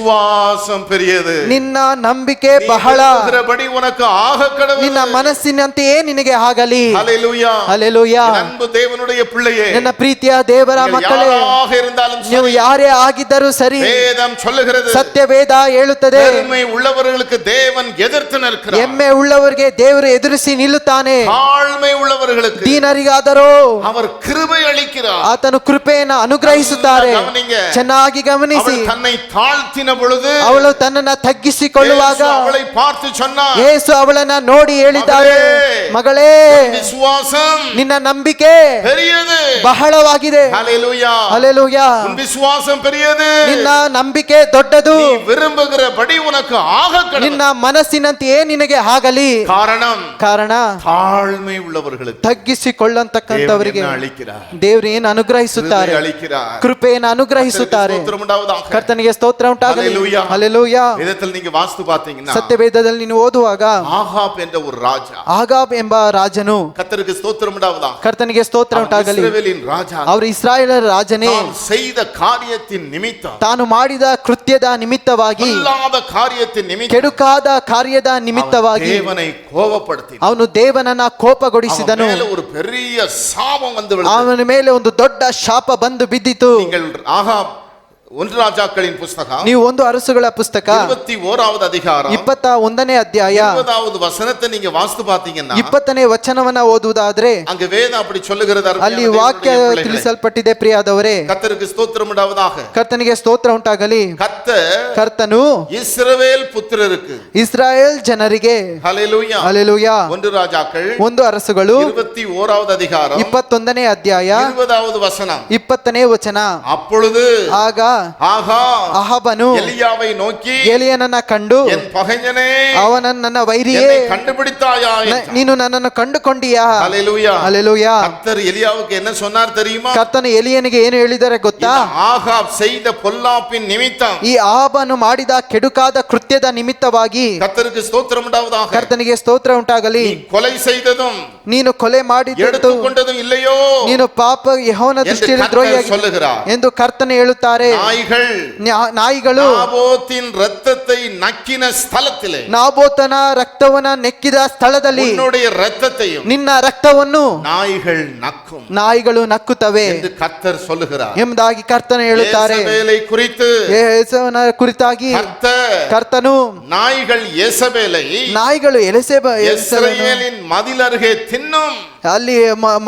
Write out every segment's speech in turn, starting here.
விசுவாசம் பெரியது. ನಿನ್ನ ನಂಬಿಕೆ ಬಹಳ. விரும்புகிறபடி உனக்கு ஆக கடவுள். ನಿನ್ನ ಮನಸ್ಸಿನಂತೆಯೇ ನಿನಗೆ ಆಗಲಿ. ஹல்லேலூயா. ಹಲ್ಲೆಲೂಯಾ. அன்பு தேவனுடைய பிள்ளையே, ನನ್ನ ಪ್ರೀತಿಯ ದೇವರ ಮಕ್ಕಳೇ, ಯಾರಾக இருந்தாலும் ನೀವು ಯಾರೇ ಆಗಿದ್ದರೂ ಸರಿ, வேதம் சொல்லுகிறது, ಸತ್ಯವೇದ ಹೇಳುತ್ತದೆ, பெருமை உள்ளவர்களுக்கு தேவன் எதிர்த்து நிற்கிறார். ಹೆಮ್ಮೆ ಉಳ್ಳವರಿಗೆ ದೇವರು ಎದುರಿಸಿ ನಿಲ್ಲುತ್ತಾನೆ. தாழ்மை உள்ளவர்களுக்கு ದೀನರಿಗಾದರೂ அவர் கிருபை ಅளிக்கிறார். ಆತನು ಕೃಪೆಯನ್ನು ಅನುಗ್ರಹಿಸುತ್ತಾರೆ. ಚೆನ್ನಾಗಿ ಗಮನಿಸಿ. தன்னை தாழ்த்தின பொழுது ಅವಳು ತನ್ನನ್ನು ತಗ್ಗಿಸಿಕೊಳ್ಳುವಾಗ அவளை பார்த்து சொன்னார், ಯೇಸು ಅವಳನ್ನ ನೋಡಿ ಹೇಳಿದ್ದಾರೆ, ಮಗಳೇ, விசுவாசம் ನಿನ್ನ ನಂಬಿಕೆ பெரியது, ಬಹಳವಾಗಿದೆ. ஹல்லேலூயா. ಹಲ್ಲೆಲೂಯಾ. விசுவாசம் பெரியது, ನಿನ್ನ ನಂಬಿಕೆ ದೊಡ್ಡದು. நீ விரும்புகிறபடி உனக்கு ஆக கடவுள். ನಿನ್ನ ಮನಸ್ಸಿನಂತೆಯೇ ನಿನಗೆ ಆಗಲಿ. ಕಾರಣ தாழ்மை உள்ளவர்களுக்கு ತಗ್ಗಿಸಿಕೊಳ್ಳಂತಕ್ಕಂಥವರಿಗೆ ಅಳಿಕ್கிறார். ದೇವರು ಏನು ಅನುಗ್ರಹಿಸುತ್ತಾರೆ? ಕೃಪೆಯನ್ನು ಅನುಗ್ರಹಿಸುತ್ತಾರೆ. ಕರ್ತನಿಗೆ ಸ್ತೋತ್ರ ಉಂಟಾಗಲಿ. ಹಲ್ಲೆಲೂಯಾ. ವೇದದಲ್ಲಿ ನೀವು ವಾಸ್ತು பார்த்தீங்கன்னா, ಸತ್ಯವೇದದಲ್ಲಿ ನೀವು ಓದುವಾಗ ಆಹಾಬ್ ಎಂಬ ஒரு ರಾಜ, ಆಗಾಬ್ ಎಂಬ ರಾಜನು, ಕರ್ತನಿಗೆ ಸ್ತೋತ್ರ ಉಂಟಾಗಲಿ, ಕರ್ತನಿಗೆ ಸ್ತೋತ್ರ ಉಂಟಾಗಲಿ, ಇಸ್ರಾಯೇಲಿನ ರಾಜ, ಅವರು ಇಸ್ರಾಯೇಲರ ರಾಜನೇ, செய்த காரியத்தின் ನಿಮಿತ್ತ, ತಾನು ಮಾಡಿದ ಕೃತ್ಯದ ನಿಮಿತ್ತವಾಗಿ, ಇಲ್ಲದ ಕಾರ್ಯத்தின் ನಿಮಿತ್ತ, ಕೆಡುಕಾದ ಕಾರ್ಯದ ನಿಮಿತ್ತವಾಗಿ ದೇವனை ಕೋಪಪಡಿಸಿದ, ಅವನು ದೇವನನ್ನ ಕೋಪಗೊಳಿಸಿದನು. ஒரு பெரிய சாபம் வந்து விழுந்தது. ಅವನ ಮೇಲೆ ಒಂದು ದೊಡ್ಡ ಶಾಪ ಬಂದು ಬಿದ್ದಿತು. நீங்கள் ஆகாப் ஒன்று ராஜாக்களின் புஸ்தகம், ನೀವು ಒಂದು ಅರಸುಗಳ ಪುಸ್ತಕ 21வது அதிகாரம் 21ನೇ ಅಧ್ಯಾಯ 20வது ವಚನத்தை நீங்க வாஸ்து பாத்தீங்கன்னா, 20ನೇ ವಚನವನ್ನ ಓದುವುದಾದ್ರೆ அங்க வேதம் அப்படி சொல்லுகிறது. ಅಲ್ಲಿ ವಾಕ್ಯ ತಿಳಿಸಲ್ಪಟ್ಟಿದೆ. ಪ್ರಿಯಾದವರೇ, கர்த்தருக்கு ஸ்தோத்திரம் உண்டாவதாக. ಕರ್ತನಿಗೆ ಸ್ತೋತ್ರ ಉಂಟಾಗಲಿ. ಕರ್ತನು இஸ்ரவேல் புத்திரருக்கு, ಇಸ್ರಾಯೇಲ್ ಜನರಿಗೆ, ஹல்லேலூயா, ಹಲ್ಲೆಲೂಯಾ, ஒன்று ராஜாக்கள் ಒಂದು ಅರಸುಗಳು 21வது அதிகாரம் 21ನೇ ಅಧ್ಯಾಯ 20வது வசனம், 20ನೇ ವಚನ. அப்பொழுது ಆಗ ಅಹಾಬನು ಎಲಿಯಾவை நோக்கி, ಎಲಿಯನನ್ನ ಕಂಡು, என் பகைஞனே, ಅವನನ್ನ ನನ್ನ ವೈರಿಯೇ, என்னை கண்டுபிடித்தாயா, ನೀನು ನನ್ನನ್ನು ಕಂಡುಕೊಂಡಿಯಾ? ஹல்லேலூயா. ಹಲ್ಲೆಲೂಯಾ. கர்த்தர் எலியாவுக்கு என்ன சொன்னார் தெரியுமா? ಕರ್ತನು ಎಲಿಯನಿಗೆ ಏನು ಹೇಳಿದರೆ ಗೊತ್ತಾ? ஆகாப் செய்த பொல்லாப்பின் நிமித்தம், ಈ ಅಹಾಬನು ಮಾಡಿದ ಕೆಡುಕಾದ ಕೃತ್ಯದ ನಿಮಿತ್ತವಾಗಿ, கர்த்தருக்கு ஸ்தோத்திரம் உண்டாவதாக, ಕರ್ತನಿಗೆ ಸ್ತೋತ್ರ ಉಂಟಾಗಲಿ, கொலை செய்ததும் ನೀನು ಕೊಲೆ ಮಾಡಿದ್ದು எடுத்துக்கொண்டதும் இல்லையೋ, ನೀನು ಪಾಪ ಯೆಹೋವನ ದೃಷ್ಟಿಯಲ್ಲಿ ದ್ರೋಹಿಯಾಗಿ ಎಂದು ಕರ್ತನು ಹೇಳುತ್ತಾರೆ. ನಾಯಿಗಳು ನಾಬೋತಿನ ರಕ್ತத்தை ನಕ್ಕಿನ ಸ್ಥಳದಲ್ಲಿ, ನಾಬೋತನ ರಕ್ತವನ್ನ ನೆಕ್ಕಿದ ಸ್ಥಳದಲ್ಲಿ ಉನ್ನುடைய ರಕ್ತத்தையும், ನಿನ್ನ ರಕ್ತವನ್ನು ನಾಯಿಗಳು ನಕ್ಕುಂ, ನಾಯಿಗಳು ನಕ್ಕುತ್ತವೆ ಎಂದು ಕರ್ತರ್ சொல்லுகிறார் ಎಂಬುದಾಗಿ ಕರ್ತನು ಹೇಳುತ್ತಾರೆ. ಯೇಸಬೇಲೈ ಕುರಿತು, ಯೇಸುವನ ಕುರಿತಾಗಿ ಕರ್ತನು, ನಾಯಿಗಳು ಯೇಸಬೇಲೈ, ನಾಯಿಗಳು ಇಸ್ರಾಯೇಲಿನ ಮದಿಲರ್ಗೆ ತಿನ್ನುಂ, ಅಲ್ಲಿ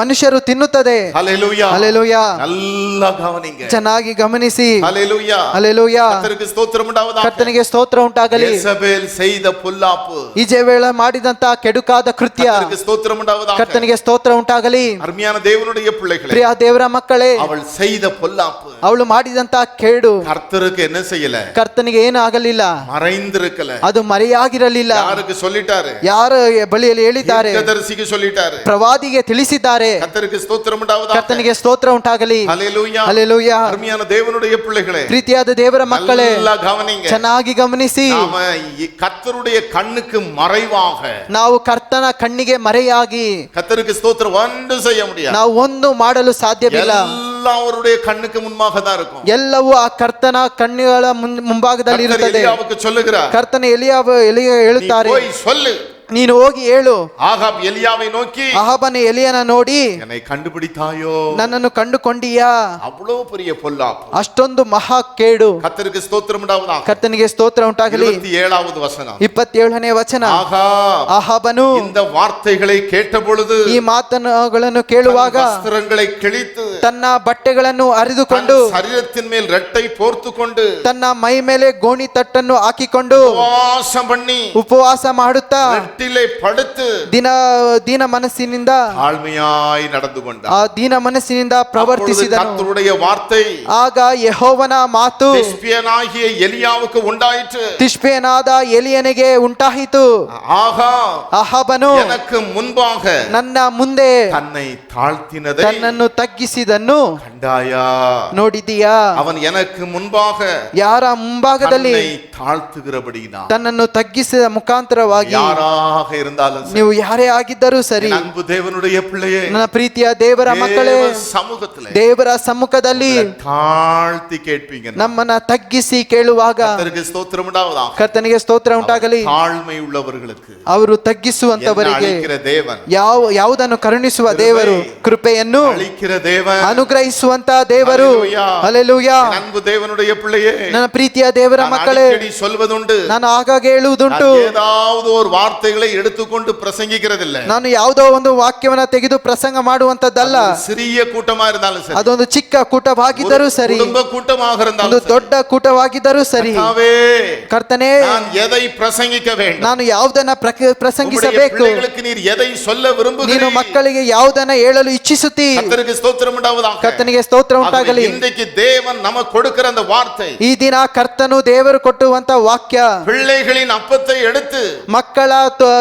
ಮನುಷ್ಯರು ತಿನ್ನುತ್ತದೆ. ಹಲ್ಲೆಲೂಯಾ. ಹಲ್ಲೆಲೂಯಾ. நல்ல கவனிங்க, ಚೆನ್ನಾಗಿ ಗಮನಿಸಿ. ஹல்லேலூயா. ಹಲ್ಲೆಲೂಯಾ. கர்த்தருக்கு ஸ்தோத்திரம் உண்டாவதாக. ಕರ್ತನಿಗೆ ಸ್ತೋತ್ರ ಉಂಟಾಗಲಿ. ಯೇಸಬೇಲ್ செய்த பொல்லாப்பு, ಈಜೆಬೇಲ ಮಾಡಿದಂತ ಕೆಡುಕಾದ ಕೃತ್ಯ, கர்த்தருக்கு ஸ்தோத்திரம் உண்டாவதாக. ಕರ್ತನಿಗೆ ಸ್ತೋತ್ರ ಉಂಟಾಗಲಿ. அருமையான தேவனுடைய பிள்ளைகளே, ಪ್ರಿಯ ದೇವರ ಮಕ್ಕಳೇ, அவள் செய்த பொல்லாப்பு, ಅವಳು ಮಾಡಿದಂತ ಕೇಡು கர்த்தருக்கு என்ன செய்யல? ಕರ್ತನಿಗೆ ಏನು ಆಗಲಿಲ್ಲ, மறைந்திருக்கல. ಅದು ಮರೆಯಾಗಿರಲಿಲ್ಲ. யாருக்கு சொல்லிட்டாரு? ಯಾರ ಬಳಿಯಲ್ಲಿ ಹೇಳಿದ್ದಾರೆ? தீர்க்கதரிசிக்கு சொல்லிட்டாரு, ಪ್ರವಾದಿಗೆ ತಿಳಿಸಿದ್ದಾರೆ. கர்த்தருக்கு ஸ்தோத்திரம் உண்டாவதாக. ಕರ್ತನಿಗೆ ಸ್ತೋತ್ರ ಉಂಟಾಗಲಿ. ஹல்லேலூயா. ಹಲ್ಲೆಲೂಯಾ. அருமையான தேவனுடைய பிள்ளைகளே, ಪ್ರೀತಿಯಾದ ದೇವರ ಮಕ್ಕಳೇ, நல்லா கவனிங்க, ಚೆನ್ನಾಗಿ ಗಮನಿಸಿ. கர்த்தருடைய கண்ணுக்கு மறைவாக, ನಾವು ಕರ್ತನ ಕಣ್ಣಿಗೆ ಮರೆಯಾಗಿ கர்த்தருக்கு ஸ்தோத்திரம் ஒன்று செய்ய முடியாது. ನಾವು ಒಂದು ಮಾಡಲು ಸಾಧ್ಯವಿಲ್ಲ. எல்லாம் அவருடைய கண்ணுக்கு முன்பாக தான் இருக்கும். ಎಲ್ಲವೂ ಆ ಕರ್ತನ ಕಣ್ಣುಗಳ ಮುಂಭಾಗದಲ್ಲಿ ಇರುತ್ತದೆ. எலியாவுக்கு சொல்லுகிறார், ಕರ್ತನ ಎಲಿಯ ಹೇಳುತ್ತಾರೆ, போய் சொல்லு, ನೀನು ಹೋಗಿ ಹೇಳು. ஆகாப் எலியாவை நோக்கி, ಅಹಾಬನ ಎಲಿಯನ ನೋಡಿ, என்னை கண்டுபிடித்தாயோ, ನನ್ನನ್ನು ಕಂಡುಕೊಂಡಿಯಾ? அவ்வளவு பெரிய பொல்லாப்பு, ಅಷ್ಟೊಂದು ಮಹಾ ಕೇಡು. கர்த்தருக்கு ஸ்தோத்திரம் உண்டாவதாக. ಕರ್ತನಿಗೆ ಸ್ತೋತ್ರ ಉಂಟಾಗಲಿ. 27வது வசனம், 27ನೇ ವಚನ. ಅಹಾಬನು இந்த வார்த்தைகளை கேட்ட பொழுது, ಈ ಮಾತುಗಳನ್ನು ಕೇಳುವಾಗ ವಸ್ತ್ರங்களை கிழித்து, ತನ್ನ ಬಟ್ಟೆಗಳನ್ನು ಹರಿದುಕೊಂಡು, ಶರೀರத்தின் மேல் ரெட்டை போர்த்துಕೊಂಡು, ತನ್ನ ಮೈ ಮೇಲೆ ಗೋಣಿ ತಟ್ಟನ್ನು ಹಾಕಿಕೊಂಡು ಉಪವಾಸ பண்ணி, ಉಪವಾಸ ಮಾಡುತ್ತಾ, ಪಡುತ್ತು, ದೀನ ಮನಸ್ಸಿನಿಂದ ತಾಳ್ಮೆಯಾಗಿ ನಡೆದುಕೊಂಡ, ಆ ದೀನ ಮನಸ್ಸಿನಿಂದ ಪ್ರವರ್ತಿಸಿದನು. ಕರ್ತರುடைய ವಾರ್ತೆ, ಆಗ ಯೆಹೋವನ ಮಾತು ತಿಷ್ಬಿಯನಾಗಿಯ ಎಲಿಯಾವುಕ್ಕೆ ಉಂಟಾಯಿತು, ತಿಷ್ಬಿಯನಾದ ಎಲಿಯನಿಗೆ ಉಂಟಾಯಿತು. ಅಹಾಬನು எனக்கு முன்பாக ನನ್ನ ಮುಂದೆ தன்னை தாழ்த்தினதை, ತನ್ನನ್ನು ತಗ್ಗಿಸಿದನ್ನು ಕಂಡಾಯಾ? ನೋಡಿದೀಯಾ? ಅವನು எனக்கு முன்பாக ಯಾರ ಮುಂಭಾಗದಲ್ಲಿ ತಾಳ್ತುகிறபடினா, ತನ್ನನ್ನು ತಗ್ಗಿಸಿದ ಮುಖಾಂತರವಾಗಿ ಯಾರಾದ யாராக இருந்தாலும் சரி, ನೀವು ಯಾರೇ ಆಗಿದ್ದರೂ ಸರಿ, என் அன்பு தேவனுடைய பிள்ளையே, ನನ್ನ ಪ್ರೀತಿಯ ದೇವರ ಮಕ್ಕಳೇ, தேவ சமூகத்திலே ದೇವರ ಸಮ್ಮುಖದಲ್ಲಿ தாழ்த்தி கேட்பீங்க. ನಮ್ಮನ್ನ ತಗ್ಗಿಸಿ ಕೇಳುವಾಗ கர்த்தருக்கு ஸ்தோத்திரம் உண்டாவதாக. ಕರ್ತನಿಗೆ ಸ್ತೋತ್ರ ಉಂಟಾಗಲಿ. தாழ்மை உள்ளவர்களுக்கு ಅವರು ತಗ್ಗಿಸುವಂತವರಿಗೆ அளிக்கிற தேவன், ಯಾವುದನ್ನು ಕರುಣಿಸುವ ದೇವರು, ಕೃಪೆಯನ್ನು அளிக்கிற தேவன், ಅನುಗ್ರಹಿಸುವಂತ ದೇವರು. ஹல்லேலூயா. ಹಲ್ಲೆಲೂಯಾ. என் அன்பு தேவனுடைய பிள்ளையே, ನನ್ನ ಪ್ರೀತಿಯ ದೇವರ நான் ಮಕ್ಕಳೇ, அடிக்கடி சொல்வதுண்டு, ನಾನು ಆಗಾಗ ಹೇಳುವುದುಂಟು, நான் ஏதாவது ஒரு வார்த்தைகளை எடுத்துக்கொண்டு பிரசங்கிக்கிறதில்லை. ನಾನು ಯಾವುದೋ ಒಂದು ವಾಕ್ಯವನ್ನ ತೆಗೆದು ಪ್ರಸಂಗ ಮಾಡುವಂತದ್ದಲ್ಲ. சிறிய கூட்டமா இருந்தாலும் சரி, ಅದೊಂದು ಚಿಕ್ಕ ಕೂಟವಾಗಿದ್ದರೂ ಸರಿ, குடும்ப கூட்டமாக ಒಂದು இருந்தாலும் சரி, ದೊಡ್ಡ ಕೂಟವಾಗಿದ್ದರೂ ಸರಿ, கர்த்தாவே, ಕರ್ತನೇ, நான் எதை பிரசங்கிக்க வேண்டும், ನಾನು ಯಾವುದನ್ನ உம்முடைய ಪ್ರಸಂಗಿಸಬೇಕು, பிள்ளைகளுக்கு நீர் எதை சொல்ல ನೀನು விரும்புகிறீர், ಮಕ್ಕಳಿಗೆ ಯಾವುದನ್ನ ಹೇಳಲು ಇಚ್ಛಿಸುತ್ತೀ. கர்த்தருக்கு ஸ்தோத்திரம் உண்டாவதாக. ಕರ್ತನಿಗೆ ಸ್ತೋತ್ರ ಉಂಟಾಗಲಿ. இன்றைக்கு தேவன் நமக்கு கொடுக்கிற அந்த வார்த்தை, ಈ ದಿನ ಕರ್ತನು ದೇವರು ಕೊಟ್ಟುವಂತ ವಾಕ್ಯ, பிள்ளைகளின் அப்பத்தை எடுத்து ಮಕ್ಕಳ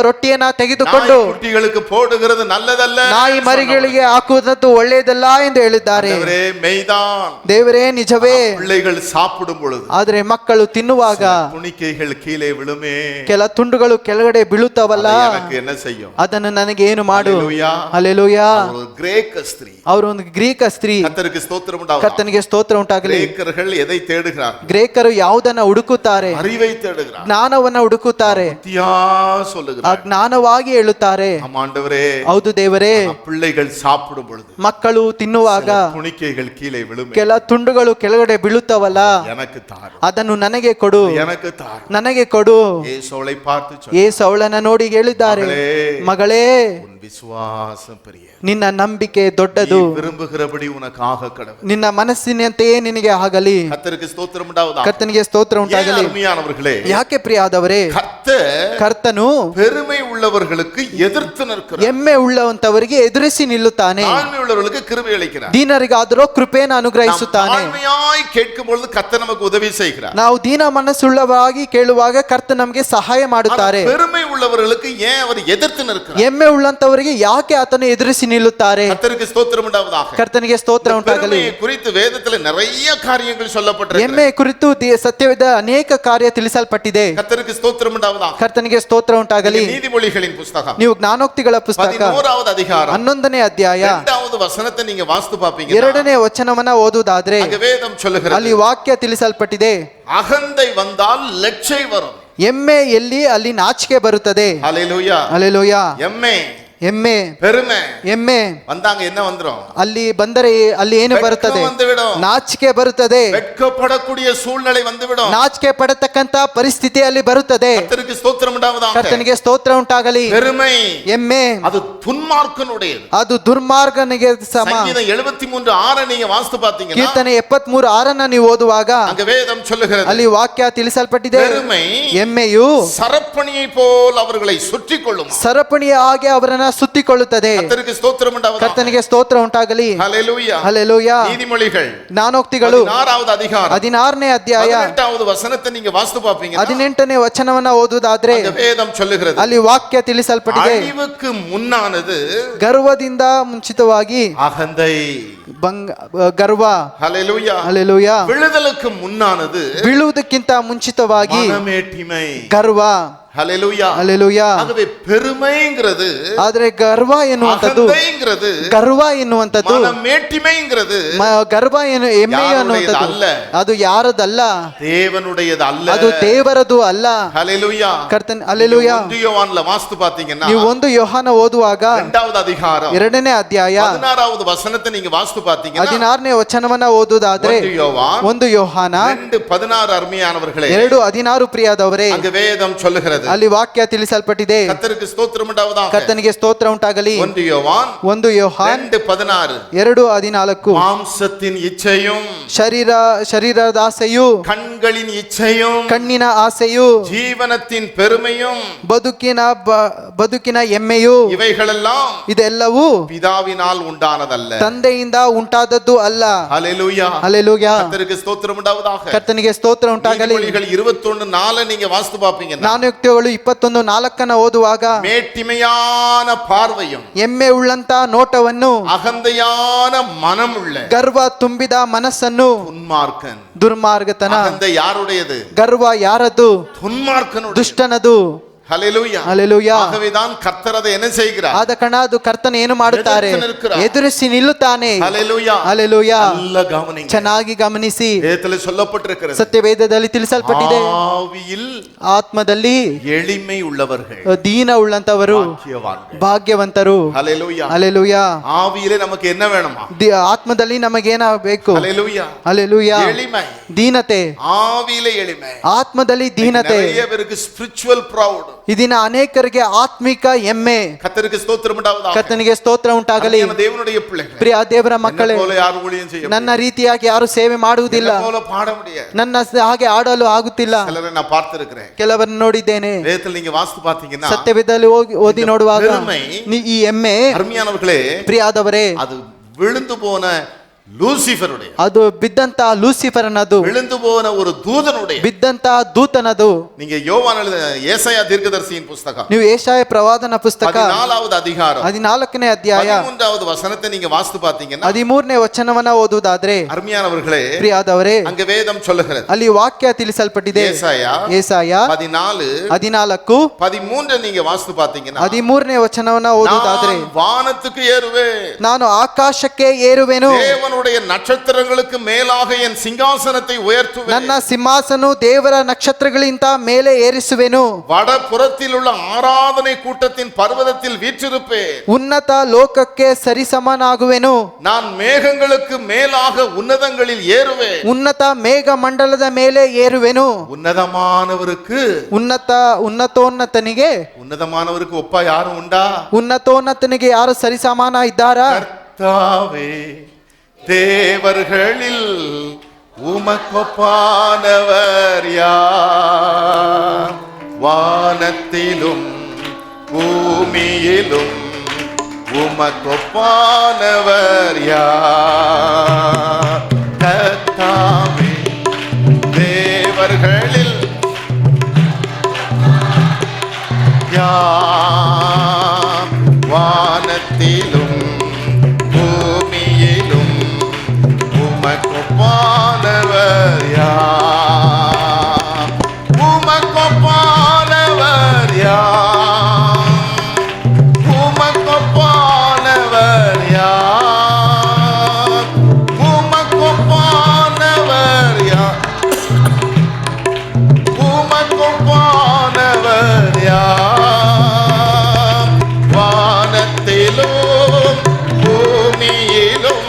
ರೊಟ್ಟಿಯನ್ನ ತೆಗೆದುಕೊಂಡು குட்டிகளுக்கு போடுகிறது நல்லதல்ல, ನಾಯಿ ಮರಿಗಳಿಗೆ ಹಾಕುವುದದ್ದು ಒಳ್ಳೆಯದಲ್ಲ ಎಂದು ಹೇಳಿದ್ದಾರೆ. ஆண்டவரே, மெய்தான். ದೇವರೇ, ನಿಜವೇ. பிள்ளைகள் சாப்பிடும் பொழுது ಆದರೆ ಮಕ್ಕಳು ತಿನ್ನುವಾಗ துணிக்கைகள் கீழே விழுமே, ಕೆಲ ತುಂಡುಗಳು ಕೆಳಗಡೆ ಬೀಳುತ್ತವಲ್ಲ, அதை எனக்கு என்ன செய்யும்? ಅದನ್ನು ನನಗೆ ಏನು ಮಾಡು. ஹல்லேலூயா. ಹಲ್ಲೆಲೂಯಾ. ஒரு கிரேக்க ஸ்திரீ, ಅವರು ಒಂದು ಗ್ರೀಕ ಸ್ತ್ರೀ. கர்த்தருக்கு ஸ்தோத்திரம் உண்டாவதாக. ಕರ್ತನಿಗೆ ಸ್ತೋತ್ರ ಉಂಟಾಗಲಿ. கிரேக்கர்கள் எதை தேடுகிறார்கள்? ಗ್ರೇಕರು ಯಾವುದನ್ನ ಹುಡುಕುತ್ತಾರೆ? அறிவை தேடுகிறார்கள், ಜ್ಞಾನವನ್ನ ಹುಡುಕುತ್ತಾರೆ, புத்தியா ಆ சொல்லுகிறார்கள். ಜ್ಞಾನವಾಗಿ ಹೇಳುತ್ತಾರೆ. ஆண்டவரே, ಹೌದು ದೇವರೇ, பிள்ளைகள் சாப்பிடும் பொழுது ಮಕ್ಕಳು ತಿನ್ನುವಾಗ துணிக்கைகள் கீழே விழுமே, ಕೆಲ ತುಂಡುಗಳು ಕೆಳಗಡೆ ಬೀಳುತ್ತವಲ್ಲ, எனக்கு தாரு, ಅದನ್ನು ನನಗೆ ಕೊಡು, எனக்கு தாரு. ನನಗೆ ಕೊಡು. ஏசோளை பார்த்து ಏಸು ಅವಳನ್ನ ನೋಡಿ ಹೇಳಿದ್ದಾರೆ, ಮಗಳೇ, உன் விசுவாசம் பெரிய, ನಿನ್ನ ನಂಬಿಕೆ நீ ದೊಡ್ಡದು, விரும்புகிறபடி உனக்காக கடவுள். ನಿನ್ನ ಮನಸ್ಸಿನಂತೆಯೇ ನಿನಗೆ ಆಗಲಿ. கர்த்தருக்கு ஸ்தோத்திரம் உண்டாவதாக. ಕರ್ತನಿಗೆ ಸ್ತೋತ್ರ ஏன் ಉಂಟಾಗಲಿ. அருமையானவர்களே, ಯಾಕೆ ಪ್ರಿಯಾದವರೇ, கர்த்தர் ಕರ್ತನು பெருமை உள்ளவர்களுக்கு எதிர்த்து நிற்கிறார், ಎಮ್ಮೆ ಉಳ್ಳವಂತವರಿಗೆ ಎದುರಿಸಿ ನಿಲ್ಲುತ್ತಾನೆ, தாழ்மை உள்ளவர்களுக்கு கிருபை அளிக்கிறார். ದೀನರಿಗಾದರೂ ಕೃಪೆಯನ್ನು நாம் ಅನುಗ್ರಹಿಸುತ್ತಾನೆ. தாழ்மையாய் கேட்கும் பொழுது கர்த்தர் நமக்கு உதவி செய்கிறார். ನಾವು ದೀನ ಮನಸ್ಸುಳ್ಳವಾಗಿ ಕೇಳುವಾಗ ಕರ್ತ ನಮಗೆ ಸಹಾಯ ಮಾಡುತ್ತಾರೆ. பெருமை உள்ளவர்களுக்கு ஏன் அவர் எதிர்த்து நிற்கிறார்? ಎಮ್ಮೆ ಉಳ್ಳಂತವರಿಗೆ ಯಾಕೆ ಆತನು ಎದುರಿಸಿ ನಿಲ್ಲುತ್ತಾರೆ? கர்த்தருக்கு ஸ்தோத்திரம் உண்டாவதாக. ಕರ್ತನಿಗೆ ಸ್ತೋತ್ರ ಉಂಟಾಗಲಿ. பெருமையை குறித்து வேதத்தில் நிறைய காரியங்கள் சொல்லப்பட்டிருக்கிறது. ಎಮ್ಮೆ ಕುರಿತು ಸತ್ಯವೇದ ಅನೇಕ ಕಾರ್ಯ ತಿಳಿಸಲ್ಪಟ್ಟಿದೆ. கர்த்தருக்கு ஸ்தோத்திரம் உண்டாவதாக. ಕರ್ತನಿಗೆ ಸ್ತೋತ್ರ ಉಂಟಾಗಲಿ. நீதிமொழிகளின் புஸ்தகம் ನೀವು ಜ್ಞಾನೋಕ್ತಿಗಳ ಪುಸ್ತಕ 11வது அதிகாரம் 11ನೇ ಅಧ್ಯಾಯ 2வது வசனத்தை நீங்க வாசித்து பாப்பீங்க. 2ನೇ ವಚನವನ್ನ ಓದುವುದಾದ್ರೆ அங்க வேதம் சொல்லுகிறது, ಅಲ್ಲಿ ವಾಕ್ಯ ತಿಳಿಸಲ್ಪಟ್ಟಿದೆ, அகந்தை வந்தால் லட்சை வரும். ಎಮ್ಮೆ ಎಲ್ಲಿ ಅಲ್ಲಿ ನಾಚಿಕೆ ಬರುತ್ತದೆ. ஹல்லேலூயா. ಹಲ್ಲೆಲೂಯಾ. எம்மை, ಎಮ್ಮೆ, பெருமை ಎಮ್ಮೆ வந்தாங்க என்ன வந்துரும்? ಅಲ್ಲಿ ಬಂದರೆ ಅಲ್ಲಿ ಏನು ಬರುತ್ತದೆ? வெட்கம் வந்துவிடும். ನಾಚಿಕೆ ಬರುತ್ತದೆ. வெட்கப்படக்கூடிய சூழ்நிலை வந்துவிடும். ನಾಚಿಕೆ ಪಡತಕ್ಕಂತ ಪರಿಸ್ಥಿತಿ ಅಲ್ಲಿ ಬರುತ್ತದೆ. கர்த்தருக்கு ஸ்தோத்திரம் உண்டாவதாக. ಕರ್ತನಿಗೆ ಸ್ತೋತ್ರ ಉಂಟಾಗಲಿ. பெருமை ಎಮ್ಮೆ அது துன்மார்க்கனுடையது. ಅದು ದುರ್ಮಾರ್ಗನಿಗೆ ಸಮ. சங்கீதம் 73:6 நீங்க வாசித்து பாத்தீங்கன்னா ಕೀರ್ತನೆ 73:6 ನೀವು ಓದುವಾಗ அங்க வேதம் சொல்லுகிறது, ಅಲ್ಲಿ ವಾಕ್ಯ ತಿಳಿಸಲ್ಪಟ್ಟಿದೆ, பெருமை ಎಮ್ಮೆಯು சரப்பணியை போல் அவர்களை சுற்றி கொள்ளும். ಸರಪಣಿಯ ಹಾಗೆ ಅವರನ್ನ ಸುತ್ತಿಕೊಳ್ಳುತ್ತದೆ. கர்த்தருக்கு ஸ்தோத்திரம் உண்டாவதாக. ಕರ್ತನಿಗೆ ಸ್ತೋತ್ರ ಉಂಟಾಗಲಿ. ஹல்லேலூயா. ಹಲ್ಲೆಲೂಯಾ. நீதிமொழிகள் ಜ್ಞಾನೋಕ್ತಿಗಳು 16வது அதிகாரம் 16ನೇ ಅಧ್ಯಾಯ 18வது வசனத்தை நீங்க வாசித்து பாப்பீங்க. 18ನೇ ವಚನವನ್ನ ಓದುವುದಾದ್ರೆ அங்க வேதம் சொல்லுகிறது, ಅಲ್ಲಿ ವಾಕ್ಯ ತಿಳಿಸಲ್ಪಟ್ಟಿದೆ, அழிவுக்கு முன்னானது ಗರ್ವದಿಂದ ಮುಂಚಿತವಾಗಿ அகந்தை. ಗರ್ವ. ஹல்லேலூயா. ಹಲ್ಲೆಲೂಯಾ. விழுதலுக்கு முன்னானது ಬೀಳುವುದಕ್ಕಿಂತ ಮುಂಚಿತವಾಗಿ மனமேட்டிமை. ಗರ್ವ. ஹல்லேலூயா. ಹಲ್ಲೆಲೂಯಾ. ஆகவே பெருமைங்கிறது, ಆದ್ರೆ ಗರ್ವ ಎನ್ನುವಂಥದ್ದು, அகந்தைங்கிறது, ಗರ್ವ ಎನ್ನುವಂಥದ್ದು, மனமேட்டிமைங்கிறது ಗರ್ವ ಎಮ್ಮೆ ಅನ್ನುವಂಥದ್ದು ಅಲ್ಲ. ಅದು ಯಾರದಲ್ಲ, தேவனுடையது அல்ல. ಅದು ದೇವರದು ಅಲ್ಲ. ஹல்லேலூயா. ಕರ್ತನ್ ಹಲ್ಲೆಲೂಯಾ. யோவான்ல வாசித்து பாத்தீங்கன்னா ನೀವು 1 ಯೋಹಾನ ಓದುವಾಗ 2வது அதிகாரம் 2ನೇ ಅಧ್ಯಾಯ 16வது வசனத்தை நீங்க வாசித்து பாத்தீங்கன்னா 16ನೇ ವಚನವನ್ನ ಓದುವುದಾದ್ರೆ 1 யோவான் 1 ಯೋಹಾನ 2:16 ಅರ್ಮಿಯಾನವர்களே, 2:16 ಪ್ರಿಯಾದವರೇ, அங்க வேதம் சொல்லுகிறது, ಅಲ್ಲಿ ವಾಕ್ಯ ತಿಳಿಸಲ್ಪಟ್ಟಿದೆ. கர்த்தருக்கு ஸ்தோத்திரம் உண்டாவதாக. ಕರ್ತನಿಗೆ ಸ್ತೋತ್ರ ಉಂಟಾಗಲಿ. 1 யோவான் 1 ಯೋಹಾನ್ 2:16 2:14 மாம்சத்தின் இச்சையும் ಶರೀರದ ಆಸೆಯು, கண்களின் இச்சையும் ಕಣ್ಣಿನ ಆಸೆಯು, ஜீவனத்தின் பெருமையும் ಬದುಕಿನ ಎಮ್ಮೆಯು, இவைகளெல்லாம் ಇದೆಲ್ಲವೂ பிதாவினால் உண்டானதல்ல, ತಂದೆಯಿಂದ ಉಂಟಾದದ್ದು ಅಲ್ಲ. ஹல்லேலூயா. ಹಲ್ಲೆಲೂಯಾ. கர்த்தருக்கு ஸ்தோத்திரம் உண்டாவதாக. ಕರ್ತನಿಗೆ ಸ್ತೋತ್ರ ಉಂಟಾಗಲಿ. நீதிமொழிகள் 21:4 நீங்க வாசித்து பாப்பீங்க. ಜ್ಞಾನೋಕ್ತಿಗಳು 21:4 ಓದುವಾಗ மேட்டிமையான பார்வையும் ಎಮ್ಮೆ ಉಳ್ಳಂತ ನೋಟವನ್ನು, அகந்தையான மனம் உள்ள ಗರ್ವ ತುಂಬಿದ ಮನಸ್ಸನ್ನು, துன்மார்க்கன். ದುರ್ಮಾರ್ಗತನ. அகந்தை யாருடையது? ಗರ್ವ ಯಾರದು? துன்மார்க்கனுடைய. ದುಷ್ಟನದು. ஹல்லேலூயா. ಹಲ್ಲೆಲೂಯಾ. ஆகவேதான் கர்த்தர் அதை என்ன செய்கிறார்? ಆದ ಕಾರಣ ಅದು ಕರ್ತನ ಏನು ಮಾಡುತ್ತಾರೆ? ಎದುರಿಸಿ ನಿಲ್ಕ್கிறார். ಎದುರಿಸಿ ನಿಲ್ಲುತ್ತಾನೆ. ஹல்லேலூயா. ಹಲ್ಲೆಲೂಯಾ. நல்ல கவனிங்க. ಚೆನ್ನಾಗಿ ಗಮನಿಸಿ. வேதத்தில் சொல்லப்பட்டிருக்கிறது. ಸತ್ಯವೇದದಲ್ಲಿ ತಿಳಿಸಲ್ಪಟ್ಟಿದೆ, ஆவியில் ಆತ್ಮದಲ್ಲಿ எளிமை உள்ளவர்கள் ದೀನ ಉಳ್ಳಂತವರು பாக்கியவான்கள். ಭಾಗ್ಯವಂತರು. ஹல்லேலூயா. ಹಲ್ಲೆಲೂಯಾ. ஆவியிலே நமக்கு என்ன வேணுமா? ಆತ್ಮದಲ್ಲಿ ನಮಗೇನಾಗಬೇಕು? ஹல்லேலூயா. ಹಲ್ಲೆಲೂಯಾ. எளிமை. ದೀನತೆ. ஆவியிலே எளிமை. ಆತ್ಮದಲ್ಲಿ ದೀನತೆ. நிறைய பேருக்கு ஸ்பிரிச்சுவல் ಪ್ರೌಡ್. ಇದನ್ನ ಅನೇಕರಿಗೆ ಆತ್ಮಿಕ ಹೆಮ್ಮೆ. கர்த்தருக்கு ஸ்தோத்திரம் உண்டாவதாக. ಕರ್ತನಿಗೆ ಸ್ತೋತ್ರ ಉಂಟಾಗಲಿ. ನಮ್ಮ ದೇವனுடைய பிள்ளைகளே, ಪ್ರಿಯ ದೇವರ ಮಕ್ಕಳೇ, என்னை போல யாரும் ஊழியம் செய்ய முடியாது. ನನ್ನ ರೀತಿಯಾಗಿ ಯಾರು ಸೇವೆ ಮಾಡುವುದಿಲ್ಲ, என்னை போல பாட முடியாது, ನನ್ನ ಹಾಗೆ ಆಡಲು ಆಗುತ್ತಿಲ್ಲ. சிலரை நான் பார்த்திருக்கிறேன், ಕೆಲವರನ್ನು ನೋಡಿದ್ದೇನೆ. வேதத்தில் நீங்க வாசித்து பார்த்தீங்கன்னா ಸತ್ಯವೇದದಲ್ಲಿ ಓದಿ ನೋಡುವಾಗ பெருமை, ಈ ಹೆಮ್ಮೆ, அருமையானவர்களே, ಪ್ರಿಯಾದವರೇ, அது விழுந்து போன ಲೂಸಿಫರುடைய, ಅದು ಬಿದ್ದಂತ ಲೂಸಿಫರನದು, விழுந்து போன ஒரு தூதனுடைய, ಬಿದ್ದಂತ ದೂತನದು. நீங்க யோவான் எழுதின ஏசாயா தீர்க்கதரிசியின் புத்தகம், ನೀವು ಏಷಾಯ ಪ್ರವಾದನ ಪುಸ್ತಕ 14வது அதிகாரம் 14ನೇ ಅಧ್ಯಾಯ 13வது ವಚನத்தை நீங்க வாசித்து பார்த்தீங்கன்னா 13ನೇ ವಚನವನ್ನ ಓದುವುದಾದ್ರೆ, அருமையானவர்களே, ಪ್ರಿಯಾದವರೇ, அங்க வேதம் சொல்லுகிறது, ಅಲ್ಲಿ ವಾಕ್ಯ ತಿಳಿಸಲ್ಪಟ್ಟಿದೆ. ಏಸಾಯ 14 13 நீங்க வாசித்து பார்த்தீங்கன்னா 13ನೇ ವಚನವನ್ನ ಓದುವುದಾದ್ರೆ, நான் வானத்துக்கு ஏறுவேன், ನಾನು ಆಕಾಶಕ್ಕೆ ಏರುವೆನು, தேவனுடைய நட்சத்திரங்களுக்கு மேலாக என் சிங்காசனத்தை உயர்த்துவேன், ನನ್ನ ಸಿಂಹಾಸನ ದೇವರ ನಕ್ಷತ್ರಗಳಿಂದ ಮೇಲೆ ಏರಿಸುವೆನು, வடபுறத்தில் உள்ள ஆராதனை கூட்டத்தின் பர்வதத்தில் வீற்றிருப்பேன், ಉನ್ನತ ಲೋಕಕ್ಕೆ ಸರಿಸಮನಾಗುವೆನು, நான் மேகங்களுக்கு மேலாக உன்னதங்களில் ஏறுவேன், ಉನ್ನತ ಮೇಘ ಮಂಡಲದ ಮೇಲೆ ಏರುವೆನು. உன்னதமானவருக்கு ಉನ್ನತೋನ್ನತನಿಗೆ உன்னதமானவருக்கு ஒப்பா யாரும் உண்டா? ಉನ್ನತೋನ್ನತನಿಗೆ ಯಾರು ಸರಿಸಮಾನ ಇದ್ದಾರಾ? கர்த்தாவே, தேவர்களில் உமக்கொப்பானவர் யார்? வானத்திலும் பூமியிலும் உமக்கொப்பானவர் யார்? கர்த்தாவே, தேவர்களில் யார்? வானத்திலும் பூமியிலும் உமக்கொப்பானவர் யார்? உமக்கொப்பானவர் யார்? உமக்கொப்பானவர் யார்? உமக்கொப்பானவர் யார்? உமக்கொப்பானவர் யார்? வானத்திலும் பூமியிலும்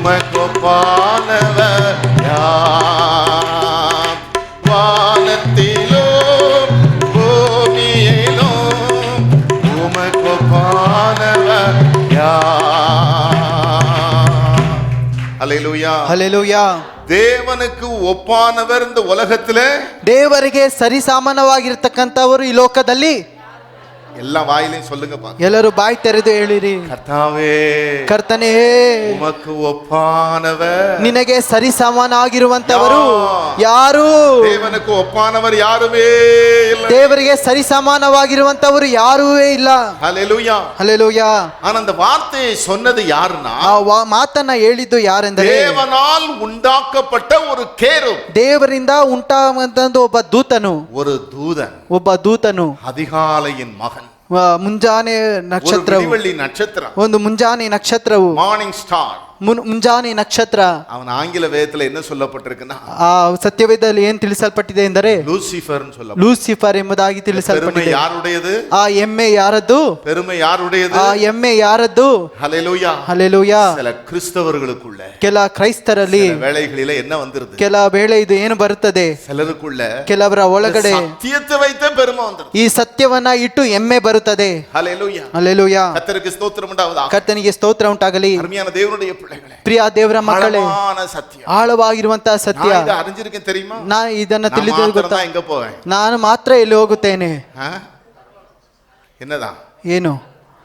உமக்கொப்பானவர் யார்? வானத்திலும் பூமியிலும் உமக்கொப்பானவர் யார்? அல்லேலூயா. ಹಲ್ಲೆಲೂಯಾ. தேவனுக்கு ஒப்பானவர் இந்த உலகத்திலே, ದೇವರಿಗೆ ಸರಿಸಮಾನವಾಗಿರ್ತಕ್ಕಂಥವರು ಈ ಲೋಕದಲ್ಲಿ எல்லா வாயிலையும் சொல்லுங்க பாருங்க. ಎಲ್ಲರೂ ಬಾಯಿ ತೆರೆದು ಹೇಳಿರಿ, கர்த்தாவே, ಕರ್ತನೇ, உமக்கு ஒப்பானவர், ನಿನಗೆ ಸರಿಸಮಾನಾಗಿರುವಂತವರು ಯಾರು? தேவனுக்கு ஒப்பானவர் யாருமே இல்லை. ದೇವರಿಗೆ ಸರಿಸಮಾನವಾಗಿರುವಂತವರು ಯಾರೂ ಇಲ್ಲ. ஹல்லேலூயா. ಹಲ್ಲೆಲೂಯಾ. ஆனா அந்த வார்த்தையை சொன்னது யாருன்னா, ಆ ಮಾತನ್ನ ಹೇಳಿದ್ದು ಯಾರೆಂದರೆ, தேவனால் உண்டாக்கப்பட்ட ஒரு கேரு, ದೇವರಿಂದ ಉಂಟಾಗುವಂತ ಒಬ್ಬ ದೂತನು, ஒரு தூதன், ಒಬ್ಬ ದೂತನು, அதிகாலையின் மகன், ಮುಂಜಾನೆ ನಕ್ಷತ್ರವು, விடிவெள்ளி நட்சத்திரம், ಒಂದು ಮುಂಜಾನೆ ನಕ್ಷತ್ರವು, மார்னிங் ஸ்டார். ಮುಂಜಾನೆ ನಕ್ಷತ್ರ. அவன் ஆங்கில வேதத்துல என்ன சொல்லப்பட்டிருக்குன்னா, ಆ ಸತ್ಯವೇದದಲ್ಲಿ ಏನ್ ತಿಳಿಸಲ್ಪಟ್ಟಿದೆ ಎಂದರೆ லூசிஃபர் சொல்ல. ಲೂಸಿಫರ್ ಎಂಬುದಾಗಿ பெருமை ತಿಳಿಸಲ್ಪಟ್ಟಿದೆ. யாருடையது? ಆ ಎಮ್ಮೆ ಯಾರದ್ದು? பெருமை யாருடையது? ಆ ಎಮ್ಮೆ ಯಾರದ್ದು? ஹல்லேலூயா. ಹಲ್ಲೆಲೂಯಾ. சில கிறிஸ்தவர்களுக்குள்ள ಕೆಲ ಕ್ರೈಸ್ತರಲ್ಲಿ சில வேளைகளில என்ன வந்துருது? ಕೆಲ ವೇಳೆ ಇದು ಏನು ಬರುತ್ತದೆ, சிலருக்குள்ள ಕೆಲವರ ಒಳಗಡೆ சத்தியத்தை வைத்த பெருமை வந்துருது. ಈ ಸತ್ಯವನ್ನ ಇಟ್ಟು ಎಮ್ಮೆ ಬರುತ್ತದೆ. ஹல்லேலூயா. ಹಲ್ಲೆಲೂಯಾ. கர்த்தருக்கு ஸ்தோத்திரம் உண்டாவதாக. ಕರ್ತನಿಗೆ ಸ್ತೋತ್ರ ಉಂಟಾಗಲಿ. அருமையான தேவனுடைய பிள்ளைகளே, ಪ್ರಿಯ ದೇವರ ಮಕ್ಕಳೇ, ஆழமான சத்தியம், ಆಳವಾಗಿರುವಂತಹ ಸತ್ಯ. நான் இதை அறிஞ்சிருக்கேன் தெரியுமா? ನಾನು ಇದನ್ನ நான் ತಿಳಿದು மாத்திரம் ಗೊತ್ತಾ? தான் எங்க போவேன்? ನಾನು ಮಾತ್ರ ಎಲ್ಲಿ ಹೋಗುತ್ತೇನೆ? ஆ? என்னதான் ಏನು?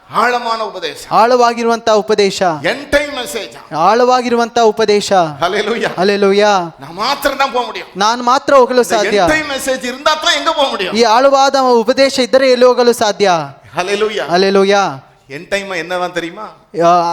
ஆழமான உபதேசம், ಆಳವಾಗಿರುವಂತಹ ಉಪದೇಶ, என் டைம் மெசேஜ். ಆಳವಾಗಿರುವಂತಹ ಉಪದೇಶ. ஹல்லேலூயா. ಹಲ್ಲೆಲೂಯಾ. நான் மாத்திரம் தான் போக முடியும். ನಾನು ಮಾತ್ರ ಹೋಗಲು ಸಾಧ್ಯ. என் டைம் மெசேஜ் இருந்தா தான் எங்க போக முடியும். ಈ ಆಳವಾದ ಉಪದೇಶ ಇದ್ದರೆ ಎಲ್ಲಿ ಹೋಗಲು ಸಾಧ್ಯ? ஹல்லேலூயா. ಹಲ್ಲೆಲೂಯಾ. என் டைம் என்னதான் தெரியுமா?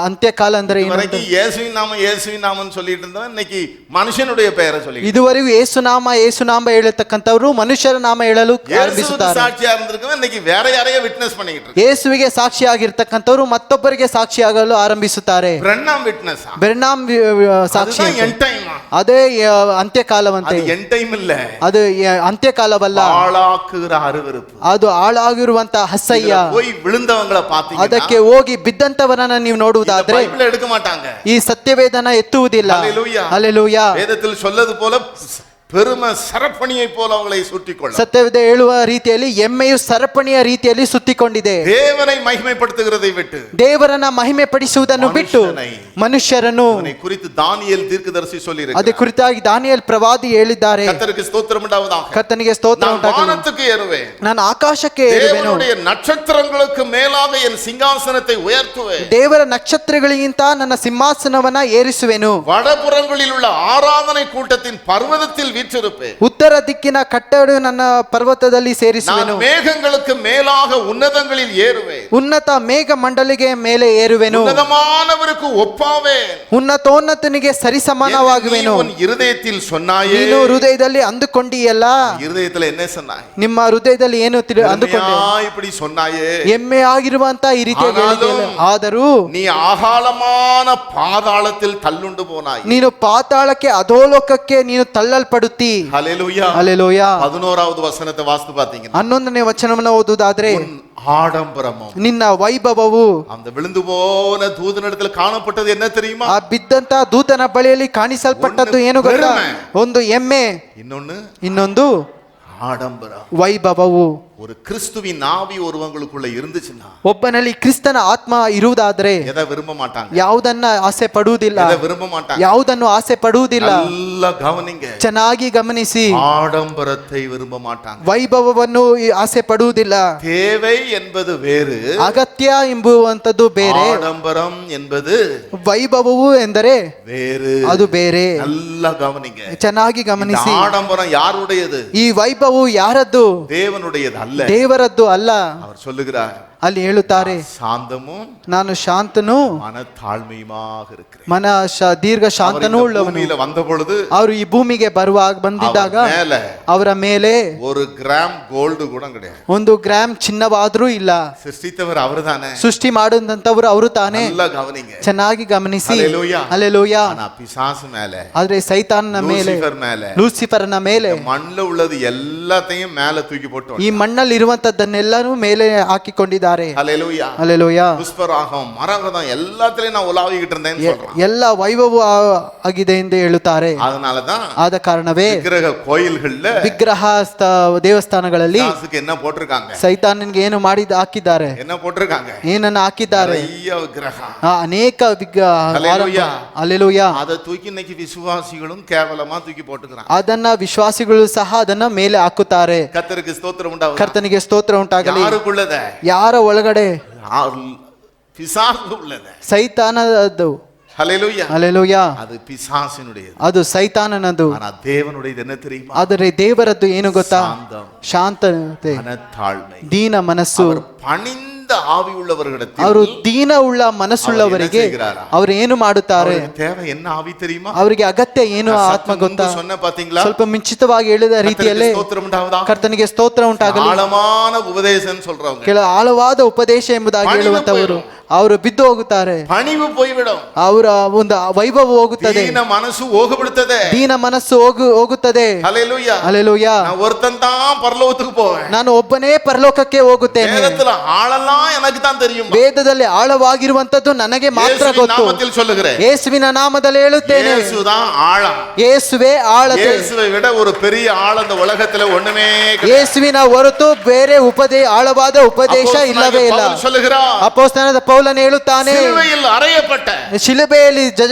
ಅಂತ್ಯಕಾಲ ಅಂದ್ರೆ ಏನು? வரைக்கும் இயேசுவின் நாமம் சொல்லிட்டு இருந்தவன் இன்னைக்கு மனுஷனுடைய பெயரை சொல்லி ಇದುವರೆಗೂ ಯೇಸುನಾಮ ಹೇಳತಕ್ಕಂಥವರು ಮನುಷ್ಯರ ನಾಮ ಹೇಳಲು ಆರಂಭಿಸುತ್ತಾರೆ. சாட்சியா இருந்திருக்கவன் இன்னைக்கு வேற யாரையோ ವಿಟ್ನೆಸ್ பண்ணிட்டு இருக்கான். ಯೇಸುವಿಗೆ ಸಾಕ್ಷಿಯಾಗಿರ್ತಕ್ಕಂಥವರು ಮತ್ತೊಬ್ಬರಿಗೆ ಸಾಕ್ಷಿಯಾಗಲು ಆರಂಭಿಸುತ್ತಾರೆ. ಬ್ರಹ್ನಾಮ್ ವಿಟ್ನೆಸ್, ಬ್ರಹ್ನಾಮ್ ಸಾಕ್ಷಿ. ಎಂಡ್ ಟೈಮ್ ಅದೇ ಅಂತ್ಯಕಾಲವಂತೆ. ಎಂಡ್ ಟೈಮ್ ಇಲ್ಲ, ಅದು ಅಂತ್ಯಕಾಲವಲ್ಲ. ஆளாக்குகிற அருவருப்பு, ಅದು ಆಳಾಗಿರುವಂತ ಹಸಯ್ಯ. போய் விழுந்தவங்கள பாத்தீங்கன்னா ಅದಕ್ಕೆ ಹೋಗಿ ಬಿದ್ದಂತವರನ್ನ ನೀವು ನೋಡುವುದಾದ್ರೆ ಬೈಬಲ್ எடுக்க மாட்டாங்க, ಈ ಸತ್ಯವೇದನ ಎತ್ತುವುದಿಲ್ಲ. ಹಲ್ಲೆಲೂಯಾ. ವೇದದಲ್ಲಿ சொல்லது போல பெருமை சரப்பணியை போல அவங்களை சுற்றிக்கொள்ள, ಸತ್ಯವೇದ ಹೇಳುವ ರೀತಿಯಲ್ಲಿ ಎಮ್ಮೆಯು ಸರಪಣಿಯ ರೀತಿಯಲ್ಲಿ ಸುತ್ತಿಕೊಂಡಿದೆ. தேவனை மகிமைப்படுத்துகிறதை விட்டு, ದೇವರನ್ನ ಮಹಿಮೆ ಪಡಿಸುವುದನ್ನು ಬಿಟ್ಟು ಮನುಷ್ಯರನ್ನು குறித்து தானிಯೇಲ್ தீர்க்கதரிசி சொல்லியிருக்கிறார். ಅದೇ ಕುರಿತಾಗಿ ದಾನಿಯೇಲ್ ಪ್ರವಾದಿ ಹೇಳಿದ್ದಾರೆ. கர்த்தருக்கு ஸ்தோத்திரம் உண்டாவதாக. ಕರ್ತನಿಗೆ ಸ್ತೋತ್ರ ಉಂಟಾಗಲಿ. வானத்துக்கு ஏறுவேன், ನಾನು ಆಕಾಶಕ್ಕೆ ಏರುವೆನು. தேவனுடைய நட்சத்திரங்களுக்கு மேலாக என் சிங்காசனத்தை உயர்த்துவேன். ದೇವರ ನಕ್ಷತ್ರಗಳಿಗಿಂತ ನನ್ನ ಸಿಂಹಾಸನವನ್ನ ಏರಿಸುವೆನು. வடபுறங்களில் உள்ள ஆராதனை கூட்டத்தின் பர்வதத்தில் வீற்றிருப்பேன். ಉತ್ತರ ದಿಕ್ಕಿನ ಕಟ್ಟಡ ನನ್ನ ಪರ್ವತದಲ್ಲಿ ಸೇರಿಸುವೆನು. மேகங்களுக்கு மேலாக உன்னதங்களில் ஏறுவேன். ಉನ್ನತ ಮೇಘ ಮಂಡಲಿಗೆ ಮೇಲೆ ಏರುವೆನು. உன்னதமானவருக்கு ஒப்பாவேன். ಉನ್ನತೋನ್ನತನಿಗೆ ಸರಿಸಮಾನವಾಗುವೆನು. உன் இருதயத்தில் சொன்னாயே, ನೀನು ಹೃದಯದಲ್ಲಿ ಅಂದುಕೊಂಡಿಯಲ್ಲ. இருதயத்தில் என்ன சொன்னாய்? ನಿಮ್ಮ ಹೃದಯದಲ್ಲಿ ಏನು ಅಂದುಕೊಂಡೆ? இப்படி சொன்னாயே, ಎಮ್ಮೆ ಆಗಿರುವಂತ ಈ ರೀತಿಯಾಗಿ ಹೇಳಿದೆಯಲ್ಲ. ಆದರೂ நீ ஆகாளமான பாதாளத்தில் தள்ளுண்டு போனாய். ನೀನು ಪಾತಾಳಕ್ಕೆ ಅಧೋಲೋಕಕ್ಕೆ ನೀನು ತಳ್ಳಲ್ಪಡುತ್ತಿ. ஹல்லேலூயா. ಹಲ್ಲೆಲೂಯಾ. 11வது ವಚನத்தை ವಾಸ್ತು பாத்தீங்கன்னா, 11ನೇ ವಚನವನ್ನು ಓದುವುದಾದ್ರೆ, ஆடம்பரமும் ನಿನ್ನ ವೈಭವವು அந்த விழுந்து போன தூதனிடத்தில் காணப்பட்டது என்ன தெரியுமா? ಆ ಬಿದ್ದಂತ ದೂತನ ಬಳಿಯಲ್ಲಿ ಕಾಣಿಸಲ್ಪಟ್ಟದ್ದು ಏನು ಗೊತ್ತಾ? ಒಂದು ಎಮ್ಮೆ, ಇನ್ನೊಂದು ஆடம்பரம், ವೈಭವವು. ஒரு கிறிஸ்துவின் ஆவி ஒருவங்களுக்குள்ள இருந்துச்சுன்னா, ಒಬ್ಬನಲ್ಲಿ ಕ್ರಿಸ್ತನ ಆತ್ಮ ಇರುವುದಾದ್ರೆ எதை விரும்ப மாட்டாங்க? ಯಾವುದನ್ನ ಆಸೆ ಪಡುವುದಿಲ್ಲ. எதை விரும்ப மாட்டாங்க? ಯಾವುದನ್ನು ಆಸೆ ಪಡುವುದಿಲ್ಲ. நல்லா கவனிங்க, ಚೆನ್ನಾಗಿ ಗಮನಿಸಿ. ஆடம்பரத்தை விரும்ப மாட்டாங்க, ವೈಭವವನ್ನು ಆಸೆ ಪಡುವುದಿಲ್ಲ. தேவை என்பது வேறு, ಅಗತ್ಯ ಎಂಬುವಂತದ್ದು ಬೇರೆ, ஆடம்பரம் என்பது ವೈಭವವು ಎಂದರೆ வேறு, ಅದು ಬೇರೆ. நல்லா கவனிங்க, ಚೆನ್ನಾಗಿ ಗಮನಿಸಿ. ஆடம்பரம் யாருடையது? ಈ ವೈಭವವು ಯಾರದ್ದು? தேவனுடையது அல்ல, ದೇವರದ್ದು ಅಲ್ಲ. அவர் சொல்லுகிறார், ಅಲ್ಲಿ ಹೇಳುತ್ತಾರೆ, சாந்தமும் ನಾನು ಶಾಂತನು மனத்தாழ்மையுமாக இருக்கிறேன். ದೀರ್ಘ ಶಾಂತನೂ ಉಳ್ಳವನು. வந்த பொழுது ಅವರು ಈ ಭೂಮಿಗೆ ಬಂದಿದ್ದಾಗ ಅವರ ಮೇಲೆ 1 கிராம் ಗೋಲ್ಡ್ ಕೂಡ கிடையாது, 1 ಗ್ರಾಮ್ ಚಿನ್ನವಾದ್ರೂ ಇಲ್ಲ. ಸೃಷ್ಟಿತವರು ಅವರದಾನೆ, ಸೃಷ್ಟಿ ಮಾಡಿದಂತವರು ಅವರು ತಾನೇ. ಚೆನ್ನಾಗಿ ಗಮನಿಸಿ. ಹಲ್ಲೆಲೂಯಾ. பிசாசு மேல, ಆದ್ರೆ ಸೈತಾನನ ಮೇಲೆ, ಲೂಸಿಫರ್ನ ಮೇಲೆ, மண்ணில் உள்ளது எல்லாத்தையும் மேல தூக்கಿ போட்டு ಈ ಮಣ್ಣಲ್ಲಿ ಇರುವಂತದ್ದನ್ನೆಲ್ಲರೂ ಮೇಲೆ ಹಾಕಿಕೊಂಡಿದ್ದಾರೆ. ஹல்லேலூயா. ಹಲ್ಲೆಲೂಯಾ. புஷ்பராகம், மரகதம் எல்லாத்துலயும் நான் உலாவிக்கிட்டு இருந்தேன்னு சொல்றான். ಎಲ್ಲ ವೈಭವ ಆಗಿದೆ ಎಂದು ಹೇಳುತ್ತಾರೆ. அதனாலதான் ಆದ ಕಾರಣವೇ விக்கிரக கோயில்கள்ல, ವಿಗ್ರಹ ದೇವಸ್ಥಾನಗಳಲ್ಲಿ என்ன போட்டிருக்காங்க? ಸೈತಾನನಿಗೆ ಏನು ಹಾಕಿದ್ದಾರೆ? என்ன போட்டிருக்காங்க? ಏನನ್ನ ಹಾಕಿದ್ದಾರೆ? ವಿಗ್ರಹ, ಅನೇಕ ಹಲ್ಲೆಲೂಯಾ. அதை தூக்கி இன்னைக்கு விசுவாசிகளும் கேவலமா தூக்கி போட்டுக்கிறாங்க. ಅದನ್ನ ವಿಶ್ವಾಸಿಗಳು ಸಹ ಅದನ್ನ ಮೇಲೆ ಹಾಕುತ್ತಾರೆ. கர்த்தருக்கு ஸ்தோத்திரம் உண்டாகட்டும். ಕರ್ತನಿಗೆ ಸ್ತೋತ್ರ ಉಂಟಾಗಲಿ. ಯಾರುக்குள்ளದ? ಯಾರ ಒಳಗಡೆ? பிசாசு உள்ளது, ಸೈತಾನದ್ದು. ஹல்லேலூயா. ಹಲ್ಲೆಲೂಯಾ. ಅದು ಪಿಸಾಸಿನುடையது, ಅದು ಸೈತಾನನದು. ಆனா தேவனுடையது என்ன தெரியுமா? ಆದರೆ ದೇವರದ್ದು ಏನು ಗೊತ್ತಾ? ಶಾಂತತೆ, ಮನತಾಳ್ಮೆ, ದೀನ ಮನಸ್ಸು. ಪಣಿಂದ ಆವಿ உள்ளவர்களிடத்தில், ಅವರು ದೀನ ಉಳ್ಳ ಮನಸ್ಸುಳ್ಳವರಿಗೆ ಅವರು ಏನು ಮಾಡುತ್ತಾರೆ? தேவை என்ன ஆவி தெரியுமா? ಅವರಿಗೆ ಅಗತ್ಯ ಏನು ಆತ್ಮ ಗೊತ್ತಾ? சொன்ன பாத்தீங்களா? ಸ್ವಲ್ಪ ಮುಂಚಿತವಾಗಿ ಹೇಳಿದ ರೀತಿಯಲ್ಲಿ ಕರ್ತನಿಗೆ ಸ್ತೋತ್ರ ಉಂಟಾಗಲಿ. ಆಳವಾದ ಉಪದೇಶ சொல்றவங்க, ಕೆಲ ಆಳವಾದ ಉಪದೇಶ ಎಂಬುದಾಗಿ ಹೇಳುವಂತವರು ಅವರು ಬಿದ್ದು ಹೋಗುತ್ತಾರೆ. ಪಣಿವು போய்விடும், ಅವರ ಒಂದು ವೈಭವ ಹೋಗುತ್ತದೆ, ದೀನ ಮನಸ್ಸು ಹೋಗಿಬಿಡುತ್ತದೆ, ದೀನ ಮನಸ್ಸು ಹೋಗುತ್ತದೆ. ಹಲ್ಲೆಲೂಯಾ. ಹಲ್ಲೆಲೂಯಾ. நான் ஒருத்தன் தான் பரலோகத்துக்கு போவேன், ನಾನು ಒಬ್ಬನೇ ಪರಲೋಕಕ್ಕೆ ಹೋಗುತ್ತೇನೆ. வேதத்துல ஆழலாம் எனக்கு தான் தெரியும், ವೇದದಲ್ಲಿ ಆಳವಾಗಿರುವಂತದ್ದು ನನಗೆ ಮಾತ್ರ ಗೊತ್ತು. நாமத்தில் சொல்லுகிறேன், ಯೇಸುವಿನ ನಾಮದಲ್ಲಿ ಹೇಳುತ್ತೇನೆ, ಯೇಸುதான் ಆಳಂ, ಯೇಸುವೇ ಆಳತೆ. ಯೇಸುவை விட ஒரு பெரிய ஆள் இந்த உலகத்துல ஒண்ணுமே கிடையாது. ಯೇಸುವಿನ ಹೊರತು ಬೇರೆ ಆಳವಾದ ಉಪದೇಶ ಇಲ್ಲವೇ ಇಲ್ಲ. ಅಪೊಸ್ತಲನಾದ ಪೌಲನು ಹೇಳುತ್ತಾನೆ, ಶಿಲುಬೆಯಲ್ಲಿ ಅರೆಯಪಟ್ಟ, ಶಿಲುಬೆಯಲ್ಲಿ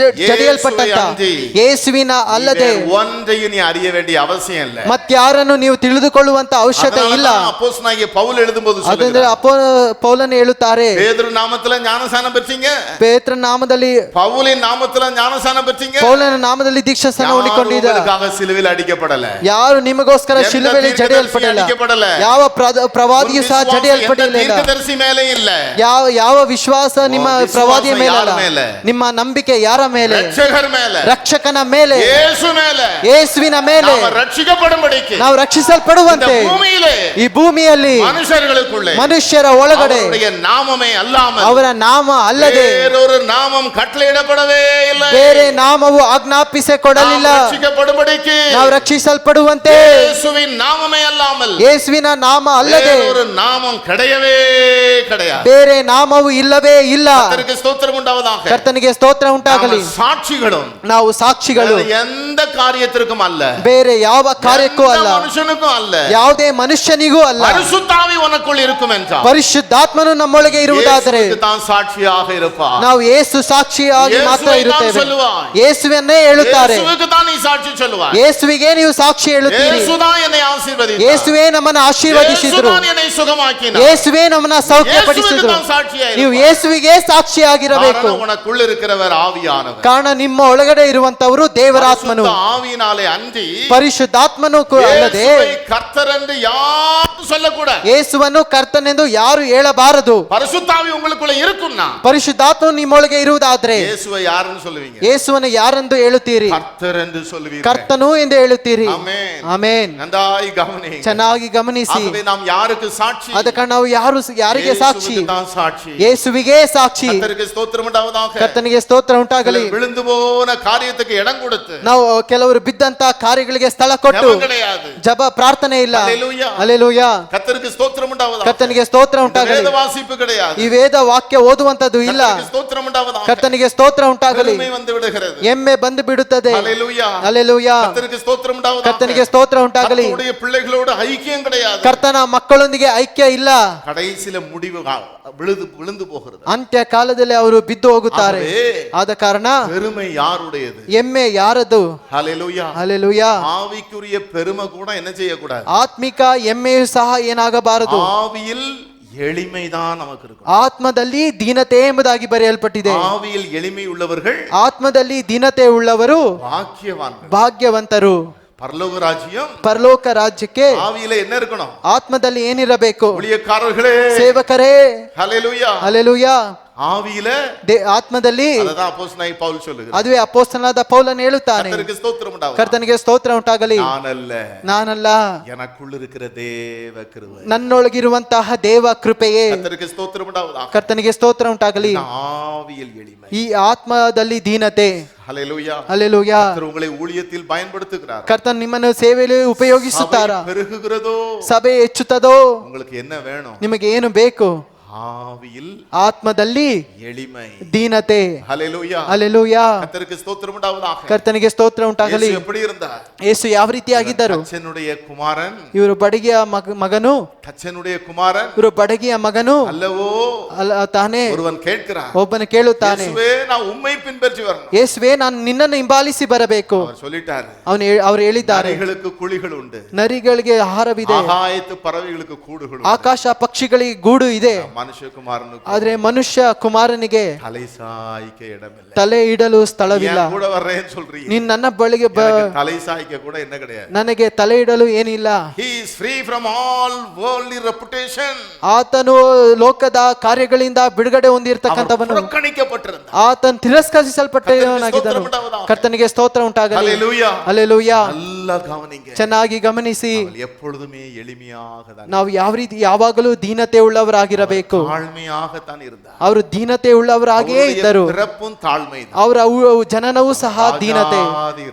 ಜಡಿಯಲ್ಪಟ್ಟಂತ ಯೇಸುವಿನ ಅಲ್ಲದೆ ಒಂದೆಯೂ ನೀ ಅರಿಯ ವೇண்டிಯ ಅವಶ್ಯ ಇಲ್ಲ, ಮತ್ಯಾರನ್ನು ನೀವು ತಿಳಿದುಕೊಳ್ಳುವಂತ ಅವಶ್ಯಕತೆ ಇಲ್ಲ. ಅಪೊಸ್ತಲನಾಗಿಯ ಪೌಲ್ எழுதும்போது ಅದರಿಂದ ಪೌಲನು ಹೇಳುತ್ತಾರೆ, பேதுரு நாமத்துல ஞானஸ்நானம் பெற்றீங்க, ಪೇತ್ರನ ನಾಮದಲ್ಲಿ, ಪೌಲಿನ ನಾಮத்துல ஞானஸ்நானம் பெற்றீங்க, ಪೌಲನ ನಾಮದಲ್ಲಿ ದೀಕ್ಷಾಸ್ನಾನ ಹೊಂದಿಕೊಂಡಿದ್ದಾರೆ. ಶಿಲುಬೆಯಲ್ಲಿ ಅಡಿக்கப்பಡಲ್ಲ, ಯಾರು ನಿಮಗೋಸ್ಕರ ಶಿಲುಬೆಯಲ್ಲಿ ಜಡಿಯಲ್ಪಡಲ್ಲ, ಯಾವ ಪ್ರವಾದಿಯೂ ಸಹ ಜಡಿಯಲ್ಪಡಲಿಲ್ಲ, ದೀರ್ಘದರ್ಶಿ ಮೇಲೆ ಇಲ್ಲ, ಯಾವ ವಿಶ್ವಾಸ ವಿಶ್ವಾಸ ನಿಮ್ಮ ವಿಶ್ವಾಸ ಪ್ರವಾದಿಯ ಮೇಲೆ ಯಾರ ಅಲ್ಲ. ಮೇಲೆ? ನಿಮ್ಮ ನಂಬಿಕೆ ಯಾರ ಮೇಲೆ? ರಕ್ಷಕರ ಮೇಲೆ, ರಕ್ಷಕನ ಮೇಲೆ, ಯೇಸು ಮೇಲೆ, ಯೇಸುವಿನ ಮೇಲೆ ನಾವು ರಕ್ಷಿಸಲ್ಪಡುம்படிக்கு ನಾವು ರಕ್ಷಿಸಲ್ಪಡುವಂತೆ இந்த பூமியிலே ಈ ಭೂಮಿಯಲ್ಲಿ மனுஷர்களுக்குள்ளே ಮನುಷ್ಯರ ಒಳಗಡೆ அவருடைய நாமமே அல்லாமல் ಅವರ ನಾಮ ಅಲ್ಲದೆ வேறொரு நாமம் கட்டளையிடப்படவே இல்லை. ಬೇರೆ ನಾಮವು ಆಜ್ಞಾಪಿಸಿಕೊಡಲಿಲ್ಲ. நாம் ரட்சிக்கப்படும்படிக்கு ನಾವು ರಕ್ಷಿಸಲ್ಪಡುವಂತೆ இயேசுவின் நாமமே அல்லாமல் ಯೇಸುವಿನ ನಾಮ ಅಲ್ಲದೆ வேறொரு நாமம் கிடையவே கிடையாது. ಬೇರೆ ನಾಮವು ಇಲ್ಲವೇ ಇಲ್ಲ. கர்த்தருக்கு ஸ்தோத்திரம் உண்டாவதாக. ಕರ್ತನಿಗೆ ಸ್ತೋತ್ರ ಉಂಟಾಗಲಿ. நாம் சாட்சிகளும் ನಾವು ಸಾಕ್ಷಿಗಳು அது எந்த காரியத்திற்கும் அல்ல, ಬೇರೆ ಯಾವ ಕಾರ್ಯಕ್ಕೂ எந்த ಅಲ್ಲ, மனுஷனுக்கும் அல்ல. ಯಾವುದೇ ಮನುಷ್ಯನಿಗೂ ಅಲ್ಲ. பரிசுத்த ஆவி உனக்குள் இருக்கும் என்றால் ಪರಿಶುದ್ಧಾತ್ಮನು ನಮ್ಮೊಳಗೆ ಇರುವುದಾದರೆ இயேசுவுக்கு தான் சாட்சியாக இருப்பார். ನಾವು ಯೇಸು ಸಾಕ್ಷಿಯಾಗಿ ಮಾತ್ರ ಯೇಸುವೇ ಇರುತ್ತೇವೆ. தான் சொல்லுவாய். ಯೇಸುವನ್ನೇ ಹೇಳುತ್ತಾರೆ. இயேசுவுக்கு தான் நீ சாட்சி சொல்லுவாய். ಯೇಸುವಿಗೆ ನೀವು ಸಾಕ್ಷಿ ಹೇಳುತ್ತೀರಿ. இயேசு தான் என்னை ஆசீர்வதித்தார். ಯೇಸುವೇ ನಮ್ಮನ್ನು இயேசு ಆಶೀರ್ವದಿಸಿದ್ರು. தான் என்னை சுகமாக்கினார். ಯೇಸುವೇ ನಮ್ಮನ್ನ ಸೌಖ್ಯಪಡಿಸಿದ್ರು. இயேசுவுக்கு தான் சாட்சியாய் ನೀವು இருப்பாய். ಯೇಸುವಿಗೆ ಸಾಕ್ಷಿಯಾಗಿರಬೇಕು. காரணம் உனக்குள் இருக்கிறவர் ஆவியானவர். ಕಾರಣ ನಿಮ್ಮ ಒಳಗಡೆ ಇರುವಂತವರು ದೇವರಾತ್ಮನು. பரிசுத்த ஆவியினாலே அன்றி ಪರಿಶುದ್ಧಾತ್ಮನು ಅಲ್ಲದೆ இயேசுவை கர்த்தர் என்று யாரும் சொல்லக்கூடாது. ಯೇಸುವನ್ನು ಕರ್ತನೆಂದು ಯಾರು ಹೇಳಬಾರದು. பரிசுத்த ஆவி உங்களுக்குள்ள இருக்கும்னா ಪರಿಶುದ್ಧಾತ್ಮನು ನಿಮ್ಮೊಳಗೆ ಇರುವುದಾದ್ರೆ இயேசுவை யாருன்னு சொல்லுவீங்க? ಯೇಸುವನ್ನು ಯಾರೆಂದು ಹೇಳುತ್ತೀರಿ? கர்த்தர் என்று சொல்லுவீர்கள். ಕರ್ತನು ಎಂದು ಹೇಳುತ್ತೀರಿ. ஆமென். ಆಮೆನ್. நன்றாய் கவனியுங்கள். ಚೆನ್ನಾಗಿ ಗಮನಿಸಿ. ஆகவே நாம் யாருக்கு சாட்சி? ಅದಕ್ಕೆ ನಾವು ಯಾರಿಗೆ ಸಾಕ್ಷಿ? இயேசுவுக்கு தான் சாட்சி. ಯೇಸುವಿಗೆ ಸಾಕ್ಷಿ. கர்த்தருக்கு ஸ்தோத்திரம் உண்டாவதாக. ಕರ್ತನಿಗೆ ಸ್ತೋತ್ರ ಉಂಟಾಗಲಿ. விழுந்து போன காரியத்துக்கு இடம் கொடுத்து ನಾವು ಕೆಲವರು ಬಿದ್ದಂತ ಕಾರ್ಯಗಳಿಗೆ ಸ್ಥಳ ಕೊಟ್ಟು ஜெபம் கிடையாது. ಜಪ ಪ್ರಾರ್ಥನೆ ಇಲ್ಲ. அல்லேலூயா. ಹಲ್ಲೆಲೂಯಾ. கர்த்தருக்கு ஸ்தோத்திரம் உண்டாவதாக. ಕರ್ತನಿಗೆ ಸ್ತೋತ್ರ ಉಂಟಾಗಲಿ. வேத வாசிப்பு கிடையாது. ಈ ವೇದ ವಾಕ್ಯ ಓದುವಂತದ್ದು ಇಲ್ಲ. கர்த்தருக்கு ஸ்தோத்திரம் உண்டாவதாக. ಕರ್ತನಿಗೆ ಸ್ತೋತ್ರ ಉಂಟಾಗಲಿ. பெருமை வந்து விடுகிறது. ಎಮ್ಮೆ ಬಂದು ಬಿಡುತ್ತದೆ. அல்லேலூயா. ಹಲ್ಲೆಲೂಯಾ. கர்த்தருக்கு ஸ்தோத்திரம் உண்டாவதாக. ಕರ್ತನಿಗೆ ಸ್ತೋತ್ರ ಉಂಟಾಗಲಿ. கர்த்தருடைய பிள்ளைகளோடு ஐக்கியம் கிடையாது. ಕರ್ತನ ಮಕ್ಕಳೊಂದಿಗೆ ಐಕ್ಯ ಇಲ್ಲ. கடைசில முடிவு விழுந்து போகிறது. ಅಂತ್ಯ ಕಾಲದಲ್ಲಿ ಅವರು ಬಿದ್ದು ಹೋಗುತ್ತಾರೆ. ಆದ ಕಾರಣ பெருமை யாருடையது? ಎಮ್ಮೆ ಯಾರದು? ஹல்லேலூயா. ಹಲ್ಲೆಲೂಯಾ. ஆவிக்குரிய பெருமை கூட என்ன செய்யக்கூடாது? ಆತ್ಮಿಕ ಎಮ್ಮೆಯು ಸಹ ಏನಾಗಬಾರದು. ஆவியில் எளிமைதான் நமக்கு இருக்கும். ಆತ್ಮದಲ್ಲಿ ದೀನತೆ ಎಂಬುದಾಗಿ ಬರೆಯಲ್ಪಟ್ಟಿದೆ. ஆவியில் எளிமை உள்ளவர்கள் ಆತ್ಮದಲ್ಲಿ ದೀನತೆ ಉಳ್ಳವರು பாக்கியவான்கள். ಭಾಗ್ಯವಂತರು. பரலோக ராஜ்யம் ಪರಲೋಕ ರಾಜ್ಯಕ್ಕೆ ஆவியில என்ன இருக்கணும்? ಆತ್ಮದಲ್ಲಿ ಏನಿರಬೇಕು? ஊழியக்காரர்களே, ಸೇವಕರೇ, ஹல்லேலூயா, ಹಲ್ಲೆಲೂಯಾ. ஆவியில ಆತ್ಮದಲ್ಲಿ ಅದதான் ಅಪೊಸ್ತಲನಾಗಿ ಪೌಲ್ சொல்லுகிறார். ಅದುವೇ ಅಪೊಸ್ತಲನಾದ ಪೌಲನು ಹೇಳುತ್ತಾನೆ. கர்த்தருக்கு ஸ்தோத்திரம் உண்டாவதாக. ಕರ್ತನಿಗೆ ಸ್ತೋತ್ರ ಉಂಟಾಗಲಿ. ನಾನಲ್ಲ, எனக்குள்ள இருக்கிற தேவ கிருபை, ನನ್ನೊಳಗಿರುವಂತಹ ದೇವ ಕೃಪೆಯೇ. கர்த்தருக்கு ஸ்தோத்திரம் உண்டாவதாக. ಕರ್ತನಿಗೆ ಸ್ತೋತ್ರ ಉಂಟಾಗಲಿ. ஆவியில் எளிமை, ಈ ಆತ್ಮದಲ್ಲಿ ದೀನತೆ. ஹல்லேலூயா. ಹಲ್ಲೆಲೂಯಾ. கர்த்தர் உங்களை ஊழியத்தில் பயன்படுத்துகிறார். ಕರ್ತನ್ ನಿಮ್ಮನ್ನು ಸೇವೆಯಲ್ಲಿ ಉಪಯೋಗಿಸುತ್ತಾರಾ? சபை பெருகுகிறதோ, ಸಭೆ ಹೆಚ್ಚುತ್ತದೋ, உங்களுக்கு என்ன வேணும்? ನಿಮಗೆ ಏನು ಬೇಕು? ஆவியில் ಆತ್ಮದಲ್ಲಿ எளிமை, ದೀನತೆ. ஹல்லேலூயா. ಹಲ್ಲೆಲೂಯಾ. கர்த்தருக்கு ஸ்தோத்திரம் உண்டாவதாக. ಕರ್ತನಿಗೆ ಸ್ತೋತ್ರ ಉಂಟಾಗಲಿ. இயேசು எப்படி இருந்தார்? ಯೇಸು ಯಾವ ರೀತಿಯಾಗಿದ್ದರು? தச்சனுடைய குமாரன், ಇವರು ಬಡಗಿಯ ಮಗನು. தச்சனுடைய குமாரன் ಇವರು ಬಡಗಿಯ ಮಗನು அல்லவோ? ತಾನೇ. ஒருவன் கேட்கிறான், ಒಬ್ಬನು ಕೇಳುತ್ತಾನೆ, இயேசுவே நான் உம்மை பின்பற்றி வரணும். ಯೇಸುವೆ ನಾನು ನಿನ್ನನ್ನು ಹಿಂಬಾಲಿಸಿ ಬರಬೇಕು. அவர் சொல்லிட்டாரு. ಅವರು ಹೇಳಿದ್ದಾರೆ, நரிகளுக்கு குழிகள் உண்டு, ನರಿಗಳಿಗೆ ಆಹಾರವಿದೆ, ஆகாயத்து பறவைகளுக்கு கூடுகள் உண்டு, ಆಕಾಶ ಪಕ್ಷಿಗಳಿಗೆ ಗೂಡು ಇದೆ. மனுஷகுமாரனுக்கு ಆದ್ರೆ ಮನುಷ್ಯ ಕುಮಾರನಿಗೆ தலை சாய்க்க இடமில்லை. ತಲೆ ಇಡಲು ಸ್ಥಳವಿಲ್ಲ. ஏன் கூட வர்றேன்னு சொல்றீங்க? ನೀನ್ ನನ್ನ ಬಳಿಗೆ எனக்கு தலை சாய்க்க கூட என்ன கிடையாது. ನನಗೆ ತಲೆ ಇಡಲು ಏನಿಲ್ಲ. He is free from all worldly reputation. ಆತನು ಲೋಕದ ಕಾರ್ಯಗಳಿಂದ ಬಿಡುಗಡೆ ಹೊಂದಿರತಕ್ಕಂಥವನು. புறக்கணிக்கப்பட்டிருந்தார். ಆತನು ತಿರಸ್ಕರಿಸಲ್ಪಟ್ಟವನಾಗಿದ್ದನು. ಕರ್ತನಿಗೆ ಸ್ತೋತ್ರ ಉಂಟಾಗಲಿ. ஹல்லேலூயா. ಹಲ್ಲೆಲೂಯಾ. நல்லா கவனிங்க. ಚೆನ್ನಾಗಿ ಗಮನಿಸಿ. அவள் எப்பொழுதுமே எளிமையாக ನಾವು ಯಾವಾಗಲೂ ದೀನತೆ ಉಳ್ಳವರಾಗಿರಬೇಕು. தாழ்மையாகத்தான் இருந்தார். ಅವರು ದೀನತೆ ಉಳ್ಳವರಾಗಿಯೇ ಇದ್ದರು. பிறப்பும் தாழ்மை. ಅವರ ಜನನವೂ ಸಹ ದೀನತೆ.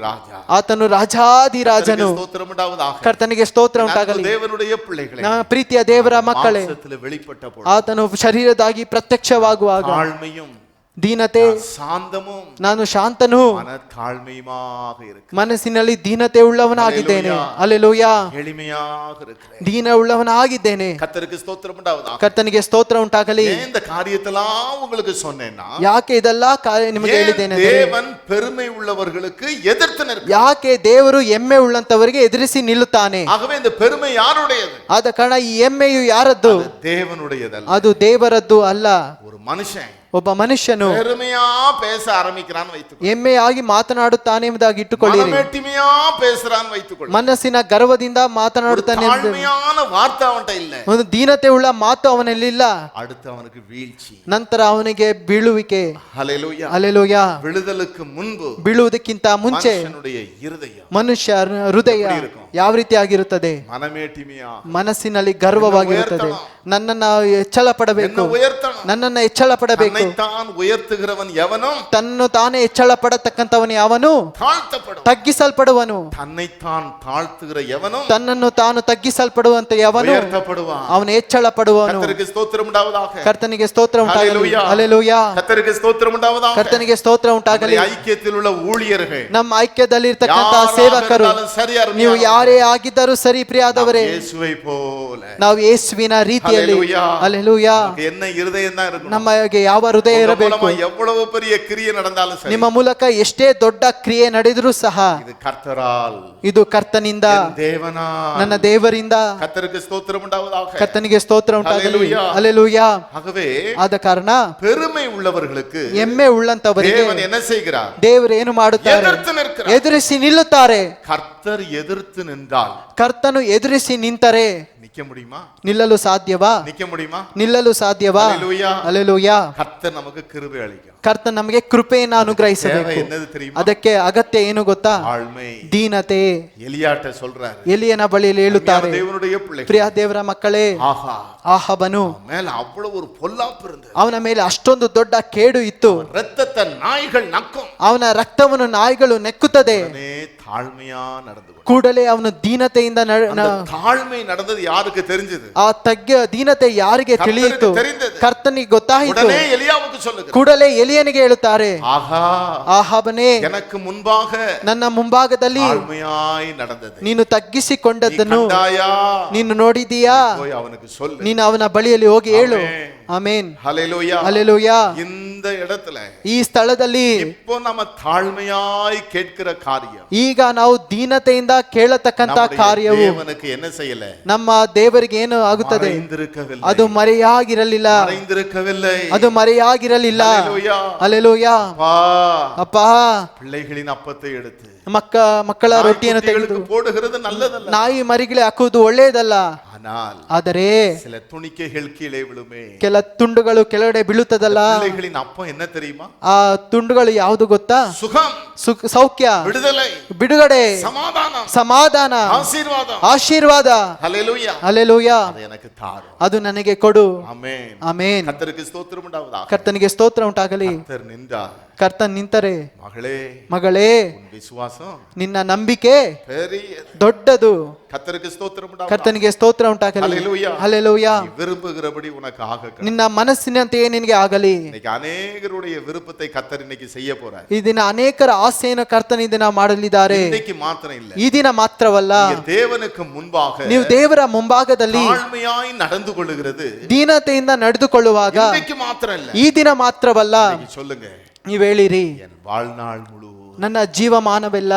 ராஜா. ಆತನು ರಾಜಾದಿರಾಜನು. ಸ್ತೋத்திரம் உண்டாவதாக. ಕರ್ತನಿಗೆ ಸ್ತೋತ್ರ ಉಂಟಾಗಲಿ. தேவனுடைய பிள்ளைகளே, ಪ್ರೀತಿಯ ದೇವರ ಮಕ್ಕಳೇ, ಮಾಂಸದಲ್ಲಿ வெளிப்பட்ட பொழுது ಆತನು ಶರೀರದಾಗಿ ಪ್ರತ್ಯಕ್ಷವಾಗುವಾಗ தாழ்மையும் ದೀನತೆ, சாந்தமும் ನಾನು ಶಾಂತನು, மன தாழ்மையுமாக இருக்கு, ಮನಸ್ಸಿನಲ್ಲಿ ದೀನತೆ ಉಳ್ಳವನಾಗಿದ್ದೇನೆ. ಹಲ್ಲೆಲೂಯಾ. எளிமையாக இருக்கிறேன், ದೀನ ಉಳ್ಳವನಾಗಿದ್ದೇನೆ. கர்த்தருக்கு ஸ்தோத்திரம் உண்டாவதாக. ಕರ್ತನಿಗೆ ಸ್ತೋತ್ರ ಉಂಟಾಗಲಿ. இந்த காரியத்தெல்லாம் உங்களுக்கு சொன்னேன்னா, ಯಾಕೆ ಇದೆಲ್ಲ ನಿಮಗೆ ಹೇಳಿದ್ದೇನೆ? தேவன் பெருமை உள்ளவர்களுக்கு எதிர்த்து நிற்கிறார். ಯಾಕೆ ದೇವರು ಎಮ್ಮೆ ಉಳ್ಳಂತವರಿಗೆ ಎದುರಿಸಿ ನಿಲ್ಲುತ್ತಾನೆ? ஆகவே இந்த பெருமை யாருடையது? ಆದ ಕಾರಣ ಈ ಎಮ್ಮೆಯು ಯಾರದ್ದು? தேவனுடையதல்ல. ಅದು ದೇವರದ್ದು ಅಲ್ಲ. ஒரு மனுஷன் ಒಬ್ಬ ಮನುಷ್ಯನು பெருமையா பேச ஆரம்பிக்கிறான்னு வைத்துக்கொள். ಹೆಮ್ಮೆಯಾಗಿ ಮಾತನಾಡುತ್ತಾನೆ ಎಂಬುದಾಗಿ ಇಟ್ಟುಕೊಳ್ಳಿರಿ. மனமேட்டிமையா பேசுறான்னு வைத்துக்கொள். ಮನಸ್ಸಿನ ಗರ್ವದಿಂದ ಮಾತನಾಡುತ್ತಾನೆ. தாழ்மையான வார்த்தை அவன்கிட்ட இல்ல. ಒಂದು ದೀನತೆ ಉಳ್ಳ ಮಾತು ಅವನಲ್ಲಿಲ್ಲ. அடுத்து ಅವನಿಗೆ வீழ்ச்சி. ನಂತರ ಅವನಿಗೆ ಬೀಳುವಿಕೆ. ஹல்லேலூயா. ಹಲ್ಲೆಲೂಯಾ. விழுதலுக்கு முன்பு ಬೀಳುವುದಕ್ಕಿಂತ ಮುಂಚೆ ಮನುಷ್ಯனுடைய இருதயம் ಮನುಷ್ಯ ಹೃದಯ ಯಾವ ರೀತಿಯಾಗಿರುತ್ತದೆ? மனமேட்டிமையா, ಮನಸ್ಸಿನಲ್ಲಿ ಗರ್ವವಾಗಿರುತ್ತದೆ. ನನ್ನನ್ನು ಹೆಚ್ಚಳ ಪಡಬೇಕು, ನನ್ನನ್ನು ಹೆಚ್ಚಳ ಪಡಬೇಕು. தன்னைத்தான் உயர்த்துகிறவன் எவனும் ತನ್ನ ತಾನೇ ಹೆಚ್ಚಳ ಪಡತಕ್ಕಂಥವನು ಯಾವನು தாழ்த்தப்படுவான். ತಗ್ಗಿಸಲ್ಪಡುವನು. தன்னைத்தான் ತಾழ்த்துகிற எவனும் ತನ್ನನ್ನು ತಾನು ತಗ್ಗಿಸಲ್ಪಡುವಂತೆ ಯಾವನು உயர்த்தப்படுவான். ಅವನು ಹೆಚ್ಚಳ ಪಡುವನು. கர்த்தருக்கு ஸ்தோத்திரம் உண்டாவதாக. ಕರ್ತನಿಗೆ ಸ್ತೋತ್ರ ಉಂಟಾಗಲಿ. ಹಲ್ಲೆಲೂಯಾ. கர்த்தருக்கு ஸ்தோத்திரம் உண்டாவதாக. ಕರ್ತನಿಗೆ ಸ್ತೋತ್ರ ಉಂಟಾಗಲಿ. ஐக்கியத்தில் உள்ள ஊழியர்கள், ನಮ್ಮ ಐಕ್ಯದಲ್ಲಿ ಇರತಕ್ಕಂತಹ ಸೇವಕರು, ನೀವು ಯಾರೇ ಆಗಿದ್ದರೂ ಸರಿ ಪ್ರಿಯಾದವರೇ, ಯೇಸುவை போல ನಾವು ಯೇಸುವಿನ ರೀತಿಯಲ್ಲಿ ಹಲ್ಲೆಲೂಯಾ என்ன இருதயம் தான் இருக்கும். ನಮಗೆ ಯಾವ ಹೃದಯ ಇರಬೇಕು? எவ்வளவு பெரிய கிரியை நடந்தாலும் சரி, ನಿಮ್ಮ ಮೂಲಕ ಎಷ್ಟೇ ದೊಡ್ಡ ಕ್ರಿಯೆ ನಡೆದರೂ ಸಹ இது கர்த்தரால், ಇದು ಕರ್ತನಿಂದ, தேவனால், ನನ್ನ ದೇವರಿಂದ. கர்த்தருக்கு ஸ்தோத்திரம் உண்டாவதாக. ಕರ್ತನಿಗೆ ಸ್ತೋತ್ರ ಉಂಟಾಗಲಿ. ಹಲ್ಲೆಲೂಯಾ. ஆகவே ಆದ ಕಾರಣ பெருமை உள்ளவர்களுக்கு ಹೆಮ್ಮೆ ಉಳ್ಳಂತವರಿಗೆ தேவன் என்ன செய்கிறார்? ದೇವರು ಏನು ಮಾಡುತ್ತಾರೆ? எதிர்த்து நிற்கிறார். ಎದುರಿಸಿ ನಿಲ್ಲುತ್ತಾರೆ. கர்த்தர் எதிர்த்து நின்றால், ಕರ್ತನು ಎದುರಿಸಿ ನಿಂತರೆ நிக்க முடியுமா? ನಿಲ್ಲಲು ಸಾಧ್ಯವಾ? நிக்க முடியுமா? ನಿಲ್ಲಲು ಸಾಧ್ಯವಾ? ஹல்லேலூயா. ಹಲ್ಲೆಲೂಯಾ. கர்த்தர் நமக்கு கிருபை அளிக்கும். ಕರ್ತನು ನಮಗೆ ಕೃಪೆಯನ್ನು ಅನುಗ್ರಹಿಸಬೇಕು. என்னது தெரியுமா? ಅದಕ್ಕೆ ಅಗತ್ಯ ಏನು ಗೊತ್ತಾ? தாழ்மை. ದೀನತೆ. எலியாட்ட சொல்றாரு, ಎಲಿಯನ ಬಳಿಯಲ್ಲಿ ಹೇಳುತ್ತಾರೆ, தேவனுடைய பிள்ளை, ಪ್ರಿಯ ದೇವರ ಮಕ್ಕಳೇ, ஆஹா, ಆಹಾಬನು மேல அவ்வளவு ஒரு பொல்லாப்பு இருந்தது. ಅವನ ಮೇಲೆ ಅಷ್ಟೊಂದು ದೊಡ್ಡ ಕೇಡು ಇತ್ತು. ரத்தத்தை நாய்கள் நக்கும். ಅವನ ರಕ್ತವನ್ನು ನಾಯಿಗಳು ನೆಕ್ಕುತ್ತದೆ. தாழ்மையா நடந்து ಕೂಡಲೇ ಅವನು ದೀನತೆಯಿಂದ ತಾಳ್ಮೆ ನಡೆದದ್ದು ಯಾರಿಗೆ தெரிஞ்சது? ಆ ದೀನತೆ ಯಾರಿಗೆ ತಿಳಿಯಿತು? ಕರ್ತನಿಗೆ ಗೊತ್ತಾಯಿತು. ಕೂಡಲೇ ಎಲಿಯನಿಗೆ ಹೇಳುತ್ತಾರೆ, ಆಹಾಬನೇ, எனக்கு முன்பாக, ನನ್ನ ಮುಂಭಾಗದಲ್ಲಿ தாழ்மையாய் நடந்தது ನೀನು ತಗ್ಗಿಸಿಕೊಂಡದ್ದನ್ನು ನೀನು ನೋಡಿದೀಯಾ? ನೀನು ಅವನ ಬಳಿಯಲ್ಲಿ ಹೋಗಿ ಹೇಳು. ಆಮೆನ್. ஹல்லேலூயா. ಹಲ್ಲೆಲೂಯಾ. இந்த இடத்துல, ಈ ಸ್ಥಳದಲ್ಲಿ இப்போ நம்ம தாழ்மையாய் கேட்கிற காரியம், ಈಗ ನಾವು ದೀನತೆಯಿಂದ ಕೇಳತಕ್ಕಂತ ಕಾರ್ಯವು ದೇವನಿಗೆ ಏನು செய்யல, ನಮ್ಮ ದೇವರಿಗೆ ಏನು ಆಗುತ್ತದೆ? ಮರೆಯಿರಲಿಲ್ಲ. ಅದು ಮರೆಯಾಗಿರಲಿಲ್ಲ. ಅದು ಮರೆಯಾಗಿರಲಿಲ್ಲ. ಹಲ್ಲೆಲೂಯಾ. ಅಪ್ಪಾ, பிள்ளைகளின் அப்பத்தை எடுத்து ಮಕ್ಕಳ ರೊಟ್ಟಿಯನ್ನು ತೆಗೆದು போடுகிறது நல்லதல்ல. ನಾಯಿ ಮರಿಗಳೇ ಹಾಕುವುದು ಒಳ್ಳೆಯದಲ್ಲ. ಆದರೆ சில துணிக்கைகள் கீழே விழுமே, ಕೆಲ ತುಂಡುಗಳು ಕೆಳಗಡೆ ಬೀಳುತ್ತದಲ್ಲ. பிள்ளைகளின் அப்பம் என்ன தெரியுமா? ಆ ತುಂಡುಗಳು ಯಾವುದು ಗೊತ್ತಾ? சுகம், ಸೌಖ್ಯ, விடுதலை, ಬಿಡುಗಡೆ, சமாதானம், ಸಮಾಧಾನ, ಆಶೀರ್ವಾದ, ಆಶೀರ್ವಾದ. ஹல்லேலூயா. ಹಲ್ಲೆಲೂಯಾ. ಅದು எனக்கு தாரும். ಅದು ನನಗೆ ಕೊಡು. ಆಮೆನ್. ಆಮೆನ್. ಕರ್ತನಿಗೆ ಸ್ತೋತ್ರ ಉಂಟಾಗಲಿ. ಕರ್ತನಿಗೆ ಸ್ತೋತ್ರ ಉಂಟಾಗಲಿ. ಕರ್ತರ್ ನಿಂತಾರ್. ಕರ್ತನ್ ನಿಂತರೆ, ಮಗಳೇ, ವಿಶ್ವಾಸ, ನಿನ್ನ ನಂಬಿಕೆ ದೊಡ್ಡದು. ಕರ್ತನಿಗೆ ಸ್ತೋತ್ರ ಉಂಟಾಗಲಿ. ಕರ್ತನಿಗೆ ಸ್ತೋತ್ರ ಉಂಟಾಗಲಿ. ಹಲ್ಲೆಲೂಯಾ. ಹಲ್ಲೆಲೂಯಾ. விரும்புகிறபடி உனக்கு ஆகட்டும். ನಿನ್ನ ಮನಸ್ಸಿನಂತೆಯೇ ನಿನಗೆ ಆಗಲಿ. இன்னைக்கு ಅನೇಕருடைய விருப்பத்தை கர்த்தர் இன்னைக்கு செய்ய போறார். ಈ ದಿನ ಅನೇಕರ ಆಸೆಯನ್ನು ಕರ್ತನ ಈ ದಿನ ಮಾಡಲಿದ್ದಾರೆ. இன்னைக்கு ಮಾತ್ರ ಇಲ್ಲ, ಈ ದಿನ ಮಾತ್ರವಲ್ಲ, ದೇವனுக்கு முன்பாக ನೀವು ದೇವರ ಮುಂಭಾಗದಲ್ಲಿ ತಾಳ್ಮೆಯಾಗಿ ನಡೆದುಕೊಳ್ಳುகிறது, ದೀನತೆಯಿಂದ ನಡೆದುಕೊಳ್ಳುವಾಗ இன்னைக்கு ಮಾತ್ರ ಇಲ್ಲ, ಈ ದಿನ ಮಾತ್ರವಲ್ಲ. சொல்லுங்க, ನೀವು ಹೇಳಿರಿ, என் வாழ்நாள் முழு, ನನ್ನ ಜೀವಮಾನವೆಲ್ಲ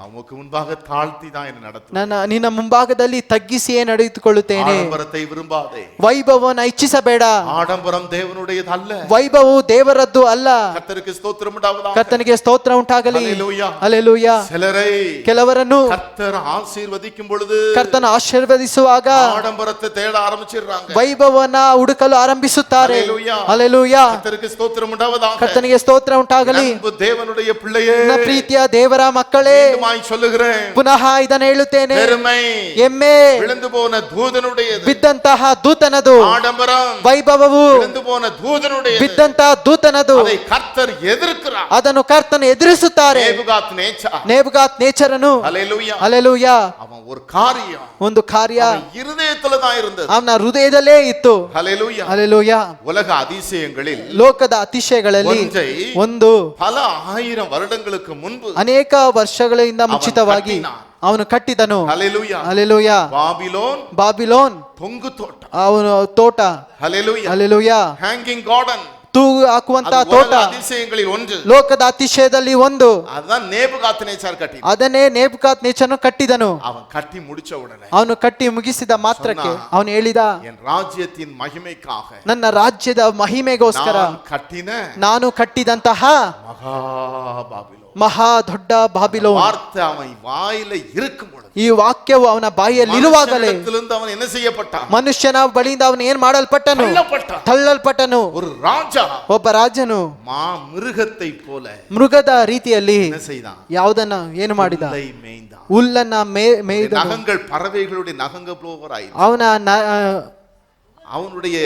நமக்கு முன்பாக தாழ்த்தி தான் என்ன நடத்தும். ನಿನ್ನ ಮುಂಭಾಗದಲ್ಲಿ ತಗ್ಗಿಸಿಯೇ ನಡೆದುಕೊಳ್ಳುತ್ತೇನೆ. ಆಡಂಬರத்தை ವಿರುಂಬಾದೆ, ವೈಭವವನ್ನು ಇಚ್ಛಿಸಬೇಡ. ಆಡಂಬರಂ ದೇವನುடையதல்ல, ವೈಭವವು ದೇವರದ್ದು ಅಲ್ಲ. ಕರ್ತನಿಗೆ ಸ್ತೋತ್ರ ಉಂಟಾಗಲಿ. ಕರ್ತನಿಗೆ ಸ್ತೋತ್ರ ಉಂಟಾಗಲಿ. ಹಲ್ಲೆಲೂಯಾ. ಹಲ್ಲೆಲೂಯಾ. ಕೆಲವರನ್ನು ಕರ್ತರ್ ಆಶೀರ್ವದಿக்கும் பொழுது, ಕರ್ತನ ಆಶೀರ್ವದಿಸುವಾಗ ಆಡಂಬರத்தை தேட ஆரம்பிச்சிடுறாங்க, ವೈಭವವನ್ನ ಹುಡುಕಲು ಆರಂಭಿಸುತ್ತಾರೆ. ಹಲ್ಲೆಲೂಯಾ. ಕರ್ತನಿಗೆ ಸ್ತೋತ್ರ ಉಂಟಾಗಲಿ. ಕರ್ತನಿಗೆ ಸ್ತೋತ್ರ ಉಂಟಾಗಲಿ. ದೇವನುடைய பிள்ளையே, ಪ್ರೀತಿಯ ದೇವರ ಮಕ್ಕಳೇ, சொல்லுகிறேன், ಪುನಃ ಇದನ್ನು ಹೇಳುತ್ತೇನೆ, ಎಮ್ಮೆ விழுந்து போன தூதனுடையது, ಬಿದ್ದಂತಹ ದೂತನದು. ஆடம்பரம், ವೈಭವವು விழுந்து போன தூதனுடையது, ಬಿದ್ದಂತಹ ದೂತನದು. அதை கர்த்தர் எதிர்க்கிறார், ಅದನ್ನು ಕರ್ತನು ಎದುರಿಸುತ್ತಾರೆ. ನೆಬುಗಾತ್ ನೇಚರನು. ಹಲ್ಲೆಲೂಯಾ. ಹಲ್ಲೆಲೂಯಾ. ಅವನ ஒரு காரியம், ಒಂದು ಕಾರ್ಯ இருதயத்துல தான் இருந்தது, ಅವನ ಹೃದಯದಲ್ಲೇ ಇತ್ತು. ಹಲ್ಲೆಲೂಯಾ. ಹಲ್ಲೆಲೂಯಾ. உலக அதிசயங்களில், ಲೋಕದ ಅತಿಶಯಗಳಲ್ಲಿ ಒಂದು, பல ஆயிரம் வருடங்களுக்கு முன்பு, ಅನೇಕ ವರ್ಷಗಳಿಂದ ಮುಂಚಿತವಾಗಿ ಅವನು ಕಟ್ಟಿದನು. ಹಲ್ಲೆಲೂಯಾ. ಹಲ್ಲೆಲೂಯಾ. ಬಾಬಿಲೋನ್ ತೊಂಗು ತೋಟ, ಅವನು ತೋಟ. ಹಲ್ಲೆಲೂಯಾ. ಹಲ್ಲೆಲೂಯಾ. ಹ್ಯಾಂಗಿಂಗ್ ಗಾರ್ಡನ್, ತೂಗು ಹಾಕುವಂತ அது ತೋಟ உலக அதிசயங்களில் ஒன்று. ಲೋಕದ ಅತಿಶಯದಲ್ಲಿ ಒಂದು. அதுதான் நேபுகாத்நேச்சார் கட்டினான். ಅದನ್ನೇ ನೇಬುಕದ್ನೆಚ್ಚರನು ಕಟ್ಟಿದನು. அவன் கட்டி முடிச்ச உடனே ಅವನು ಕಟ್ಟಿ ಮುಗಿಸಿದ ಮಾತ್ರಕ್ಕೆ ಅವನು ಹೇಳಿದ, என் ராஜ்யத்தின் மகிமைக்காக ನನ್ನ ರಾಜ್ಯದ ಮಹಿಮೆಗೋಸ್ಕರ நான் கட்டின ನಾನು ಕಟ್ಟಿದಂತಹ மகா பாபிலோன். ಮಹಾ ದೊಡ್ಡ ಬಾಬಿಲೋನ್. வார்த்தை அவன் வாயில இருக்கும் பொழுது ಈ ವಾಕ್ಯವು ಅವನ ಬಾಯಲ್ಲಿ ಇರುವಾಗಲೇ மனுஷனிடத்திலிருந்து அவன் என்ன செய்யப்பட்டான்? ಮನುಷ್ಯನ ಬಳಿಯಿಂದ ಅವನು ಏನ್ ಮಾಡಲ್ಪಟ್ಟನು? தள்ளப்பட்டான். ತಳ್ಳಲ್ಪಟ್ಟನು. ஒரு ராஜா ಒಬ್ಬ ರಾಜನು மிருகத்தை போல ಮೃಗದ ರೀತಿಯಲ್ಲಿ என்ன செய்தான்? ಯಾವುದನ್ನ ಏನು ಮಾಡಿದ? புல்லை மேய்ந்தான். ಹುಲ್ಲನ್ನ ಮೇಯ್ದನು. நகங்கள் பறவைகளுடைய நகங்கள் போவராய். ಅವನ அவனுடைய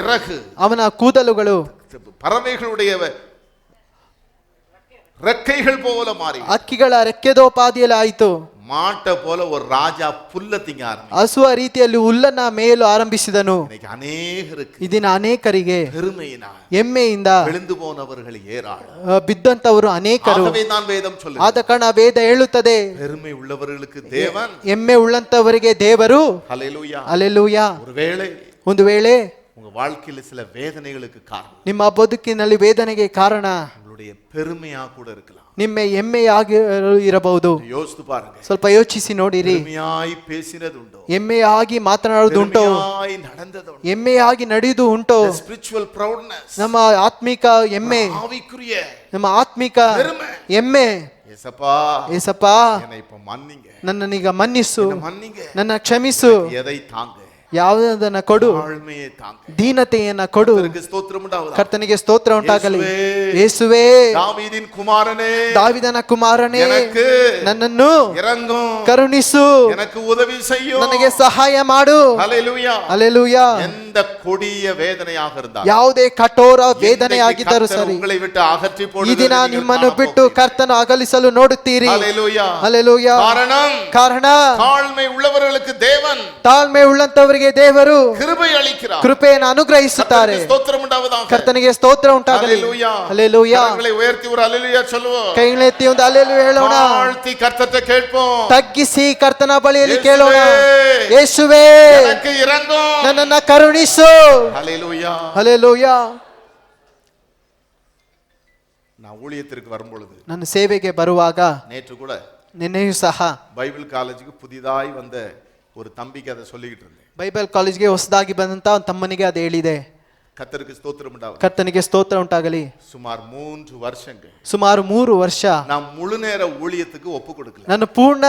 இறகு ಅವನ ಕೂದಲುಗಳು பறவைகளுடைய ரெக்கைகள் போல மாறி ಹಕ್ಕಿಗಳ ರೆಕ್ಕೆದೋಪಾದಿಯಲ್ಲಿ ಆಯಿತು. மாட்டை போல ஒரு ராஜா புல்ல திங்க ஆரம்பிச்சான். ಹಸುವ ರೀತಿಯಲ್ಲಿ ಹುಲ್ಲನ್ನ ಮೇಯಲು ಆರಂಭಿಸಿದನು. இன்னைக்கு அநேகருக்கு ಇದನ್ನ ಅನೇಕರಿಗೆ பெருமையினால் ಹೆಮ್ಮೆಯಿಂದ விழுந்து போனவர்கள் ஏராளம். ಬಿದ್ದಂತವರು ಅನೇಕರು. ஆகவே தான் வேதம் சொல்லுது, ಆದ ಕಾರಣ ವೇದ ಹೇಳುತ್ತದೆ, பெருமை உள்ளவர்களுக்கு தேவன் ಹೆಮ್ಮೆ ಉಳ್ಳಂತವರಿಗೆ ದೇವರು. ஹல்லேலூயா. ಹಲ್ಲೆಲೂಯಾ. ஒருவேளை ಒಂದು ವೇಳೆ உங்க வாழ்க்கையில சில வேதனைகளுக்கு காரணம் ನಿಮ್ಮ ಬದುಕಿನಲ್ಲಿ ವೇದನೆಗೆ ಕಾರಣ உங்களுடைய பெருமையா கூட இருக்கலாம். ನಿಮ್ಮ ಹೆಮ್ಮೆಯಾಗಿ ಇರಬಹುದು. யோசித்து பாருங்க. ಸ್ವಲ್ಪ ಯೋಚಿಸಿ ನೋಡಿರಿ. பெருமையாய் பேசினதுண்டோ? ಹೆಮ್ಮೆಯಾಗಿ ಮಾತನಾಡುವುದುಂಟೋ? பெருமையாய் நடந்ததுண்டோ? ಹೆಮ್ಮೆಯಾಗಿ ನಡೆಯುವುದು ಉಂಟೋ? ಸ್ಪಿರಿಚುವಲ್ ಪ್ರೌಡ್ನೆಸ್, ನಮ್ಮ ಆತ್ಮಿಕ ಹೆಮ್ಮೆ, ஆவிக்குரிய ನಮ್ಮ ಆತ್ಮಿಕ பெருமை. ಹೆಮ್ಮೆ. ஏசப்பா ಏಸಪ್ಪ, என்னை இப்ப மன்னிங்க, ನನ್ನನೀಗ ಮನ್ನಿಸು, என்னை மன்னிங்க, ನನ್ನ ಕ್ಷಮಿಸು, எதை தாங்க? ಯಾವುದನ್ನ ಕೊಡು? தாழ்மையை தாங்க. ದೀನತೆಯನ್ನ ಕೊಡು. கர்த்தருக்கு ஸ்தோத்திரம் உண்டாவதாக. ಕರ್ತನಿಗೆ ಸ್ತೋತ್ರ ಉಂಟಾಗಲಿ. ಯೇಸುವೇ, ಯೇಸುವೇ, தாவீதின் குமாரனே, ದಾವಿದನ ಕುಮಾರನೇ, எனக்கு ನನ್ನನ್ನು இரங்கும், ಕರುಣಿಸು, எனக்கு உதவி செய்யும், ನನಗೆ ಸಹಾಯ ಮಾಡು. ஹல்லேலೂயா. ಹಲ್ಲೆಲೂಯಾ. எந்த கொடிய வேதனையாக இருந்தாலும், ಯಾವುದೇ ಕಠೋರ ವೇದನೆಯಾಗಿದ್ದರೂ ಸರಿ, உங்களை விட்டு அகற்றி ಈ போடுவதை ದಿನ நீங்கள் ನಿಮ್ಮನ್ನು காண ಬಿಟ್ಟು போகிறீர்கள். ಕರ್ತನ ಅಗಲಿಸಲು ನೋಡುತ್ತೀರಿ. ஹல்லேலூயா. ಹಲ್ಲೆಲೂಯಾ. ಕಾರಣ தாழ்மை உள்ளவர்களுக்கு தேவன் ತಾಳ್ಮೆ ಉಳ್ಳಂತವರಿಗೆ ದೇವರು கிருபை அளிக்கிறார். ಕೃಪೆಯನ್ನು ಅನುಗ್ರಹಿಸುತ್ತಾರೆ. கர்த்தருக்கு ஸ்தோத்திரம் உண்டாவதாக. ಕರ್ತನಿಗೆ ಸ್ತೋತ್ರ ಉಂಟಾಗಲಿ. ஹல்லேலூயா. ಹಲ್ಲೆಲೂಯಾ. கரங்களை உயர்த்தி ஒரு ஹல்லேலூயா சொல்லுவோம். ಕೈಗಳನ್ನೆತ್ತಿ ಒಂದು ಹಲ್ಲೆಲೂಯಾ ಹೇಳೋಣ. தாழ்த்தி கர்த்தரை கேட்போம். ತಗ್ಗಿಸಿ ಕರ್ತನ ಬಳಿಯಲ್ಲಿ ಯೇಸುವೇ, ಕೇಳೋಣ. ಯೇಸುವೇ, எனக்கு இரங்கும், ನನ್ನನ್ನ ಕರುಣಿಸು. ஹல்லேலூயா. ಹಲ್ಲೆಲೂಯಾ. நான் ஊழியத்திற்கு வரும்பொழுது, ನನ್ನ ಸೇವೆಗೆ ಬರುವಾಗ, நேற்று கூட ನಿನ್ನೆಯೂ ಸಹ பைபிள் காலேஜுக்கு புதிதாய் வந்த ஒரு தம்பிக்கு அதை சொல்லிக்கிட்டு இருந்தேன். ಬೈಬಲ್ ಕಾಲೇಜ್ಗೆ ಹೊಸದಾಗಿ ಬಂದಂತ ಒಂದು ತಮ್ಮನಿಗೆ ಅದು ಹೇಳಿದೆ. கர்த்தருக்கு ஸ்தோத்திரம் உண்டாவதாக. ಕರ್ತನಿಗೆ ಸ್ತೋತ್ರ ಉಂಟಾಗಲಿ. சுமார் 3 வருஷங்கள் ಸುಮಾರು 3 ವರ್ಷ நான் முழு நேர ஊழியத்துக்கு ஒப்பு கொடுக்கல. ನಾನು ಪೂರ್ಣ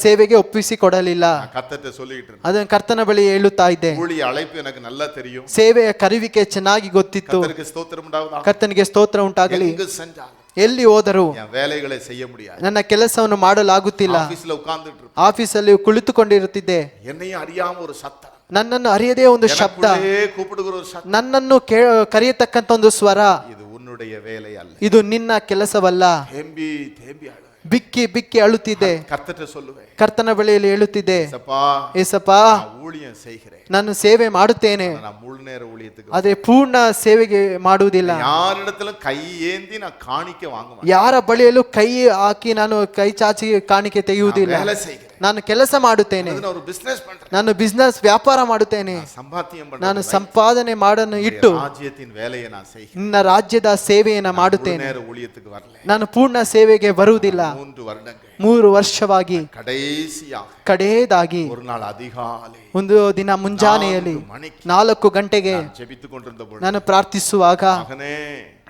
ಸೇವೆಗೆ ಒಪ್ಪಿಸಿ ಕೊಡಲಿಲ್ಲ. நான் கர்த்தர்ட்ட சொல்லிட்டு இருந்தேன். ಅದನ್ನು ಕರ್ತನ ಬಳಿ ಹೇಳುತ್ತಾ ಇದ್ದೆ. ஊழிய அழைப்பு எனக்கு நல்லா தெரியும். ಸೇವೆಯ ಕರುವಿಕೆ ಚೆನ್ನಾಗಿ ಗೊತ್ತಿತ್ತು. கர்த்தருக்கு ஸ்தோத்திரம் உண்டாவதாக. ಕರ್ತನಿಗೆ ಸ್ತೋತ್ರ ಉಂಟಾಗಲಿ. எங்கு சென்றாலும், ಎಲ್ಲಿ ಹೋದರೂ என் வேலைகளை செய்ய முடியாது. ನನ್ನ ಕೆಲಸವನ್ನು ಮಾಡಲಾಗುತ್ತಿಲ್ಲ. ஆபீஸ்ல உட்கார்ந்துட்டு இருப்பேன். ಆಫೀಸಲ್ಲಿ ಕುಳಿತುಕೊಂಡಿರುತ್ತಿದ್ದೆ. என்னையும் அறியாம ஒரு சத்தம், ನನ್ನನ್ನು ಅರಿಯದೇ ಒಂದು ಶಬ್ದ, எனக்குள்ளே கூப்பிடுகிற ஒரு சத்தம், ನನ್ನನ್ನು ಕರೆಯತಕ್ಕಂತ ಒಂದು ಸ್ವರ. இது உன்னுடைய வேலை அல்ல, ಇದು ನಿನ್ನ ಕೆಲಸವಲ್ಲ. தேம்பி தேம்பி அழு. ಬಿಕ್ಕಿ ಬಿಕ್ಕಿ ಅಳುತ್ತಿದ್ದೆ. கர்த்தர்ட்ட சொல்லுவேன், ಕರ್ತನ ಬಳಿಯಲ್ಲಿ ಹೇಳುತ್ತಿದ್ದೆ, ஏசப்பா ಏಸಪ್ಪ, நான் ஊழியம் செய்கிறேன், ನಾನು ಸೇವೆ ಮಾಡುತ್ತೇನೆ, நான் முழு நேர ஊழியத்துக்கு ಅದೇ ಪೂರ್ಣ ಸೇವೆಗೆ ಮಾಡುವುದಿಲ್ಲ. யாரிடத்திலும் கை ஏந்தி நான் காணிக்க வாங்க மாட்டேன். ಯಾರ ಬಳಿಯಲ್ಲೂ ಕೈ ಹಾಕಿ ನಾನು ಕೈ ಚಾಚಿ ಕಾಣಿಕೆ ತೆಗೆಯುವುದಿಲ್ಲ. வேலை செய்கிறேன், ನಾನು ಕೆಲಸ ಮಾಡುತ್ತೇನೆ, நான் ஒரு பிசினஸ் பண்றேன், ನಾನು ಬಿಸ್ನೆಸ್ ವ್ಯಾಪಾರ ಮಾಡುತ್ತೇನೆ, சம்பாத்தியம் ನಾನು பண்றேன், ಸಂಪಾದನೆ ಮಾಡನ್ನು ಇಟ್ಟು ராஜ்யத்தின் வேலையை நான் செய்கிறேன். ನಿನ್ನ ರಾಜ್ಯದ ಸೇವೆಯನ್ನು முழு ಮಾಡುತ್ತೇನೆ. நேர ஊழியத்துக்கு வரல. ನಾನು ಪೂರ್ಣ ಸೇವೆಗೆ ಬರುವುದಿಲ್ಲ. 3 வருடங்கள் 3 ವರ್ಷವಾಗಿ கடைசியாக ಕಡೆಯದಾಗಿ ஒரு நாள் அதிகாலை ಒಂದು ದಿನ ಮುಂಜಾನೆಯಲ್ಲಿ 4 மணிக்கு 4 ಗಂಟೆಗೆ ஜெபித்துக் கொண்டிருந்த பொழுது, ನಾನು ಪ್ರಾರ್ಥಿಸುವಾಗ, மகனே,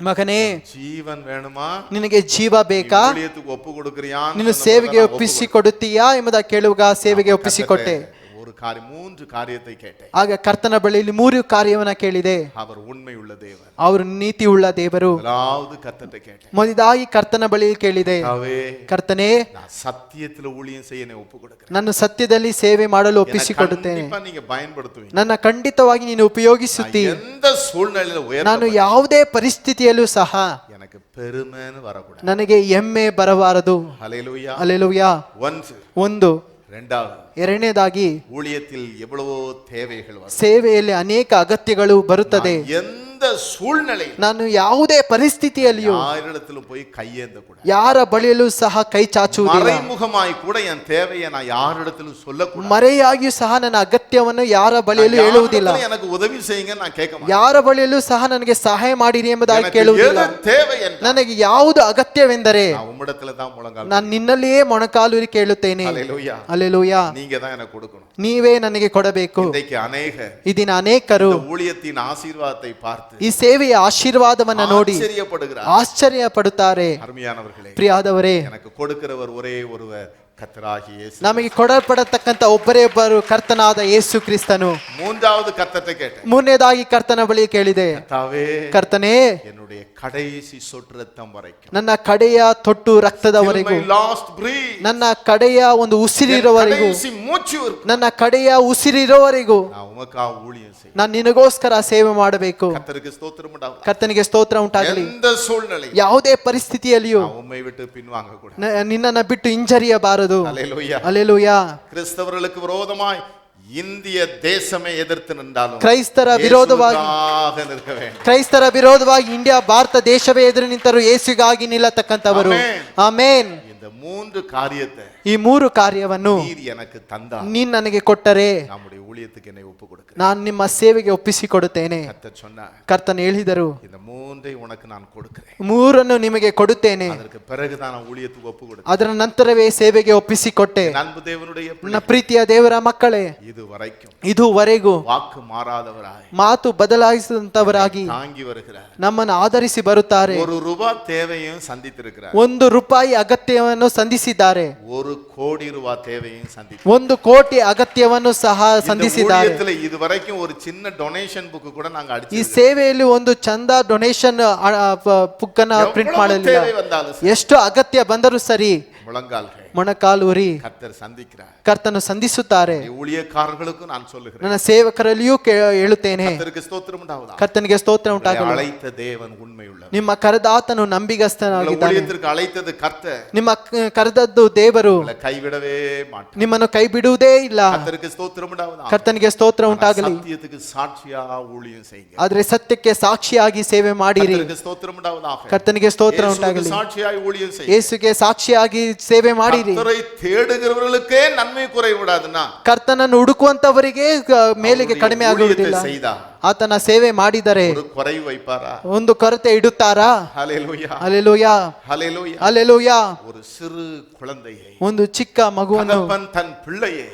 ಮಗನೇ, ஜீவன் வேணுமா, ನಿನಗೆ ಜೀವ ಬೇಕಾ, ஊழியத்துக்கு ஒப்பு கொடுக்கறியா, ನೀನು ಸೇವೆಗೆ ಒಪ್ಪಿಸಿಕೊಡುತ್ತೀಯಾ ಎಂಬುದಾಗಿ ಕೇಳುವಾಗ ಸೇವೆಗೆ ಒಪ್ಪಿಸಿಕೊಟ್ಟೆ. ஒரு காரியம் 3 காரியத்தை கேட்டேன். ಆಗ ಕರ್ತನ ಬಳಿಯಲ್ಲಿ 3 ಕಾರ್ಯವನ್ನ ಕೇಳಿದೆ. அவர் உண்மை உள்ள தேவன். ಅವರು ನೀತಿ ಉಳ್ಳ ದೇವರು. முதலாவது கர்த்தர்ட்ட கேட்டேன், ಮೊದಲಾಗಿ ಕರ್ತನ ಬಳಿಯಲ್ಲಿ ಕೇಳಿದೆ, கர்த்தாவே, ಕರ್ತನೇ, நான் சத்தியத்துல ஊழியம் செய்ய என்னை ஒப்பு கொடுக்கிறேன். ನಾನು ಸತ್ಯದಲ್ಲಿ ಸೇವೆ ಮಾಡಲು என்னை ಒಪ್ಪಿಸಿಕೊಡುತ್ತೇನೆ. கண்டிப்பா நீங்க பயன்படுத்துவீங்க. ನನ್ನ ಖಂಡಿತವಾಗಿ ನೀನು ಉಪಯೋಗಿಸುತ್ತಿ. நான் எந்த சூழ்நிலையில ನಾನು உயர்த்த ಯಾವುದೇ ಪರಿಸ್ಥಿತಿಯಲ್ಲೂ ಸಹ எனக்கு பெருமைன்னு வரக்கூடாது. ನನಗೆ ಹೆಮ್ಮೆ ಬರಬಾರದು. ஹல்லேலூயா. ಹಲ್ಲೆಲೂಯಾ. ಒಂದು. ரெண்டாவது, ಎರಡನೇದಾಗಿ ஊழியத்தில் எவ்வளவோ தேவைகள் வரும். ಸೇವೆಯಲ್ಲಿ ಅನೇಕ ಅಗತ್ಯಗಳು ಬರುತ್ತದೆ. நான் எந்த சூழ்நிலை ನಾನು ಯಾವುದೇ ಪರಿಸ್ಥಿತಿಯಲ್ಲಿಯೂ யாரிடத்திலும் போய் கையேந்த கூடாது. ಯಾರ ಬಳಿಯಲ್ಲೂ ಸಹ ಕೈ ಚಾಚುವುದಿಲ್ಲ. மறைமுகமாய் கூட என் தேவையை நான் யாரிடத்திலும் சொல்லக்கூடாது. ಮರೆಯಾಗಿಯೂ ಸಹ ನನ್ನ ಅಗತ್ಯವನ್ನು ಯಾರ ಬಳಿಯಲ್ಲೂ ಹೇಳುವುದಿಲ್ಲ. எனக்கு உதவி செய்யுங்க நான் கேட்க மாட்டேன். ಯಾರ ಬಳಿಯಲ್ಲೂ ಸಹ ನನಗೆ ಸಹಾಯ ಮಾಡಿರಿ ಎಂಬುದಾಗಿ ಕೇಳುವುದಿಲ್ಲ. தேவை என்ன? ನನಗೆ ಯಾವುದು ಅಗತ್ಯವೆಂದರೆ நான் உம்மிடத்துல தான் முழங்கால் ನಾನು ನಿನ್ನಲ್ಲಿಯೇ ಮೊಣಕಾಲೂರಿ ಕೇಳುತ್ತೇನೆ. ஹalleluya. ಹಲ್ಲೆಲೂಯಾ. நீங்க தான் எனக்கு கொடுக்கணும். ನೀವೇ ನನಗೆ ಕೊಡಬೇಕು. இன்றைக்கு अनेகர் ಈ ದಿನ ಅನೇಕರು இந்த ஊழியத்தின் ஆசீர்வாதத்தை பார்த்து ಈ ಸೇವೆಯ ಆಶೀರ್ವಾದವನ್ನ ನೋಡಿ ஆச்சரியப்படுகிறார். ಆಶ್ಚರ್ಯ ಪಡುತ್ತಾರೆ. அருமையானவர்களே, ಪ್ರಿಯಾದವರೇ, எனக்கு கொடுக்கிறவர் ஒரே ஒருவர் கர்த்தராகிய இயேசு. ನಮಗೆ ಕೊಡಲ್ಪಡತಕ್ಕಂತ ಒಬ್ಬರೇ ಒಬ್ಬರು ಕರ್ತನಾದ ಯೇಸು ಕ್ರಿಸ್ತನು. மூன்றாவது கர்த்தரை கேட்டேன். ಮೂರನೇದಾಗಿ ಕರ್ತನ ಬಳಿ ಕೇಳಿದೆ, கர்த்தாவே, ಕರ್ತನೇ, என்னுடைய கடைசி சொட்டு ரத்தம் வரைக்கும், ನನ್ನ ಕಡೆಯ ತೊಟ್ಟು ರಕ್ತದವರೆಗೂ, லாஸ்ட் பிரீத், ನನ್ನ ಕಡೆಯ ಒಂದು ಉಸಿರಿರುವವರೆಗೂ, கடைசி மூச்சு வரைக்கும் ನನ್ನ ಕಡೆಯ ಉಸಿರಿರುವವರೆಗೂ நான் உமக்காக ஊழியம் செய்ய. ನಾನು ನಿನಗೋಸ್ಕರ ಸೇವೆ ಮಾಡಬೇಕು. கர்த்தருக்கு ஸ்தோத்திரம் உண்டாகட்டும். ಕರ್ತನಿಗೆ ಸ್ತೋತ್ರ ಉಂಟಾಗಲಿ. எந்த சூழ்நிலை ಯಾವುದೇ ಪರಿಸ್ಥಿತಿಯಲ್ಲಿಯೂ நான் உம்மை விட்டு பின்வாங்க கூடாது. ನಿನ್ನನ್ನ ಬಿಟ್ಟು ಹಿಂಜರಿಯಬಾರದು. ஹalleluya. ಹಲ್ಲೆಲೂಯಾ. கிறிஸ்தவர்களுக்கு விரோதமாய் இந்திய தேசமே எதிர்த்து நின்றாலும் ಕ್ರೈಸ್ತರ ವಿರೋಧವಾಗಿ நிற்க வேண்டும். ಕ್ರೈಸ್ತರ ವಿರೋಧವಾಗಿ ಇಂಡಿಯಾ ಭಾರತ ದೇಶವೇ ಎದುರು ನಿಂತರು ಯೇಸುಗಾಗಿ ನಿಲ್ಲತಕ್ಕಂಥವರು. ಆಮೇನ್. இந்த மூன்று காரியத்தை ಈ ಮೂರು ಕಾರ್ಯವನ್ನು நீர் எனக்கு தந்தால் ನೀನ್ ನನಗೆ ಕೊಟ್ಟರೆ நம்முடைய ஊழியத்துக்கு என்னை ஒப்பு கொடுக்கிறேன். ನಾನು ನಿಮ್ಮ ಸೇವೆಗೆ ಒಪ್ಪಿಸಿಕೊಡುತ್ತೇನೆ. கர்த்தர் சொன்னார், ಕರ್ತನು ಹೇಳಿದರು, இந்த மூன்றை உனக்கு நான் கொடுக்கிறேன். ಮೂರನ್ನು ನಿಮಗೆ ಕೊಡುತ್ತೇನೆ. அதற்கு பிறகுதான் நான் ஊழியத்துக்கு ஒப்பு கொடுக்கிறேன். ಅದರ ನಂತರವೇ ಸೇವೆಗೆ ಒಪ್ಪಿಸಿಕೊಟ್ಟೆ. அன்பு தேவனுடைய ನನ್ನ ಪ್ರೀತಿಯ ದೇವರ ಮಕ್ಕಳೇ, இதுவரைக்கும் ಇದುವರೆಗೂ வாக்கு மாறாதவராய் ಮಾತು ಬದಲಾಯಿಸಿದಂತವರಾಗಿ தாங்கி வருகிறார். ನಮ್ಮನ್ನು ಆಧರಿಸಿ ಬರುತ್ತಾರೆ. ₹1 தேவையும் சந்தித்திருக்கிறார். ₹1 ಅಗತ್ಯವನ್ನು ಸಂಧಿಸಿದ್ದಾರೆ. ₹1,00,00,000 தேவையும் சந்தித்து ₹1 ಕೋಟಿ ಅಗತ್ಯವನ್ನು ಸಹ ಸಂಧಿಸಿದ್ದಾರೆ. இதுவரைக்கும் ஒரு சின்ன டொனேஷன் புக் கூட நாங்க ಈ அடிச்சு ಸೇವೆಯಲ್ಲಿ ಒಂದು ಚಂದ ಡೊನೇಷನ್ ಬುಕ್ ಅನ್ನ ಪ್ರಿಂಟ್ ಮಾಡಲಿಲ್ಲ. தேவை வந்தாலும் சரி, ಎಷ್ಟು ಅಗತ್ಯ ಬಂದರೂ ಸರಿ முழங்கால்கள் ಮೊಣಕಾಲೂರಿ கர்த்தர் சந்திக்கிறார். ಕರ್ತನು ಸಂಧಿಸುತ್ತಾರೆ. ಈ ஊழியக்காரர்களுக்கும் நான் சொல்லுகிறேன், ನನ್ನ ಸೇವಕರಲ್ಲಿಯೂ ಹೇಳುತ್ತೇನೆ, கர்த்தருக்கு ஸ்தோத்திரம் உண்டாவதாக. ಕರ್ತನಿಗೆ ಸ್ತೋತ್ರ ಉಂಟಾಗಲಿ. அழைத்த தேவன் உண்மையுள்ளவர். ನಿಮ್ಮ ಕರೆದಾತನು ನಂಬಿಗಸ್ತನಾಗಿದ್ದಾನೆ. ஊழியத்திற்கு அழைத்தது கர்த்தர், ನಿಮ್ಮ ಕರೆದದ್ದು ದೇವರು உங்களை கைவிடவே மாட்டார். ನಿಮ್ಮನ್ನು ಕೈ ಬಿಡುವುದೇ ಇಲ್ಲ. கர்த்தருக்கு ஸ்தோத்திரம் உண்டாவதாக. ಕರ್ತನಿಗೆ ಸ್ತೋತ್ರ ಉಂಟಾಗಲಿ. சத்தியத்துக்கு சாட்சியா ஊழியம் செய்யுங்க. ಆದ್ರೆ ಸತ್ಯಕ್ಕೆ ಸಾಕ್ಷಿಯಾಗಿ ಸೇವೆ ಮಾಡಿರಿ. கர்த்தருக்கு ஸ்தோத்திரம் உண்டாவதாக. ಕರ್ತನಿಗೆ ಸ್ತೋತ್ರ இயேசுவுக்கு ಉಂಟಾಗಲಿ. சாட்சியாய் ஊழியம் செய்யுங்க. ಯೇಸುಗೆ ಸಾಕ್ಷಿಯಾಗಿ ಸೇವೆ ಮಾಡಿರಿ. கர்த்தரை தேடுகிறவர்களுக்கே நன்மை குறைவிடாதுன்னா ಕರ್ತನನ್ನು ಹುಡುಕುವಂತವರಿಗೆ ಮೇಲೆಗೆ ಕಡಿಮೆ ಆಗುವುದಿಲ್ಲ. ಆತನ ಸೇವೆ ಮಾಡಿದರೆ ஒரு குறைவு வைப்பாரா? ಒಂದು ಕೊರತೆ ಇಡುತ್ತಾರಾ? ஹalleluya, ಹಲ್ಲೆಲೂಯಾ, ஹalleluya. ಹಲ್ಲೆಲೂಯಾ. ஒரு சிறு குழந்தையை ಒಂದು ಚಿಕ್ಕ ಮಗುವನ್ನು தகப்பன் தன் பிள்ளையை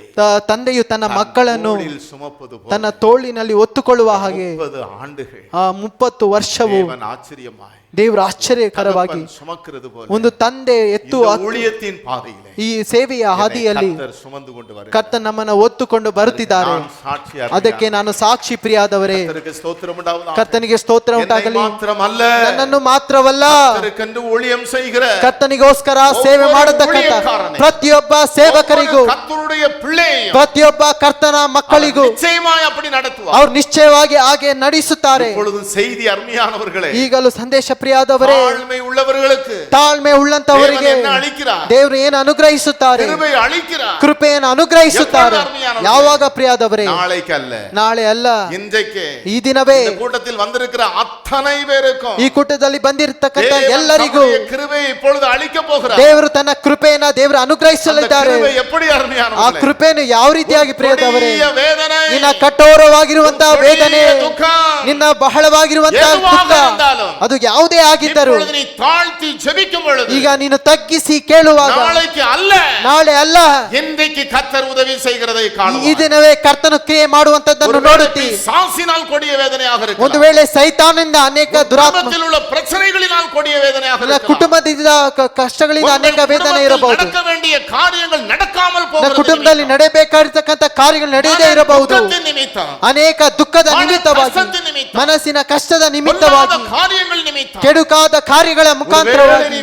ತಂದೆಯು ತನ್ನ ಮಕ್ಕಳನ್ನು தோளில் சுமப்பது போல ತನ್ನ ತೋಳಿನಲ್ಲಿ ಒತ್ತುಕೊಳ್ಳುವ ಹಾಗೆ 30 ಆண்டுகள் 30 ವರ್ಷವು தேவன் ஆச்சரியமாய் ದೇವರು ಆಶ್ಚರ್ಯಕರವಾಗಿ தகப்பன் சுமக்கிறது போல ಒಂದು ತಂದೆ ಎತ್ತು இந்த ஊழியத்தின் பாதையிலே ಈ ಸೇವೆಯ ಹಾದಿಯಲ್ಲಿ கர்த்தர் சுமந்து கொண்டு வருகிறார். ಕರ್ತನ ನಮ್ಮನ್ನು ಒತ್ತುಕೊಂಡು ಬರುತ್ತಿದ್ದಾರೆ. நான் சாட்சியா ಅದಕ್ಕೆ ನಾನು ಸಾಕ್ಷಿ, ಪ್ರಿಯಾದವರೇ. கர்த்தருக்கு ஸ்தோத்திரம் உண்டாவதாக. ಕರ್ತನಿಗೆ ಸ್ತೋತ್ರ ಉಂಟಾಗಲಿ. மாத்திரமல்ல, ನನ್ನನ್ನು ಮಾತ್ರವಲ್ಲ, கர்த்தருக்கென்று ஊழியம் செய்கிற ಕರ್ತನಿಗೋಸ್ಕರ ಸೇವೆ ಮಾಡತಕ್ಕಂತ ಪ್ರತಿಯೊಬ್ಬ ಸೇವಕರಿಗೂ, கர்த்தருடைய பிள்ளையையும் ಪ್ರತಿಯೊಬ್ಬ ಕರ್ತನ ಮಕ್ಕಳಿಗೂ நிச்சயமாய் அப்படி நடத்துவார். ಅವರು ನಿಶ್ಚಯವಾಗಿ ಹಾಗೆ ನಡೆಸುತ್ತಾರೆ. இப்பொழுதும் செய்தி அருமையானவர்களே, ಈಗಲೂ ಸಂದೇಶ ಪ್ರಿಯಾದವರೇ, தாழ்மை உள்ளவர்களுக்கு ತಾಳ್ಮೆ ಉಳ್ಳಂತವರಿಗೆ தேவன் என்ன அளிக்கிறார்? ದೇವರು ಏನು ಅನುಗ್ರಹಿಸುತ್ತಾರೆ? கிருபை அளிக்கிறார். ಕೃಪೆಯನ್ನು ಅನುಗ್ರಹಿಸುತ್ತಾರೆ. ಯಾವಾಗ ಪ್ರಿಯಾದವರೇ? நாளைக்கு அல்ல, ನಾಳೆ ಅಲ್ಲ, இன்றைக்கு ಈ ದಿನವೇ. இந்த கூட்டத்தில் வந்திருக்கிற அத்தனை பேருக்கும் ಈ ಕೂಟದಲ್ಲಿ ಬಂದಿರತಕ್ಕಂತ ಎಲ್ಲರಿಗೂ தேவன் கிருபை இப்பொழுது அளிக்க போகிறார். ದೇವರು ತನ್ನ ಕೃಪೆಯನ್ನ ದೇವರು ಅನುಗ್ರಹಿಸಲಿದ್ದಾರೆ. கிருபை எப்படி ಆ அருமையானவர்களே? ಕೃಪೆಯನ್ನು ಯಾವ ರೀತಿಯಾಗಿ ಪ್ರಿಯದವರೇ? கொடிய வேதனை, ನಿನ್ನ ಕಠೋರವಾಗಿರುವಂತಹ ವೇದನೆ, கொடிய துக்கம், ನಿನ್ನ ಬಹಳವಾಗಿರುವಂತಹ எதுவாக ದುಃಖ, இருந்தாலும் ಅದು ಯಾವುದೇ ಆಗಿದ್ದರೂ இப்பொழுது நீ தாழ்த்தி ஜெபிக்கும் பொழுது ಈಗ ನೀನು ತಗ್ಗಿಸಿ ಕೇಳುವಾಗ நாளைக்கு அல்ல, ನಾಳೆ ಅಲ್ಲ, இன்றைக்கு கர்த்தர் உதவி செய்கிறதை ಈ காணுவாய். ದಿನವೇ ಕರ್ತನು ಕ್ರಿಯೆ ಮಾಡುವಂತದ್ದನ್ನು ನೋಡುತ್ತಿ. சாசினால் கொடிய வேதனையாக ಒಂದು இருக்கலாம், ವೇಳೆ ಸೈತಾನನಿಂದ ಅನೇಕ ದುರಾತ್ಮ, குடும்பத்தில் உள்ள பிரச்சனைகளினால் கொடிய வேதனையாக ನಿನ್ನ இருக்கலாம், ಕುಟುಂಬದಿಂದ ಕಷ್ಟಗಳಿಂದ ಅನೇಕ ವೇದನೆ ಇರಬಹುದು, நடக்க வேண்டிய காரியங்கள் நடக்காமல் ನಿನ್ನ போகிறது ಕುಟುಂಬದಲ್ಲಿ ನಡೆಯಬೇಕಾಗಿರ್ತಕ್ಕಂಥ ಕಾರ್ಯಗಳು ನಡೆಯದೇ ಇರಬಹುದು, நிமித்தம், ಅನೇಕ ದುಃಖದ ನಿಮಿತ್ತವಾಗಿ, கஷ்டத்தின் நிமித்தம், ಮನಸ್ಸಿನ ಕಷ್ಟದ பொல்லாத ನಿಮಿತ್ತವಾಗಿ, காரியங்கள் நிமித்தம், ಕೆಡುಕಾದ ಕಾರ್ಯಗಳ ஒருவேளை ಮುಖಾಂತರವಾಗಿ நீ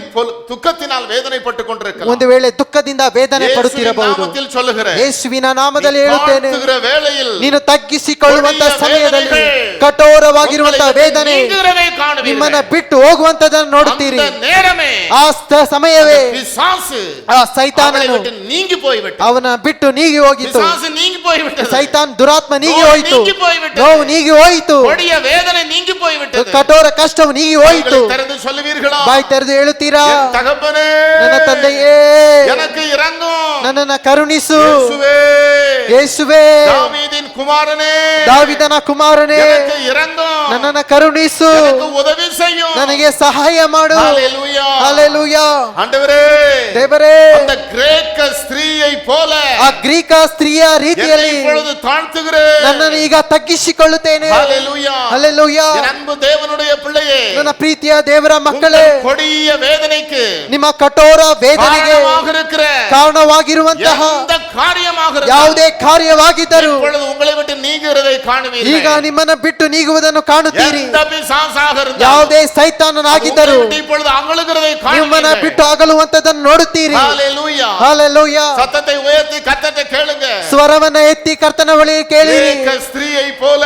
துக்கத்தினால் வேதனைப்பட்டு கொண்டிருக்கலாம். ಒಂದು ವೇಳೆ ದುಃಖದಿಂದ ವೇದನೆ ಪಡುತ್ತಿರಬಹುದು. நாமத்தில் சொல்லுகிறேன், ಯೇಸುವಿನ ನಾಮದಲ್ಲಿ ಹೇಳುತ್ತೇನೆ, தாழ்த்துகிற வேளையில் ನೀನು ತಗ್ಗಿಸಿಕೊಳ್ಳುವಂತ ಸಮಯದಲ್ಲಿ ಕಠೋರವಾಗಿರುವಂತಹ ವೇದನೆ நீங்குகிறதை காணுவீர்கள். ನಿಮ್ಮನ್ನ ಬಿಟ್ಟು ಹೋಗುವಂತದನ್ನು ನೋಡುತ್ತೀರಿ. அந்த நேரமே ಆ ಸಮಯವೇ பிசாசு ಆ ಸೈತಾನನು நீங்கி போய்விட்டது. ಅವನ ಬಿಟ್ಟು ನೀಗಿ ಹೋಗಿತ್ತು. பிசாசு நீங்கி போய்விட்டது. ಸೈತಾನ್ ದುರಾತ್ಮ ನೀಗಿ ಹೋಯಿತು. நீங்கி போய்விட்டது. ನೋವು ನೀಗಿ ಹೋಯಿತು. கொடிய வேதனை நீங்கி போய்விட்டது. ಕಠೋರ ಕಷ್ಟವು ನೀಗಿ ಹೋಯಿತು. ತೆರೆದು சொல்லுவீர்களா? ಬಾಯಿ ತೆರೆದು ಹೇಳುತ್ತೀರಾ? என் தகப்பனே, ನನ್ನ ತಂದೆಯೇ, எனக்கு இரங்கும். ನನ್ನನ್ನು ಕರುಣಿಸು. இயேசுவே, ಯೇಸುವೇ, தாவீதின் குமாரனே, ದಾವಿದನ ಕುಮಾರನೇ, எனக்கு இரங்கும். ನನ್ನನ್ನು ಕರುಣಿಸು. எனக்கு உதவி செய்யும். ನನಗೆ ಸಹಾಯ ಮಾಡು. ஹalleluya. ಹಲ್ಲೆಲೂಯಾ. ஆண்டவரே, ದೇವರೇ, அந்த கிரேக்க ஸ்திரீயை போல ಆ ಗ್ರೀಕ ಸ್ತ್ರೀಯ ರೀತಿಯಲ್ಲಿ இப்பொழுது தாழ்த்துகிறேன். ನನ್ನನ್ನು ಈಗ ತಗ್ಗಿಸಿಕೊಳ್ಳುತ್ತೇನೆ. ஹalleluya. ಹಲ್ಲೆಲೂಯಾ. என் அன்பு தேவனுடைய பிள்ளையே, ನನ್ನ ಪ್ರೀತಿಯ ದೇವರ ಮಕ್ಕಳೇ, உங்கள் கொடிய வேதனைக்கு ನಿಮ್ಮ ಕಠೋರ ವೇದನೆಗೆ காரணமாக இருக்கிற ಕಾರಣವಾಗಿರುವಂತಹ எந்த காரியமாக ಯಾವುದೇ ಕಾರ್ಯವಾಗಿದ್ದರೂ இப்பொழுது உங்களை விட்டு நீங்குகிறதை காணுவீர்கள். ಈಗ ನಿಮ್ಮನ್ನು ಬಿಟ್ಟು ನೀಗುವುದನ್ನು ಕಾಣುತ್ತೀರಿ. எந்த பிசாசாக இருந்தாலும் ಯಾವುದೇ ಸೈತಾನನಾಗಿದ್ದರೂ உங்களை விட்டு இப்பொழுது அகலுகிறதை ನಿಮ್ಮನ್ನ காணுவீர்கள். ಬಿಟ್ಟು ಅಗಲುವಂತದನ್ನು ನೋಡುತ್ತೀರಿ. ஹalleluya. ಹಲ್ಲೆಲೂಯಾ. சத்தத்தை உயர்த்தி கர்த்தரை கேளுங்க. ಸ್ವರವನ್ನ ಎತ್ತಿ ಕರ್ತನ ಬಳಿ ಕೇಳಿರಿ. கிரேக்க ஸ்திரீயை போல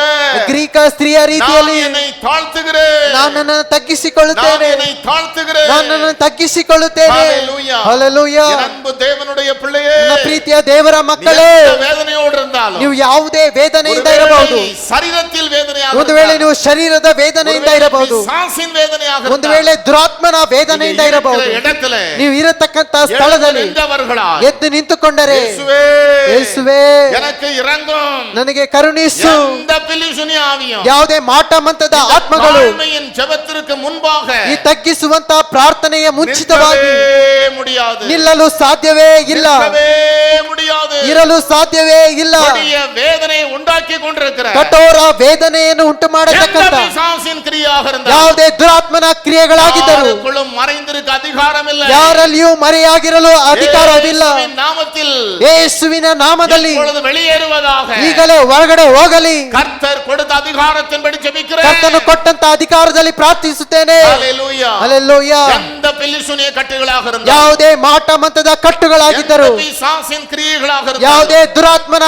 ಗ್ರೀಕ ಸ್ತ್ರೀಯ நான் ರೀತಿಯಲ್ಲಿ என்னை தாழ்த்துகிறேன். ನಾನು ನನ್ನನ್ನು நான் ತಗ್ಗಿಸಿಕೊಳ್ಳುತ್ತೇನೆ. என்னை தாழ்த்துகிறேன். ನಾನು ನನ್ನನ್ನು ತಗ್ಗಿಸಿಕೊಳ್ಳುತ್ತೇನೆ. ஹalleluya. ಹಲ್ಲೆಲೂಯಾ. என் அன்பு தேவனுடைய பிள்ளையே, ನನ್ನ ಪ್ರೀತಿಯ ದೇವರ ಮಕ್ಕಳೇ, எந்த வேதனையோடு இருந்தாலும், ನೀವು ಯಾವುದೇ ವೇದನೆಯಿಂದ ஒருவேளை ಇರಬಹುದು. சரீரத்தில் வேதனையாக ಒಂದು ವೇಳೆ இருந்தாலும், ನೀವು ಶರೀರದ ವೇದನೆಯಿಂದ ஒருவேளை ಇರಬಹುದು. பிசாசின் வேதனையாக ಒಂದು இருந்தாலும், ವೇಳೆ ದುರಾತ್ಮನ ವೇದನೆಯಿಂದ நீங்க ಇರಬಹುದು. இருக்கிற இடத்துல ನೀವು ಇರತಕ್ಕಂತ எழுந்து ಸ್ಥಳದಲ್ಲಿ நின்றவர்களாய், ಎದ್ದು ನಿಂತುಕೊಂಡರೆ, இயேசுவே, ಯೇಸುವೇ, எனக்கு இரங்கும். ನನಗೆ ಕರುಣಿಸು. எந்த பிலிசுனி ஆவியும் ಯಾವುದೇ ಮಾಟ ಮಂತದ ಆತ್ಮಗಳು தாழ்மையின் ஜெபத்திற்கு முன்பாக ಈ ತಗ್ಗಿಸುವಂತ ಪ್ರಾರ್ಥನೆಯ ಮುಂಚಿತವಾಗಿ நிற்கவே முடியாது. ನಿಲ್ಲಲು ಸಾಧ್ಯವೇ ಇಲ್ಲ. நிற்கவே முடியாது. ಇರಲು ಸಾಧ್ಯವೇ ಇಲ್ಲ. கொடிய வேதனை உண்டாக்கி கொண்டிருக்கிற ಕಠೋರ ವೇದನೆಯನ್ನು ಉಂಟು ಮಾಡತಕ್ಕಂತ எந்த பிசாசின் கிரியாக இருந்தாலும், ಯಾವುದೇ ದುರಾತ್ಮನ ಕ್ರಿಯೆಗಳಾಗಿದ್ದರು யாருக்குள்ளும் மறைந்திருக்க அதிகாரம் இல்லை. ಯಾರಲ್ಲಿಯೂ ಮರೆಯಾಗಿರಲು ಅಧಿಕಾರವಿಲ್ಲ. இயேசுவின் நாமத்தில் ಯೇಸುವಿನ ನಾಮದಲ್ಲಿ இப்பொழுது வெளியேறுவதாக ಈಗಲೇ ಹೊರಗಡೆ ಹೋಗಲಿ. கர்த்தர் கொடுத்த அதிகாரத்தின்படி ஜெபிக்கிறேன். ಕರ್ತನು ಕೊಟ್ಟಂತ ಅಧಿಕಾರದಲ್ಲಿ ಪ್ರಾರ್ಥಿಸುತ್ತೇನೆ. ஹalleluya. ಹಲ್ಲೆಲೂಯಾ. எந்த பிலிசுனிய கட்டுகளாக இருந்தாலும், ಯಾವುದೇ ಮಾಟ ಮಂತದ ಕಟ್ಟುಗಳಾಗಿದ್ದರು, எந்த பிசாசின் கிரியைகளாக இருந்தாலும், ಯಾವುದೇ ದುರಾತ್ಮನ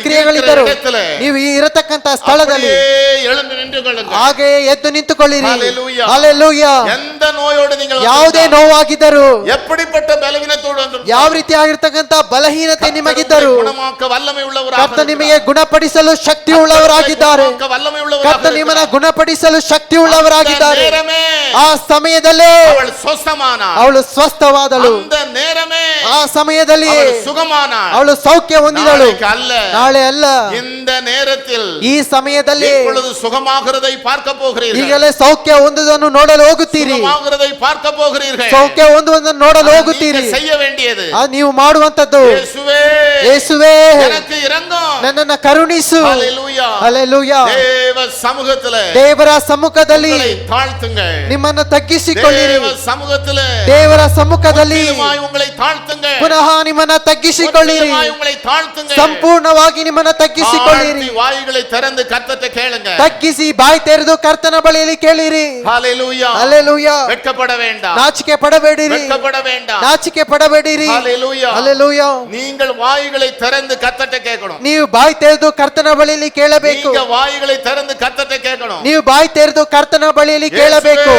ಕ್ರಿಯೆಗಳಿದ್ದರು, இடத்துல ನೀವು ಈ ಇರತಕ್ಕಂತ ಸ್ಥಳದಲ್ಲಿ அப்படியே எழுந்து நின்று கொள்ளுங்கள். ಹಾಗೆ ಎದ್ದು ನಿಂತುಕೊಳ್ಳಿರಿ. ஹalleluya. ಹಲ್ಲೆಲೂಯಾ. எந்த நோயோடு நீங்கள் ಯಾವುದೇ வந்திருந்தாலும், ನೋವಾಗಿದ್ದರು, எப்படிப்பட்ட பலவீனத்தோடு வந்திருந்தாலும், ಯಾವ ರೀತಿಯಾಗಿರ್ತಕ್ಕಂತ ಬಲಹೀನತೆ ನಿಮಗಿದ್ದರು, குணமாக்க வல்லமை உள்ளவராக ಕರ್ತ ನಿಮಗೆ ಗುಣಪಡಿಸಲು ಶಕ್ತಿ ಉಳ್ಳವರಾಗಿದ್ದಾರೆ. குணமாக்க வல்லமை உள்ளவராக ಕರ್ತ ನಿಮ್ಮನ್ನ இருக்கிறார். ಗುಣಪಡಿಸಲು ಶಕ್ತಿ ಉಳ್ಳವರಾಗಿದ್ದಾರೆ. அந்த நேரமே ಆ ಸಮಯದಲ್ಲೇ அவள் சொஸ்தமானாள். ಅವಳು ಸ್ವಸ್ಥವಾದಳು. அந்த நேரமே ಆ ಸಮಯದಲ್ಲಿ அவள் சுகமானாள். ಅವಳು ಸೌಖ್ಯ ಹೊಂದಿದಳು. நாளைக்கு அல்ல, ನಾಳೆ ಅಲ್ಲ, இந்த நேரத்தில் ಈ ಸಮಯದಲ್ಲಿ இப்பொழுது சுகமாகிறதை பார்க்க போகிறீர்கள். ಈಗಲೇ ಸೌಖ್ಯ ಹೊಂದುವುದನ್ನು ನೋಡಲು ಹೋಗುತ್ತೀರಿ. சுகமாகிறதை பார்க்க போகிறீர்கள். ಸೌಖ್ಯ ಹೊಂದುವುದನ್ನು ನೋಡಲು ಹೋಗುತ್ತೀರಿ. நீங்க செய்ய வேண்டியது, ಅದು ನೀವು ಮಾಡುವಂತದ್ದು, இயேசுவே, ಯೇಸುವೇ, எனக்கு இரங்கும். ನನ್ನನ್ನು ಕರುಣಿಸು. ஹalleluya. ಹಲ್ಲೆಲೂಯಾ. தேவ சமூகத்திலே ದೇವರ ಸಮ್ಮುಖದಲ್ಲಿ உங்களை தாழ்த்துங்கள். ನಿಮ್ಮನ್ನು ತಗ್ಗಿಸಿಕೊಳ್ಳಿರಿ. தேவ சமூகத்திலே ದೇವರ ಸಮ್ಮುಖದಲ್ಲಿ முற்றிலுமாய் உங்களை தாழ்த்துங்கள். ಪುನಃ ನಿಮ್ಮನ್ನ ತಗ್ಗಿಸಿಕೊಳ್ಳಿರಿ. முற்றிலுமாய் உங்களை தாழ்த்துங்கள். ಸಂಪೂರ್ಣವಾಗಿ ನಿಮ್ಮನ್ನ ತಗ್ಗಿಸಿಕೊಳ್ಳಿರಿ. தாழ்த்தி வாய்களை திறந்து கர்த்தரை கேளுங்க. ತಗ್ಗಿಸಿ ಬಾಯಿ ತೆರೆದು ಕರ್ತನ ಬಳಿಯಲ್ಲಿ ಕೇಳಿರಿ. ஹalleluya. ಹಲ್ಲೆಲೂಯಾ. வெட்கப்பட வேண்டாம். ನಾಚಿಕೆ ಪಡಬೇಡಿರಿ. வெட்கப்பட வேண்டாம். ನಾಚಿಕೆ ಪಡಬೇಡಿರಿ. ஹalleluya. ಹಲ್ಲೆಲೂಯಾ. நீங்கள் வாய்களை திறந்து கர்த்தரை கேட்கணும். ನೀವು ಬಾಯಿ ತೆರೆದು ಕರ್ತನ ಬಳಿಯಲ್ಲಿ ಕೇಳಬೇಕು. நீங்க வாய்களை திறந்து கர்த்தரை கேட்கணும். ನೀವು ಬಾಯಿ ತೆರೆದು ಕರ್ತನ ಬಳಿಯಲ್ಲಿ ಕೇಳಬೇಕು.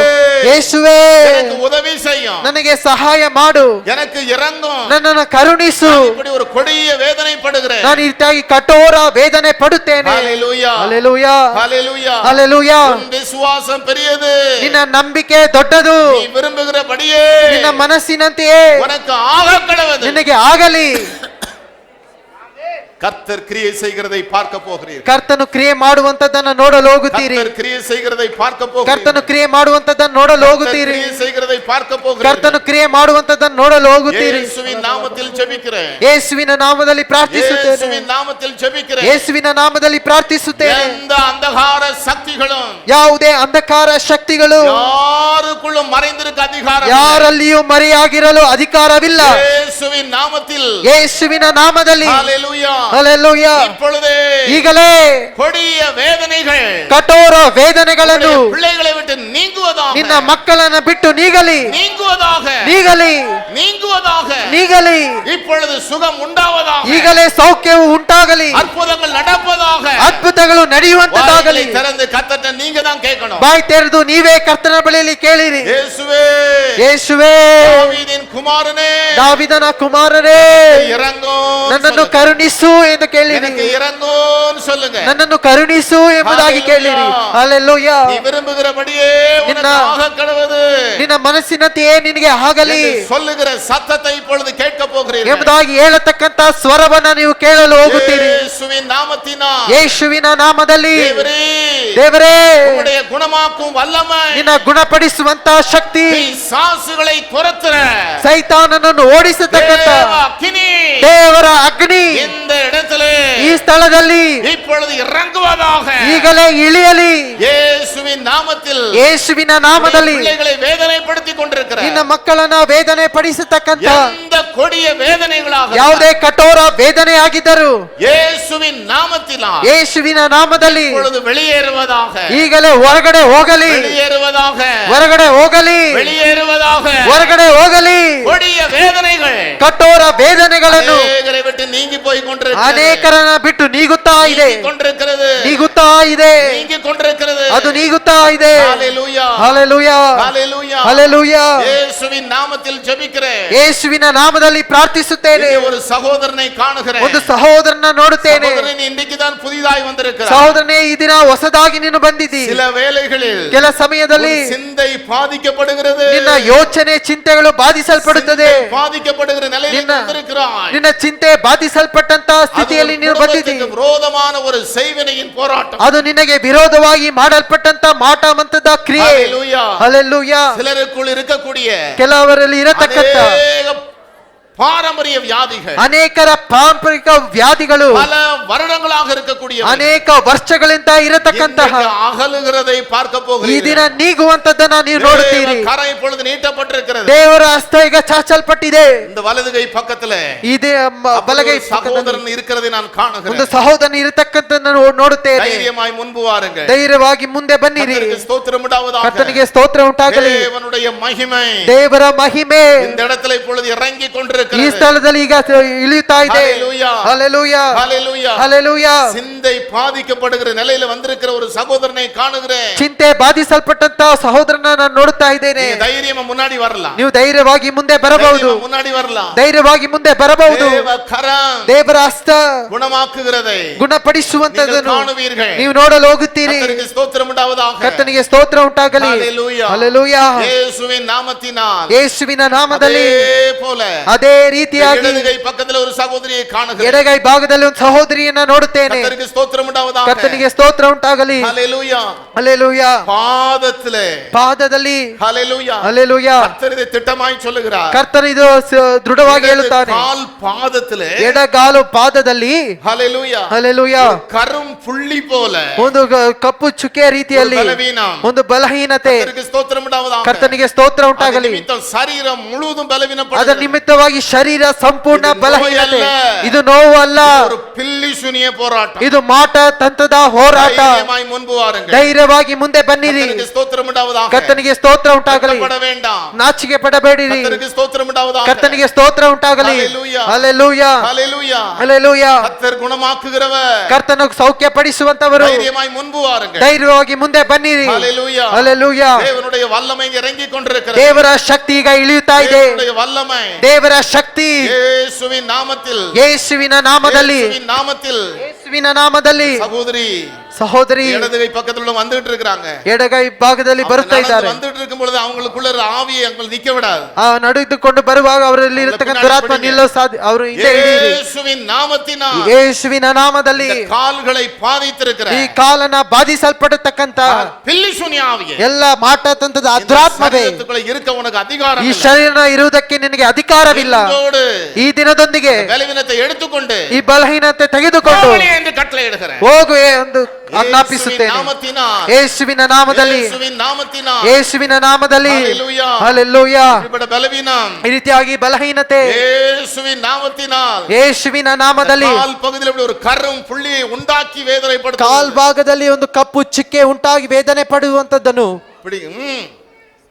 ಯೇಸುವೇ, எனக்கு உதவி செய்யும். ನನಗೆ ಸಹಾಯ ಮಾಡು. எனக்கு இரங்கும். ನನ್ನನ್ನು ಕರುಣಿಸು. நான் இப்படி ஒரு கொடிய வேதனைப்படுகிறேன். ನಾನು ಈ ರೀತಿಯಾಗಿ ಕಠೋರ ವೇದನೆ ಪಡುತ್ತೇನೆ. ஹalleluya. ಹಲ್ಲೆಲೂಯಾ. ஹalleluya. ಹಲ್ಲೆಲೂಯಾ. உன் விசுவாசம் பெரியது. ನಿನ್ನ ನಂಬಿಕೆ ದೊಡ್ಡದು. நீ விரும்புகிறபடியே ನಿನ್ನ ಮನಸ್ಸಿನಂತೆಯೇ உனக்கு ஆகக்கடவது. ನಿನಗೆ ಆಗಲಿ. கர்த்தர் கிரியை செய்கிறதை பார்க்க போகிறீர்கள். ಕರ್ತನು ಕ್ರಿಯೆ ಮಾಡುವಂತದ್ದನ್ನು ನೋಡಲು ಹೋಗುತ್ತೀರಿ. கர்த்தர் கிரியை செய்கிறதை பார்க்க போகிறீர்கள். ಕರ್ತನು ಕ್ರಿಯೆ ಮಾಡುವಂತದ್ದನ್ನು ನೋಡಲು ಹೋಗುತ್ತೀರಿ. கிரியை செய்கிறதை பார்க்க போகிறீர்கள். ಕರ್ತನು ಕ್ರಿಯೆ ಮಾಡುವಂತದ್ದನ್ನು ನೋಡಲು ಹೋಗುತ್ತೀರಿ. இயேசுவின் நாமத்தில் ஜெபிக்கிறேன். ಯೇಸುವಿನ ನಾಮದಲ್ಲಿ ಪ್ರಾರ್ಥಿಸುತ್ತೇನೆ. இயேசுவின் நாமத்தில் ஜெபிக்கிறேன். ಯೇಸುವಿನ ನಾಮದಲ್ಲಿ ಪ್ರಾರ್ಥಿಸುತ್ತೇನೆ. எந்த அந்தகார சக்திகளும் ಯಾವುದೇ ಅಂಧಕಾರ ಶಕ್ತಿಗಳು யாருக்குள்ளும் மறைந்திருக்க அதிகாரம் ಯಾರಲ್ಲಿಯೂ ಮರೆಯಾಗಿರಲು ಅಧಿಕಾರವಿಲ್ಲ. இயேசுவின் நாமத்தில் ಯೇಸುವಿನ ನಾಮದಲ್ಲಿ ஹalleluya. ಹಲ್ಲೆಲೂಯಾ. இப்பொழுதே ಈಗಲೇ கொடிய வேதனைகள் ಕಠೋರ ವೇದನೆಗಳನ್ನು பிள்ளைகளை விட்டு நீங்குவதாக. நீங்குவதாக. ನಿನ್ನ ಮಕ್ಕಳನ್ನ ಬಿಟ್ಟು ನೀಗಲಿ நீங்குவதாக. ನೀಗಲಿ நீங்குவதாக. ನೀಗಲಿ இப்பொழுது சுகம் உண்டாவதாக. ಈಗಲೇ ಸೌಖ್ಯವು ಉಂಟಾಗಲಿ அற்புதங்கள் நடப்பதாக. ಅದ್ಭುತಗಳು ನಡೆಯುವಂತದಾಗಲಿ. வாய்களை திறந்து கர்த்தர்ட்ட நீங்க தான் கேட்கணும். ಬಾಯಿ ತೆರೆದು ನೀವೇ ಕರ್ತನ ಬಳಿಯಲ್ಲಿ ಕೇಳಿರಿ. இயேசுவே, ಯೇಸುವೇ, தாவೀದಿன் குமாரனே, ದಾವಿದನ ಕುಮಾರನೇ, இறங்கும், ನನ್ನನ್ನು ಕರುಣಿಸು ಎಂದು ಕೇಳಿರಿ. எனக்கு இறங்கும் சொல்லுங்க. ನನ್ನನ್ನು ಕರುಣಿಸು ಎಂಬುದಾಗಿ ಕೇಳಿರಿ. ಹಲ್ಲೆಲೂಯ. நீ விரும்புகிறபடியே உனக்கு ஆகக் கடவது. ನಿನ್ನ ಮನಸ್ಸಿನಂತೆಯೇ ನಿನಗೆ ಆಗಲಿ சொல்லுகிற சத்தத்தை இப்பொழுது கேட்க போகிறீர்கள் ಎಂಬುದಾಗಿ ಹೇಳತಕ್ಕಂತ ಸ್ವರವನ್ನ ನೀವು ಕೇಳಲು ಹೋಗುತ್ತೀರಿ. ಯೇಸುವಿನ ನಾಮத்தினால், ಯೇಸುವಿನ ನಾಮದಲ್ಲಿ தேவரே, ದೇವರೇ, உம்முடைய குணமாக்கும் வல்லமை, ನಿನ್ನ ಗುಣಪಡಿಸುವಂತ ಶಕ್ತಿ, பிசாசுகளை துரத்துற ಸೈತಾನನನ್ನು ಓಡಿಸತಕ್ಕಂತ அக்கினி ದೇವರ ಅಗ್ನಿ இந்த இடத்திலே ಈ ಸ್ಥಳದಲ್ಲಿ இப்பொழுது இறங்குவதாக. ಈಗಲೇ ಇಳಿಯಲಿ. இயேசுவின் நாமத்தில் ಯೇಸುವಿನ ನಾಮದಲ್ಲಿ பிள்ளைகளை வேதனைப்படுத்திக் கொண்டிருக்கிற ನಿನ್ನ ಮಕ್ಕಳನ್ನ ವೇದನೆ ಪಡಿಸತಕ್ಕಂತ எந்த கொடிய வேதனைகளாக ಯಾವುದೇ ಕಠೋರ ವೇದನೆ ಆಗಿದ್ದರು இயேசுவின் நாமத்தினால் ಯೇಸುವಿನ ನಾಮದಲ್ಲಿ இப்பொழுது வெளியேறுவதாக. ಈಗಲೇ ಹೊರಗಡೆ ಹೋಗಲಿ, வெளியேறுவதாக. ಹೊರಗಡೆ ಹೋಗಲಿ, வெளியேறுவதாக. ಹೊರಗಡೆ ಹೋಗಲಿ. கொடிய வேதனைகள் ಕಠೋರ ವೇದನೆಗಳನ್ನು அநேகரை விட்டு நீங்கி போய் கொண்டிருக்கிறது. ಅನೇಕರನ್ನ ಬಿಟ್ಟು ನೀಗುತ್ತಾ ಇದೆ, நீங்கிக் கொண்டிருக்கிறது. ನೀಗುತ್ತಾ ಇದೆ, நீங்கிக் கொண்டிருக்கிறது. ಅದು ನೀಗುತ್ತಾ ಇದೆ. ஹalleluya, ಹಲ್ಲೆಲೂಯಾ, ஹalleluya. ಹಲ್ಲೆಲೂಯಾ. இயேசுவின் நாமத்தில் ஜெபிக்கிறேன். ಯೇಸುವಿನ ನಾಮದಲ್ಲಿ ಪ್ರಾರ್ಥಿಸುತ್ತೇನೆ. இங்கே ஒரு சகோதரனை காணுகிறேன். ಒಂದು ಸಹೋದರನ ನೋಡುತ್ತೇನೆ. சகோதரன் இன்றைக்கு தான் புதிதாய் வந்திருக்கிறார். ಸಹೋದರನೇ, ಈ ದಿನ ಹೊಸದಾಗಿ ನೀನು ಬಂದಿದ್ದೀ. சில வேளைகளில் ಕೆಲ ಸಮಯದಲ್ಲಿ உன் சிந்தை பாதிக்கப்படுகிறது. ನಿನ್ನ ಯೋಚನೆ ಚಿಂತೆಗಳು ಬಾಧಿಸಲ್ಪಡುತ್ತದೆ. சிந்தை பாதிக்கப்படுகிற நிலையில் ನಿನ್ನ வந்திருக்கிறாய். ನಿನ್ನ ಚಿಂತೆ ಬಾಧಿಸಲ್ಪಟ್ಟಂತ ಸ್ಥಿತಿಯಲ್ಲಿ ನೀನು ಬಂದಿದ್ದೀ. அது விரோதமான ஒரு செய்வினையின் போராட்டம். ಅದು ನಿನಗೆ ವಿರೋಧವಾಗಿ ಮಾಡಲ್ಪಟ್ಟಂತ ಮಾಟಮಂತದ ಕ್ರಿಯೆ. ஹalleluya. ಹಲ್ಲೆಲೂಯಾ. சிலருக்குள் இருக்கக்கூடிய ಕೆಲವರಲ್ಲಿ ಇರತಕ್ಕಂತ அநேக பாரம்பரிய வியாதிகள், ಅನೇಕರ ಪಾರಂಪರಿಕ ವ್ಯಾಧಿಗಳು, பல வருடங்களாக இருக்கக்கூடிய ಅನೇಕ ವರ್ಷಗಳಿಂದ ಇರತಕ್ಕಂತಹ அகலுகிறதை பார்க்க ಈ போகிறீர்கள். ದಿನ ನೀಗುವಂತದ್ದನ್ನ ನೀವು ನೋಡುತ್ತೀರಿ. தேவ கரம் இப்பொழுது நீட்டப்பட்டிருக்கிறது. ದೇವರ ಹಸ್ತ ಈಗ ಚಾಚಲ್ಪಟ್ಟಿದೆ. இந்த வலது கை பக்கத்துல ಇದೇ ಬಲಗೈ ஒரு சகோதரன் இருக்கிறதை நான் ಒಂದು காணுகிறேன். ಸಹೋದರನ ಇರತಕ್ಕಂತ ನೋಡುತ್ತೇನೆ. தைரியமாய் முன்பு வாருங்கள். ಧೈರ್ಯವಾಗಿ ಮುಂದೆ ಬನ್ನಿರಿ. கர்த்தருக்கு ஸ்தோத்திரம் உண்டாவதாக. ಕರ್ತನಿಗೆ ಸ್ತೋತ್ರ ಉಂಟಾಗಲಿ. தேவனுடைய மகிமை ದೇವರ ಮಹಿಮೆ இந்த இடத்துல இப்பொழுது இறங்கி ಈ கொண்டிருக்கிறது. ಸ್ಥಳದಲ್ಲಿ ಈಗ ಇಳಿಯುತ್ತಾ ಇದೆ. ஹalleluya, ಹಲ್ಲೆಲೂಯಾ, ஹalleluya. ಹಲ್ಲೆಲೂಯಾ. சிந்தை பாதிக்கப்படுகிற நிலையில வந்திருக்கிற ஒரு சகோதரனை காணுகிறேன். ಚಿಂತೆ ಬಾಧಿಸಲ್ಪಟ್ಟಂತ ಸಹೋದರನ ನಾನು ನೋಡುತ್ತಾ ಇದ್ದೇನೆ. நீங்க தைரியமா முன்னாடி வரலாம். ನೀವು ಧೈರ್ಯವಾಗಿ ಮುಂದೆ ಬರಬಹುದು. தைரியமா முன்னாடி வரலாம். ಧೈರ್ಯವಾಗಿ ಮುಂದೆ ಬರಬಹುದು. தேவ கரம் ದೇವರ ಹಸ್ತ குணமாக்குகிறதை ಗುಣಪಡಿಸುವಂತದನ್ನು நீங்கள் காணுவீர்கள். ನೀವು ನೋಡಲು ಹೋಗುತ್ತೀರಿ. கர்த்தருக்கு ஸ்தோத்திரம் உண்டாவதாக. ಕರ್ತನಿಗೆ ಸ್ತೋತ್ರ ಉಂಟಾಗಲಿ. ஹalleluya, ಹಲ್ಲೆಲೂಯಾ. இயேசுவின் நாமத்தினால் ಯೇಸುವಿನ ನಾಮದಲ್ಲಿ அதே போல ಅದೇ ರೀತಿಯಾಗಿ இடது கை பக்கத்துல ஒரு சகோதரியை காணுகிறேன். ಎಡಗೈ ಭಾಗದಲ್ಲಿ ಒಂದು ಸಹೋದರಿಯನ್ನ ನೋಡುತ್ತೇನೆ. கர்த்தருக்கு ஸ்தோத்திரம் உண்டாவதாக. ಕರ್ತನಿಗೆ ಸ್ತೋತ್ರ ಉಂಟಾಗಲಿ. ஹalleluya. ಹಲ್ಲೆಲೂಯಾ. பாதத்திலே ಪಾದದಲ್ಲಿ ஹalleluya. ಹಲ್ಲೆಲೂಯಾ. கர்த்தர் இதை திட்டமாய் சொல்லுகிறார். ಕರ್ತನು ಇದು ದೃಢವಾಗಿ ಹೇಳುತ್ತಾನೆ. கால் பாதத்திலே ಎಡಗಾಲು ಪಾದದಲ್ಲಿ ஹalleluya. ಹಲ್ಲೆಲೂಯಾ. கரும் புள்ளி போல ಒಂದು ಕಪ್ಪು ಚುಕ್ಕೆ ರೀತಿಯಲ್ಲಿ பலவீனம். ಒಂದು ಬಲಹೀನತೆ. கர்த்தருக்கு ஸ்தோத்திரம் உண்டாவதாக. ಕರ್ತನಿಗೆ ಸ್ತೋತ್ರ ಉಂಟಾಗಲಿ. நிமித்தம் சரீரம் முழுவதும் ಅದರ பலவீனப்படுகிறது. ನಿಮಿತ್ತವಾಗಿ ಶರೀರ ಸಂಪೂರ್ಣ ಇದು ಬಲಹೀನತೆ. ನೋವಲ್ಲ. ಇದು ನೋವು ಅಲ್ಲ, ஒரு பில்லி சுனிய போராட்டம். ಇದು ಮಾಟ ತಂತ್ರದ ಹೋರಾಟ. தைரியமாய் முன்பு வாருங்கள். ಧೈರ್ಯವಾಗಿ ಮುಂದೆ ಬನ್ನಿರಿ. கர்த்தருக்கு ஸ்தோத்திரம் உண்டாவதாக. ಕರ್ತನಿಗೆ ಸ್ತೋತ್ರ ಉಂಟಾಗಲಿ. வெட்கப்பட வேண்டாம். ನಾಚಿಕೆ ಪಡಬೇಡಿರಿ. கர்த்தருக்கு ஸ்தோத்திரம் உண்டாவதாக. ಕರ್ತನಿಗೆ ಸ್ತೋತ್ರ ಉಂಟಾಗಲಿ. ஹalleluya. ಹಲ್ಲೆಲೂಯಾ, ஹalleluya. ಹಲ್ಲೆಲೂಯಾ. கர்த்தர் குணமாக்குகிறவர். ಕರ್ತನು ಸೌಖ್ಯ ಪಡಿಸುವಂತವರು. தைரியமாய் முன்பு வாருங்கள். ಧೈರ್ಯವಾಗಿ ಮುಂದೆ ಬನ್ನಿರಿ. ஹalleluya. ಹಲ್ಲೆಲೂಯಾ. தேவனுடைய வல்லமை இறங்கி கொண்டிருக்கிறது. ದೇವರ ಶಕ್ತಿ ಈಗ ಇಳಿಯುತ್ತಾ ಇದೆ. தேவனுடைய வல்லமை ದೇವರ ಶಕ್ತಿ இயேசுவின் நாமத்தில், ಯೇಸುವಿನ ನಾಮದಲ್ಲಿ, இயேசுவின் நாமத்தில். ಯೇಸುವಿನ ನಾಮದಲ್ಲಿ. சகோதரி ಸಹೋದರಿ இடது கை பக்கத்துல வந்துட்டு இருக்காங்க. ಎಡಗೈ ಭಾಗದಲ್ಲಿ ಬರುತ್ತಾ ಇದ್ದಾರೆ. வந்துட்டு இருக்கும் பொழுது அவங்களுக்குள்ள ஒரு ஆவியை அவங்க நிக்க விடாது. ನಡೆದುಕೊಂಡು ಬರುವಾಗ ಅವರಲ್ಲಿ ಇರತಕ್ಕಂಥ ದುರಾತ್ಮ ನಿಲ್ಲೋ ಸಾಧ್ಯ. ಅವರು ಹಿಂದೆ ಹಿಡಿಯಿರಿ. இயேசுவின் நாமத்தினால் ಯೇಸುವಿನ ನಾಮದಲ್ಲಿ இந்த கால்களை பாதித்திருக்கிற ಈ ಕಾಲನ ಬಾಧಿಸಲ್ಪಡತಕ್ಕಂತ பில்லி சுனி ஆவியை ಎಲ್ಲ ಮಾಟತಂತ್ರದ ಅಧ್ಯಾತ್ಮವೇ சரீரத்துக்குள்ள இருக்க உனக்கு அதிகாரம் ಈ இல்லை. ಶರೀರ ಇರುವುದಕ್ಕೆ ನಿನಗೆ ಅಧಿಕಾರವಿಲ್ಲ. இதோடு ಈ ದಿನದೊಂದಿಗೆ பலவீனத்தை எடுத்துக்கொண்டு ಈ ಬಲಹೀನತೆ ತೆಗೆದುಕೊಂಡು ಹೋಗಲಿ என்று கட்டளை இடுகிறேன். ಹೋಗು ಒಂದು ಆಜ್ಞಾಪಿಸುತ್ತೇನೆ. ನಾಮத்தினால் ಯೇಸುವಿನ ನಾಮದಲ್ಲಿ, ಯೇಸುವಿನ ನಾಮத்தினால், ಯೇಸುವಿನ ನಾಮದಲ್ಲಿ. ஹalleluya, ಹಲ್ಲೆಲೂಯಾ. இப்படி பலவீனம் ಈ ರೀತಿಯಾಗಿ ಬಲಹೀನತೆ ಯೇಸುವಿನ ನಾಮத்தினால், ಯೇಸುವಿನ ನಾಮದಲ್ಲಿ. கால் பகுதியில் இப்படி ஒரு கரும் புள்ளியை உண்டாக்கி வேதனைப்படுத்தும். ಕಾಲ್ ಭಾಗದಲ್ಲಿ ಒಂದು ಕಪ್ಪು ಚಿಕ್ಕೆ ಉಂಟಾಗಿ ವೇದನೆ ಪಡುವಂತದ್ದನ್ನು இப்படி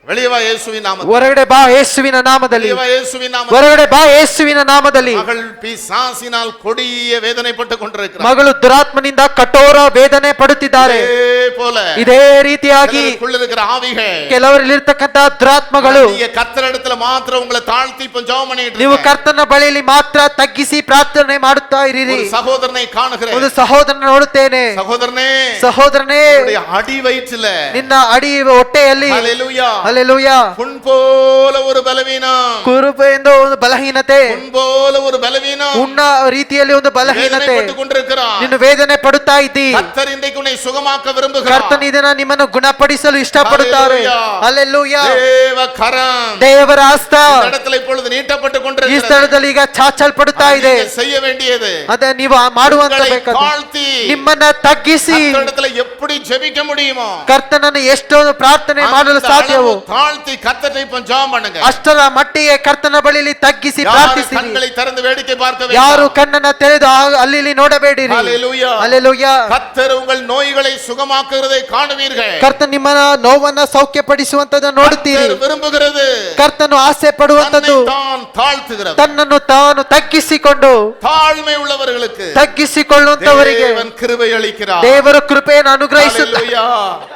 வெளியே வா இயேசுவின் நாமத்தில், ಹೊರಗಡೆ ಬಾ ಯೇಸುವಿನ ನಾಮದಲ್ಲಿ, வெளியே வா இயேசுவின் நாமத்தில். ಹೊರಗಡೆ ಬಾ ಯೇಸುವಿನ ನಾಮದಲ್ಲಿ. மகள் பிசாசினால் கொடிய வேதனைப்பட்டு கொண்டிருக்கிறார். ಮಗಳು ದುರಾತ್ಮನಿಂದ ಕಠೋರ ವೇದನೆ ಪಡುತ್ತಿದ್ದಾರೆ. இதே போல ಇದೇ ರೀತಿಯಾಗಿ சிலருக்குள்ள இருக்கிற ஆவிகள், ಕೆಲವರಲ್ಲಿರ್ತಕ್ಕಂಥ ದುರಾತ್ಮಗಳು, நீங்க கர்த்தரிடத்துல மாத்திரம் உங்களை தாழ்த்தி இப்ப ஜெபம் பண்ணிட்டு ನೀವು இருக்கீங்க. ಕರ್ತನ ಬಳಿಯಲ್ಲಿ ಮಾತ್ರ ತಗ್ಗಿಸಿ ಪ್ರಾರ್ಥನೆ ಮಾಡುತ್ತಾ ಇರಿರಿ. ஒரு சகோதரனை காணுகிறேன். ಒಂದು ಸಹೋದರನ ನೋಡುತ್ತೇನೆ. சகோதரனே, ಸಹೋದರನೇ, உன்னுடைய அடி வயிற்றில, ನಿನ್ನ ಅಡಿ ಹೊಟ್ಟೆಯಲ್ಲಿ, ஹalleluya, ಹಲ್ಲೆಲೂಯಾ, புண் போல ஒரு பலவீனம், ಕುರುಬು ಎಂದು ಒಂದು ಬಲಹೀನತೆ, புண் போல ஒரு பலவீனம், ಉಣ್ಣ ರೀತಿಯಲ್ಲಿ ಒಂದು ಬಲಹೀನತೆ, வேதனைப்பட்டு கொண்டிருக்கிறார். ನೀನು ವೇದನೆ ಪಡುತ್ತಾ ಇದ್ದಿ. கர்த்தர் இன்றைக்கு உன்னை சுகமாக்க விரும்புகிறார். ಕರ್ತನ ಇದನ್ನ ನಿಮ್ಮನ್ನು ಗುಣಪಡಿಸಲು ಇಷ್ಟಪಡುತ್ತಾರೆ. ಹಲ್ಲೆಲೂಯಾ. தேவ கரம் ದೇವರ ಹಸ್ತ இந்த இடத்துல இப்பொழுது நீட்டப்பட்டு ಈ கொண்டிருக்கிறது. ಸ್ಥಳದಲ್ಲಿ ಈಗ ಚಾಚಲ್ಪಡುತ್ತಾ ಇದೆ. நீங்க செய்ய வேண்டியது, ಅದೇ ನೀವು ಮಾಡುವಂತ உங்களை ಬೇಕಾದ தாழ்த்தி ನಿಮ್ಮನ್ನ ತಗ್ಗಿಸಿ கர்த்தரிடத்துல எப்படி ஜெபிக்க முடியுமோ ಕರ್ತನನ್ನು ಎಷ್ಟೊಂದು ಪ್ರಾರ್ಥನೆ ಮಾಡಲು அந்த ಸಾಧ್ಯವೋ அளவு தாழ்த்தி கர்த்தரை இப்ப ஜெபம் பண்ணுங்க. ಅಷ್ಟರ ಮಟ್ಟಿಗೆ ಕರ್ತನ ಬಳಿಯಲ್ಲಿ ತಗ್ಗಿಸಿ யாரும் ಪ್ರಾರ್ಥಿಸಿ. கண்களை திறந்து வேடிக்கை பார்க்க ಯಾರು வேண்டாம். ಕಣ್ಣನ್ನ ತೆರೆದು ಅಲ್ಲಿ ಇಲ್ಲಿ ನೋಡಬೇಡಿರಿ. ஹalleluya, ಹಲ್ಲೆಲೂಯಾ. கர்த்தர் உங்கள் நோய்களை சுகமாக்குகிறதை காணுவீர்கள். ಕರ್ತನ ನಿಮ್ಮನ್ನ ನೋವನ್ನ ಸೌಖ್ಯಪಡಿಸುವಂತದನ್ನು ನೋಡುತ್ತೀರಿ. கர்த்தர் விரும்புகிறது ಕರ್ತನು ಆಸೆ ಪಡುವಂತದ್ದು தான் தாழ்த்துகிறது. ತನ್ನನ್ನು ತಾನು ತಗ್ಗಿಸಿಕೊಂಡು தாழ்மை உள்ளவர்களுக்கு ತಗ್ಗಿಸಿಕೊಳ್ಳುವಂತವರಿಗೆ தேவன் கிருபை அளிக்கிறார். ದೇವರು ಕೃಪೆಯನ್ನು ಅನುಗ್ರಹಿಸುತ್ತಾರೆ. ஹalleluya,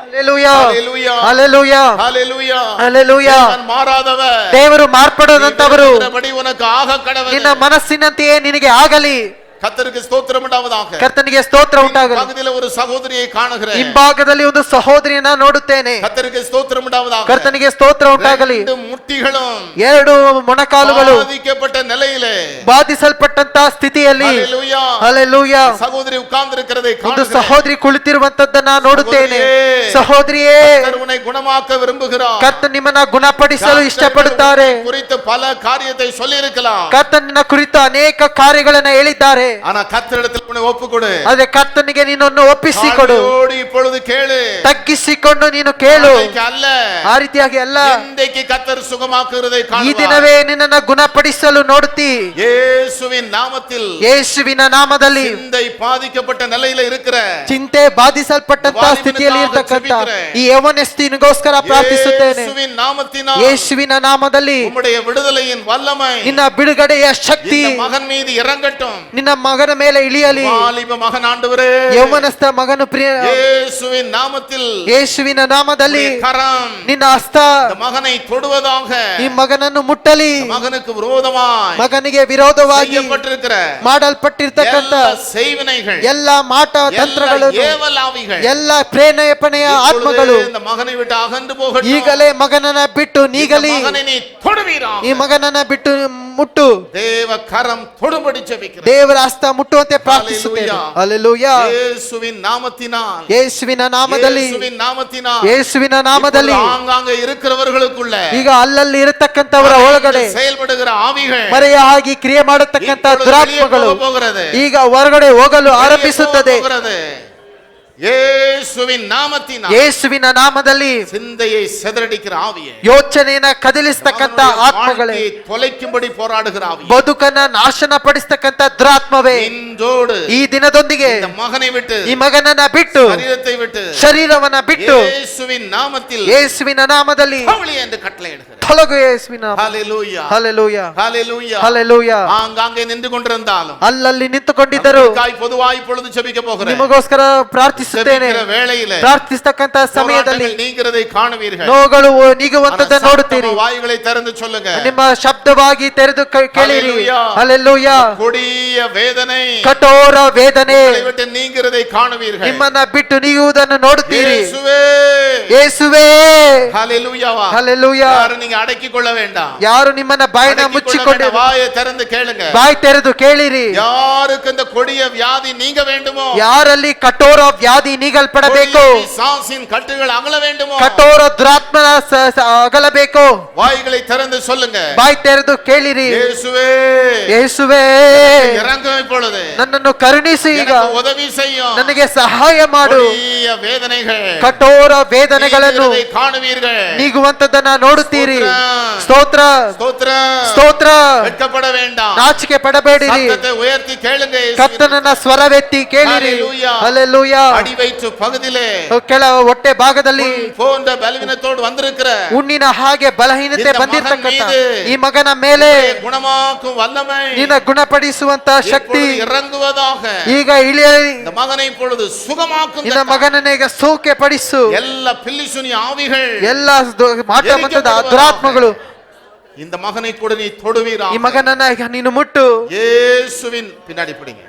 ಹಲ್ಲೆಲೂಯಾ, ஹalleluya, ಹಲ್ಲೆಲೂಯಾ, ஹalleluya, ಹಲ್ಲೆಲೂಯಾ. தேவன் மாறாதவர். ದೇವರು ಮಾರ್ಪಡದಂತವರು. நீ உனக்கு ஆக கடவுள். ನಿನ್ನ ಮನಸ್ಸಿನಂತೆಯೇ ನಿನಗೆ ಆಗಲಿ. கர்த்தருக்கு ஸ்தோத்திரம் உண்டாவதாக. ಕರ್ತನಿಗೆ ಸ್ತೋತ್ರ ಉಂಟಾಗಲಿ. பகுதியில் ஒரு சகோதரியை காணுகிறேன். ಹಿಂಭಾಗದಲ್ಲಿ ಒಂದು ಸಹೋದರಿಯನ್ನ ನೋಡುತ್ತೇನೆ. கர்த்தருக்கு ஸ்தோத்திரம் உண்டாவதாக. ಕರ್ತನಿಗೆ ಸ್ತೋತ್ರ ಉಂಟಾಗಲಿ. ரெண்டு முட்டிகளும் ಎರಡು ಮೊಣಕಾಲುಗಳು பாதிக்கப்பட்ட நிலையிலே, ಬಾಧಿಸಲ್ಪಟ್ಟಂತ ಸ್ಥಿತಿಯಲ್ಲಿ, ஹalleluya, ಹಲ್ಲೆಲೂಯಾ, சகோதரி உட்கார்ந்திருக்கிறதை ಒಂದು காணுகிறேன். ಸಹೋದರಿ ಕುಳಿತಿರುವಂತದ್ದನ್ನ ನೋಡುತ್ತೇನೆ. ಸಹೋದರಿಯೇ, கர்த்தர் உன்னை குணமாக்க விரும்புகிறார். ಕರ್ತ ನಿಮ್ಮನ್ನ ಗುಣಪಡಿಸಲು ಇಷ್ಟಪಡುತ್ತಾರೆ. குறித்து பல காரியத்தை சொல்லி இருக்கலாம். ಕರ್ತನಿನ ಕುರಿತು ಅನೇಕ ಕಾರ್ಯಗಳನ್ನ ಹೇಳಿದ್ದಾರೆ. ஆனா கர்த்தரிடத்தில் உன்னை ஒப்புக்கொடு. ಆದ್ರೆ ಕರ್ತನಿಗೆ ನಿನ್ನನ್ನು ಒಪ್ಪಿಸಿಕೊಡು. தாழ்மையோடு இப்பொழுது கேளு. ತಗ್ಗಿಸಿಕೊಂಡು ನೀನು ಕೇಳು. நாளைக்கு அல்ல, ಆ ರೀತಿಯಾಗಿ ಅಲ್ಲ, இன்றைக்கு கர்த்தர் சுகமாக்குகிறதை ಈ காணுவார். ದಿನವೇ ನಿನ್ನನ್ನ ಗುಣಪಡಿಸಲು ನೋಡುತ್ತಿ. இயேசுவின் நாமத்தில் ಯೇಸುವಿನ ನಾಮದಲ್ಲಿ சிந்தை பாதிக்கப்பட்ட நிலையில இருக்கிற ಚಿಂತೆ ಬಾಧಿಸಲ್ಪಟ್ಟಂತ ಸ್ಥಿತಿಯಲ್ಲಿ ಇರ್ತಕ್ಕಂಥ ಈ ಯವನಸ್ಥಿನಿಗೋಸ್ಕರ ಪ್ರಾರ್ಥಿಸುತ್ತೇನೆ. இயேசுவின் நாமத்தினால் ಯೇಸುವಿನ ನಾಮದಲ್ಲಿ உம்முடைய விடுதலையின் வல்லமை ನಿನ್ನ ಬಿಡುಗಡೆಯ ಶಕ್ತಿ இந்த மகன் மீது இறங்கட்டும். ನಿನ್ನ ಮಗನ ಮೇಲೆ ಇಳಿಯಲಿ. வாலிப மகன் ஆண்டவரே, ಯೌವನಸ್ಥ ಮಗನು ಪ್ರಿಯ இயேசுவின் நாமத்தில் ಯೇಸುವಿನ ನಾಮದಲ್ಲಿ உம்முடைய கரம் ನಿನ್ನ ಹಸ್ತ இந்த மகனை தொடுவதாக. ಈ ಮಗನನ್ನು ಮುಟ್ಟಲಿ. இந்த மகனுக்கு விரோதமாய் ಮಗನಿಗೆ ವಿರೋಧವಾಗಿ செய்யப்பட்டிருக்கிற ಮಾಡಲ್ಪಟ್ಟಿರ್ತಕ್ಕಂಥ எல்லா செய்வினைகள், ಎಲ್ಲ ಮಾಟ ತಂತ್ರಗಳು, எல்லா ஏவலாவிகள் ಎಲ್ಲ ಪ್ರೇರೇಪಣೆಯ ಆತ್ಮಗಳು இப்பொழுது இந்த மகனை விட்டு அகன்று போகட்டும். ಈಗಲೇ ಮಗನನ್ನ ಬಿಟ್ಟು ನೀಗಲಿ. இந்த மகனை நீ தொடுவீராக. ಈ ಮಗನನ್ನ ಬಿಟ್ಟು ಮುಟ್ಟು. தேவ கரம் தொடுபடி ஜெபிக்கிறேன். ದೇವರ ಹಸ್ತ ಮುಟ್ಟುವಂತೆ ಪ್ರಾರ್ಥಿಸುತ್ತೇನೆ. ಹಲ್ಲೆಲೂಯಾ. இயேசுவின் நாமத்தினால், ಯೇಸುವಿನ ನಾಮದಲ್ಲಿ, இயேசுவின் நாமத்தினால் ಯೇಸುವಿನ ನಾಮದಲ್ಲಿ இப்பொழுது ஆங்காங்கே இருக்கிறவர்களுக்குள்ள ಈಗ ಅಲ್ಲಲ್ಲಿ ಇರತಕ್ಕಂತವರ ಒಳಗಡೆ செயல்படுகிற ஆவிகள் ಮರೆಯಾಗಿ ಕ್ರಿಯೆ ಮಾಡತಕ್ಕಂತ இப்பொழுது வெளியே ದುರಾತ್ಮಗಳು போகிறது. ಈಗ ಹೊರಗಡೆ ಹೋಗಲು வெளியே ಆರಂಭಿಸುತ್ತದೆ. போகிறது. இயேசுவின் நாமத்தினால் ಯೇಸುವಿನ ನಾಮದಲ್ಲಿ சிந்தையை சிதறடிக்கிற ஆவியை, ಯೋಚನೆಯನ್ನ ಕದಲಿಸ್ತಕ್ಕಂತ ಆತ್ಮಗಳೇ, தொலைக்கும்படி போராடுகிற ஆவி, ಬದುಕನ್ನ ನಾಶನ ಪಡಿಸ್ತಕ್ಕಂತ ದುರಾತ್ಮವೇ, இன்றோடு ಈ ದಿನದೊಂದಿಗೆ இந்த மகனை விட்டு, ಈ ಮಗನನ್ನ ಬಿಟ್ಟು, சரீரத்தை விட்டு, ಶರೀರವನ್ನ ಬಿಟ್ಟು இயேசுவின் நாமத்தில் ಯೇಸುವಿನ ನಾಮದಲ್ಲಿ கவளி என்று கட்டளையிடுகிறேன். ತೊಲಗು. ಯೇಸುವಿನ ನಾಮ. ஹalleluya, ಹಲ್ಲೆಲೂಯಾ, ஹalleluya. ಹಲ್ಲೆಲೂಯಾ. ஆங்காங்கே நின்று கொண்டிருந்தாலும் ಅಲ್ಲಲ್ಲಿ ನಿಂತುಕೊಂಡಿದ್ದರು நமக்காய் பொதுவாய் இப்பொழுது ஜெபிக்க போகிறேன். ನಿಮಗೋಸ್ಕರ ಪ್ರಾರ್ಥಿಸುತ್ತೇನೆ. ஜெபிக்கிற வேளையிலே ಪ್ರಾರ್ಥಿಸ್ತಕ್ಕಂತ ಸಮಯದಲ್ಲಿ போராட்டங்கள் நீங்கிறதை காணுவீர்கள். ನೋವುಗಳು ನೀಗುವಂತದ್ದನ್ನು ನೋಡುತ್ತೀರಿ. வாய்களை திறந்து சொல்லுங்க. ನಿಮ್ಮ ಶಬ್ದವಾಗಿ ತೆರೆದು ಕೇಳಿರಿ. ஹalleluya. ಹಲ್ಲೆಲೂಯಾ. கொடிய வேதனை ಕಠೋರ ವೇದನೆ உங்களை விட்டு நீங்கிறதை காணுவீர்கள். ನಿಮ್ಮನ್ನ ಬಿಟ್ಟು ನೀಗುವುದನ್ನು ನೋಡುತ್ತೀರಿ. இயேசுவே, ಯೇಸುವೇ ஹalleluyaவா ಹಲ್ಲೆಲೂಯಾ யாரும் நீங்க அடக்கிக் கொள்ள வேண்டாம் ಯಾರು ನಿಮ್ಮನ್ನ ಬಾಯಿನ ಮುಚ್ಚಿಕೊಂಡು வாயை திறந்து கேளுங்க ಬಾಯಿ ತೆರೆದು ಕೇಳಿರಿ யாருக்கு இந்த கொடிய வியாதி நீங்க வேண்டுமோ ಯಾರಲ್ಲಿ ಕಠೋರ ವ್ಯಾಧಿ ನೀಗಲ್ಪಡಬೇಕು பிசாசின் கட்டுகள் அகல வேண்டுமோ ಕಠೋರ ದುರಾತ್ಮನ ಅಗಲಬೇಕು வாய்களை திறந்து சொல்லுங்க ಬಾಯಿ ತೆರೆದು ಕೇಳಿರಿ இயேசுவே ಯೇಸುವೇ இறங்கும் இப்பொழுது ನನ್ನನ್ನು ಕರುಣಿಸಿ ಈಗ எனக்கு உதவி செய்யும் ನನಗೆ ಸಹಾಯ ಮಾಡು கொடிய வேதனைகள் ಕಠೋರ ವೇದನೆಗಳನ್ನು நீங்குவதை காணுவீர்கள் ನೀಗುವಂತದನ್ನ ನೋಡುತ್ತೀರಿ ಸ್ತೋತ್ರ ஸ்தோத்திர ಸ್ತೋತ್ರ வெட்கப்பட வேண்டாம் ನಾಚಿಕೆ ಪಡಬೇಡಿರಿ சத்தத்தை உயர்த்தி கேளுங்க இயேசுவின் ಕರ್ತನನ್ನ ಸ್ವರವೆತ್ತಿ ಕೇಳಿರಿ ஹalleluya. ಹಲ್ಲೆಲೂಯಾ அடிவயிற்று பகுதியிலே ಕೆಳ ಹೊಟ್ಟೆ ಭಾಗದಲ್ಲಿ போன்ற பலவீனத்தோடு வந்திருக்கிற ಹುಣ್ಣಿನ ಹಾಗೆ ಬಲಹೀನತೆ இந்த ಬಂದಿರತಕ್ಕಂತ ಮಗನ ಮೀದೆ ಈ ಮಗನ ಮೇಲೆ குணமாக்கும் வல்லமை ನಿನ್ನ ಗುಣಪಡಿಸುವಂತ ಶಕ್ತಿ இப்பொழுது இறங்குவதாக ಈಗ ಇಳಿಯಲಿ இந்த மகனை இப்பொழுது சுகமாக்கும் ನಿನ್ನ ಮಗನನ್ನ ಈಗ ಸೌಖ್ಯ ಪಡಿಸು எல்லா பில்லிசுனி ஆவிகள் ಎಲ್ಲ ಮಾಟ ಮತದ ದುರಾತ್ಮಗಳು இந்த மகனை கூட நீ தொடுவீரா ಈ ಮಗನನ್ನ ಈಗ ನೀನು ಮುಟ್ಟು இயேசுவின் பின்னாடி பிடிங்க